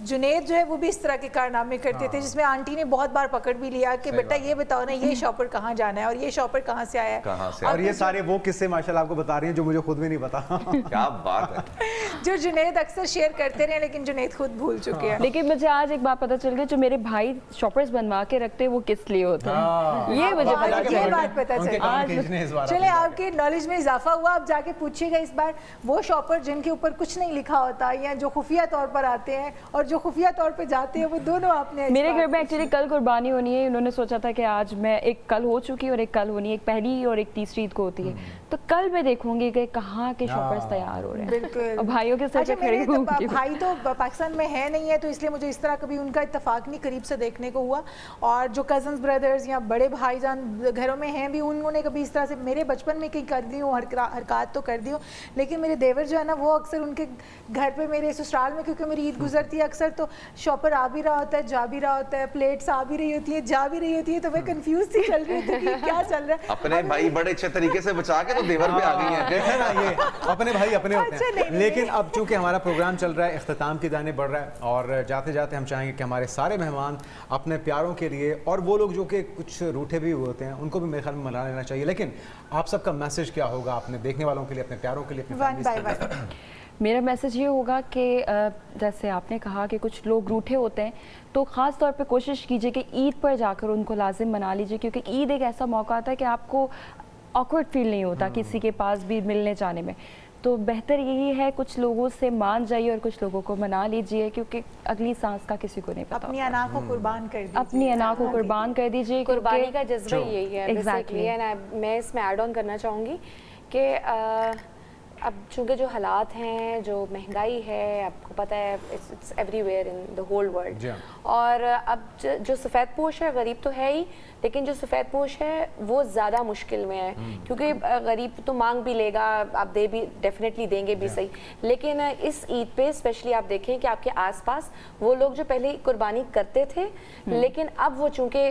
जुनैद जो है वो भी इस तरह के कारनामे करते थे, जिसमें आंटी ने बहुत बार पकड़ भी लिया कि बेटा ये बताओ ना, ये शॉपर कहाँ जाना है और ये शॉपर कहाँ से आया है। कहाँ से और ये सारे वो किस्से माशाल्लाह आपको बता रही हैं जो मुझे खुद भी नहीं पता। क्या बात है। जो जुनैद अक्सर शेयर करते रहे, लेकिन जुनैद खुद भूल चुके हैं। लेकिन मुझे आज आज एक बात पता चल गई, जो मेरे भाई शॉपर्स बनवा के रखते हैं वो किस लिए होते हैं, ये मुझे आज पता ये चला। बात पता उनके चली। काम खींचने इस बार चले आपने आपके नॉलेज में इजाफा हुआ। आप जाके पूछिएगा इस बार वो शॉपर जिनके ऊपर कुछ नहीं लिखा होता या जो खुफिया तौर पर आते हैं और जो खुफिया तौर पर जाते हैं, वो दोनों आपने इस मेरे बार घर में एक्चुअली कल कुर्बानी होनी है, उन्होंने सोचा था कि आज मैं, एक कल हो चुकी है और एक कल होनी है, एक पहली और एक तीसरी ईद को होती है, तो कल मैं देखूंगी कि कहाँ के शॉपर्स तैयार हो रहे हैं। बिल्कुल। और भाइयों के सर अच्छा, पे खड़ी मेरे होंगी। भाई तो पाकिस्तान में है नहीं है, तो इसलिए मुझे इस तरह कभी उनका इत्तेफाक नहीं करीब से देखने को हुआ। और जो कजन्स ब्रदर्स या बड़े भाईजान घरों में हैं भी, उन्होंने कभी इस तरह से मेरे बचपन में कहीं कर दी हूँ, हरकत तो कर दी हूँ, लेकिन मेरे देवर जो है ना, वो अक्सर उनके घर पे मेरे ससुराल में, क्योंकि मेरी ईद गुजरती है अक्सर, तो शॉपर आ भी रहा होता है, जा भी रहा होता है, प्लेट्स आ भी रही होती है, जा भी रही होती है, तो मैं कंफ्यूज थी चल रही थी कि क्या चल रहा है। अपने भाई बड़े अच्छे तरीके से बचा के तो देवर पे आ गई हैं। देखा ना, ये अपने भाई अपने होते अच्छा, हैं। नहीं, नहीं, लेकिन अब चूंकि हमारा प्रोग्राम चल रहा है, इख्तिताम की जाने बढ़ रहा है, और जाते जाते हम चाहेंगे कि हमारे सारे मेहमान अपने प्यारों के लिए, और वो लोग जो कि कुछ रूठे भी हुए होते हैं, उनको भी मेरे ख्याल में मना लेना चाहिए। लेकिन आप सबका मैसेज क्या होगा अपने देखने वालों के लिए, अपने प्यारों के लिए, अपने वन families बाय के लिए? वन। मेरा मैसेज ये होगा कि जैसे आपने कहा कि कुछ लोग रूठे होते हैं, तो ख़ास तौर पे कोशिश कीजिए कि ईद पर जाकर उनको लाजिम मना लीजिए, क्योंकि ईद एक ऐसा मौका आता है कि आपको ऑकवर्ड फील नहीं होता किसी के पास भी मिलने जाने में। तो बेहतर यही है, कुछ लोगों से मान जाइए और कुछ लोगों को मना लीजिए, क्योंकि अगली सांस का किसी को नहीं पता अपनी होता। अना को कुर्बान कर दीजिए। अपनी अना को कुर्बान कर दीजिए। कुर्बानी क्योंकि- का जज्बा ही यही है Exactly. बेसिकली। एंड मैं इसमें ऐड ऑन करना चाहूँगी कि अब चूँकि जो हालात हैं, जो महंगाई है, आपको पता है it's everywhere in the whole world, जी हाँ। और अब जो सफ़ेद पोश है, गरीब तो है ही, लेकिन जो सफ़ेद पोश है वो ज़्यादा मुश्किल में है, क्योंकि गरीब तो मांग भी लेगा, आप दे भी डेफिनेटली देंगे भी सही, लेकिन इस ईद पे स्पेशली आप देखें कि आपके आसपास वो लोग जो पहले कुर्बानी करते थे, लेकिन अब वो चूँकि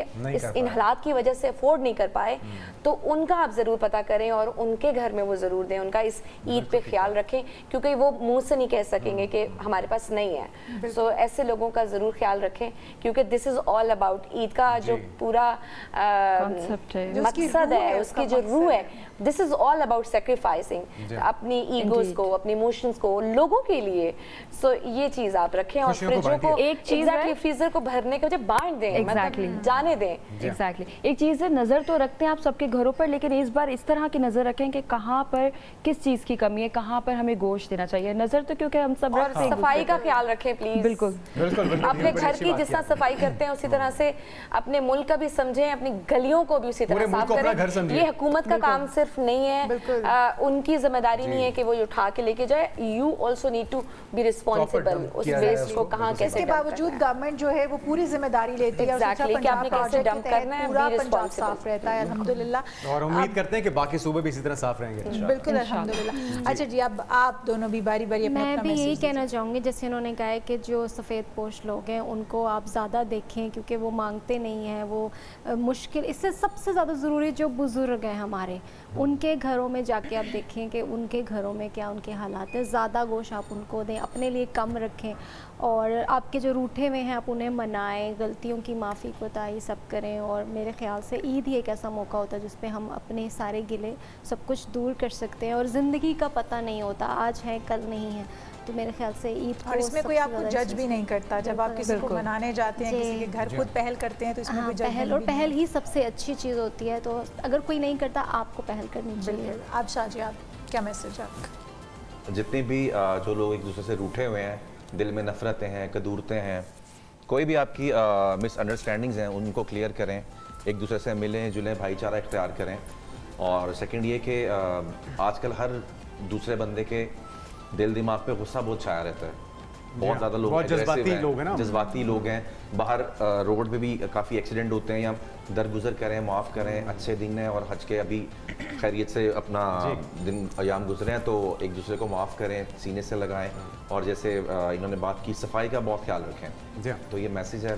इन हालात की वजह से अफोर्ड नहीं कर पाए, तो उनका आप ज़रूर पता करें और उनके घर में वो ज़रूर दें, उनका इस ईद पे ख्याल रखें, क्योंकि वो मुंह से नहीं कह सकेंगे कि हमारे पास नहीं है। सो ऐसे लोगों का ज़रूर ख्याल रखें, क्योंकि this is all about Eid का जो पूरा Concept है। जो उसकी मकसद रूह है, है, उसकी उसका जो रूह मकसद है, this is all about sacrificing अपनी ईगोस को, अपने इमोशंस को लोगों के लिए। सो ये चीज आप रखें और खुशियों को फ्रिजों को एक चीज़ है- एग्जैक्टली फ्रीजर को भरने के बजाय बांट दें, Exactly. मतलब जाने दें। एग्जैक्टली एक चीज़ है, नज़र तो रखते हैं आप सबके घरों पर, लेकिन इस बार इस तरह की नज़र रखें कि कहाँ पर किस चीज़ की कमी है, कहाँ पर हमें गोश्त देना चाहिए। नज़र तो क्योंकि हम सब और रखते हैं सफाई का ख्याल रखें प्लीज। बिल्कुल बिल्कुल बिल्कुल, अपने ये बड़ी घर अच्छी की बात जिस की तरह आपने। सफाई करते हैं उसी तरह से अपने मुल्क का भी समझें, अपनी गलियों को भी उसी पूरे तरह मुल्क साफ को अपना घर करें। समझिए। ये हुकूमत का काम सिर्फ नहीं है, बिल्कुल। उनकी जिम्मेदारी नहीं है कि वो ये उठा के लेके जाए। You also need to be responsible dump उस किया जाए वेस्ट उसको, को कहाँ बिल्कुल कैसे इसके dump बावजूद करना है। गवर्नमेंट जो है वो पूरी जिम्मेदारी लेती है और Exactly, स्वच्छता कि आपने पंजाब कैसे प्रोजेक्ट dump के तहत करना है, पूरा be पंजाब responsible. साफ रहता है अल्हम्दुलिल्लाह। और उम्मीद करते हैं कि बाकी सूबे भी इसी तरह साफ रहेंगे। बिल्कुल अल्हम्दुलिल्लाह। अच्छा जी, अब आप दोनों भी बारी बारी अपना मैं अपना भी यही मैसेज कहना चाहूँगी, जैसे उन्होंने कहा है कि जो सफ़ेद पोश लोग हैं उनको आप ज़्यादा देखें, क्योंकि वो मांगते नहीं हैं, वो मुश्किल, इससे सबसे ज़्यादा ज़रूरी जो बुज़ुर्ग हैं हमारे, उनके घरों में जाके आप देखें कि उनके घरों में क्या उनके हालात है। ज़्यादा गोश्त आप उनको दें, अपने लिए कम रखें, और आपके जो रूठे हुए हैं आप उन्हें मनाएं, गलतियों की माफ़ी कोताही सब करें। और मेरे ख्याल से ईद ही एक ऐसा मौका होता है जिस पे हम अपने सारे गिले सब कुछ दूर कर सकते हैं, और ज़िंदगी का पता नहीं होता, आज है कल नहीं है। तो मेरे ख्याल से ईद को और इसमें कोई सबसे आपको ज़्यादा जज भी नहीं करता जब आप किसी को बिल्कुल। मनाने जाते हैं, जी। किसी के घर खुद पहल करते हैं, तो इसमें हाँ, कोई जज पहल, और पहल ही सबसे अच्छी चीज़ होती है। तो अगर कोई नहीं करता, आपको पहल करनी चाहिए। बिल्कुल। आप शाहजी, आप क्या मैसेज आपका? जितने भी जो लोग एक दूसरे से रूठे हुए हैं, दिल में नफरतें हैं, कदूरतें हैं, कोई भी आपकी मिसअंडरस्टैंडिंग्स हैं, उनको क्लियर करें, एक दूसरे से मिलें जुलें, भाईचारा इख्तियार करें। और सेकंड ये कि आजकल हर दूसरे बंदे के दिल दिमाग पे गुस्सा बहुत छाया रहता है, बहुत ज़्यादा लोग बहुत aggressive जज्बाती हैं, लोग हैं ना। जज्बाती लोग हैं। बाहर रोड पे भी काफ़ी एक्सीडेंट होते हैं, या दरगुजर करें, माफ़ करें। अच्छे दिन है और हज के अभी खैरियत से अपना दिन अयाम गुजरे हैं, तो एक दूसरे को माफ़ करें, सीने से लगाएं। और जैसे इन्होंने बात की, सफाई का बहुत ख्याल रखें। जी हाँ। तो ये मैसेज है।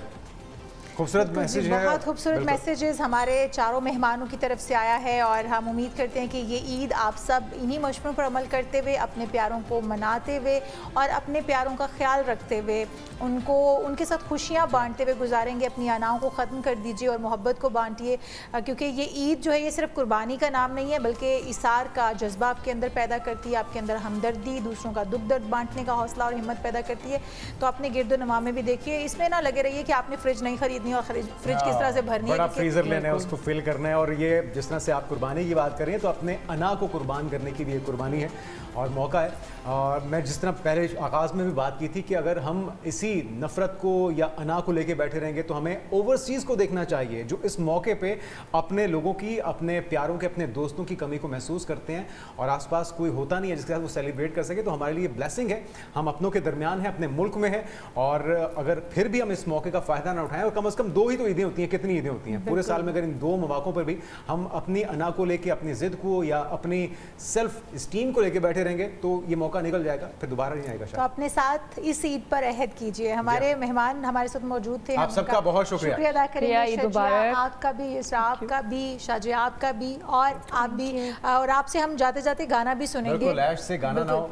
खूबसूरत बिल्कुल जी, मैसेज है। बहुत खूबसूरत बिल्कुल। मैसेजेस हमारे चारों मेहमानों की तरफ से आया है और हम उम्मीद करते हैं कि ये ईद आप सब इन्हीं मशवरों पर अमल करते हुए अपने प्यारों को मनाते हुए और अपने प्यारों का ख्याल रखते हुए उनको उनके साथ खुशियाँ बांटते हुए गुजारेंगे। अपनी अनाओं को ख़त्म कर दीजिए और मोहब्बत को बांटिए, क्योंकि ये ईद जो है ये सिर्फ कुर्बानी का नाम नहीं है बल्कि इसार का जज्बा आपके अंदर पैदा करती है, आपके अंदर हमदर्दी, दूसरों का दुख दर्द बांटने का हौसला और हिम्मत पैदा करती है। तो अपने गिरदो नमा में भी देखिए, इसमें ना लगे रहिए कि आपने फ्रिज नहीं खरीदनी और फ्रिज किस तरह से भरनी है। बड़ा क्योंकि- फ्रीजर लेना है, उसको फिल करना है। और ये जिस तरह से आप कुर्बानी की बात करें तो अपने अना को कुर्बान करने की भी एक कुर्बानी है और मौका है। और मैं जिस तरह पहले आगाज़ में भी बात की थी कि अगर हम इसी नफ़रत को या अना को लेके बैठे रहेंगे तो हमें ओवरसीज़ को देखना चाहिए, जो इस मौके पे अपने लोगों की, अपने प्यारों के, अपने दोस्तों की कमी को महसूस करते हैं और आसपास कोई होता नहीं है जिसके साथ वो सेलिब्रेट कर सके। तो हमारे लिए ब्लेसिंग है, हम अपनों के दरमियान हैं, अपने मुल्क में है। और अगर फिर भी हम इस मौके का फ़ायदा ना उठाएं, और कम से कम 2 ही तो ईदें होती हैं, कितनी ईदें होती हैं पूरे साल में, अगर इन 2 मौक़ों पर भी हम अपनी अना को लेके, अपनी ज़िद को या अपनी सेल्फ इस्टीम को लेके बैठे रहेंगे तो ये मौका निकल जाएगा, फिर दोबारा नहीं आएगा। तो अपने साथ इस ईद पर अहद कीजिए। हमारे मेहमान हमारे साथ मौजूद थे, आप हम सबका उनका बहुत शुक्रिया। अदा करेंगे। शुक्रिया, ईद शजिया, मुबारक। आपका भी, इसरा आपका भी, शाजिया आपका भी और आप भी। और आपसे हम जाते जाते गाना भी सुनेंगे। बिल्कुल, ऐश से गाना ना हो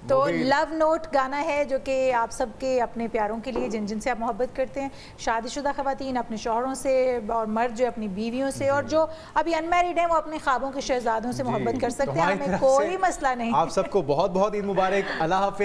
तो वो भी- लव नोट गाना है जो कि आप सबके अपने प्यारों के लिए, जिन जिनसे आप मोहब्बत करते हैं, शादीशुदा ख़वातीन अपने शौहरों से और मर्द जो अपनी बीवियों से, और जो अभी अनमैरिड हैं वो अपने ख्वाबों के शहजादों से मोहब्बत कर तो सकते हैं। हमारी हमें तरफ कोई से मसला नहीं। आप सबको बहुत बहुत ईद मुबारक। अल्लाह हाफिज।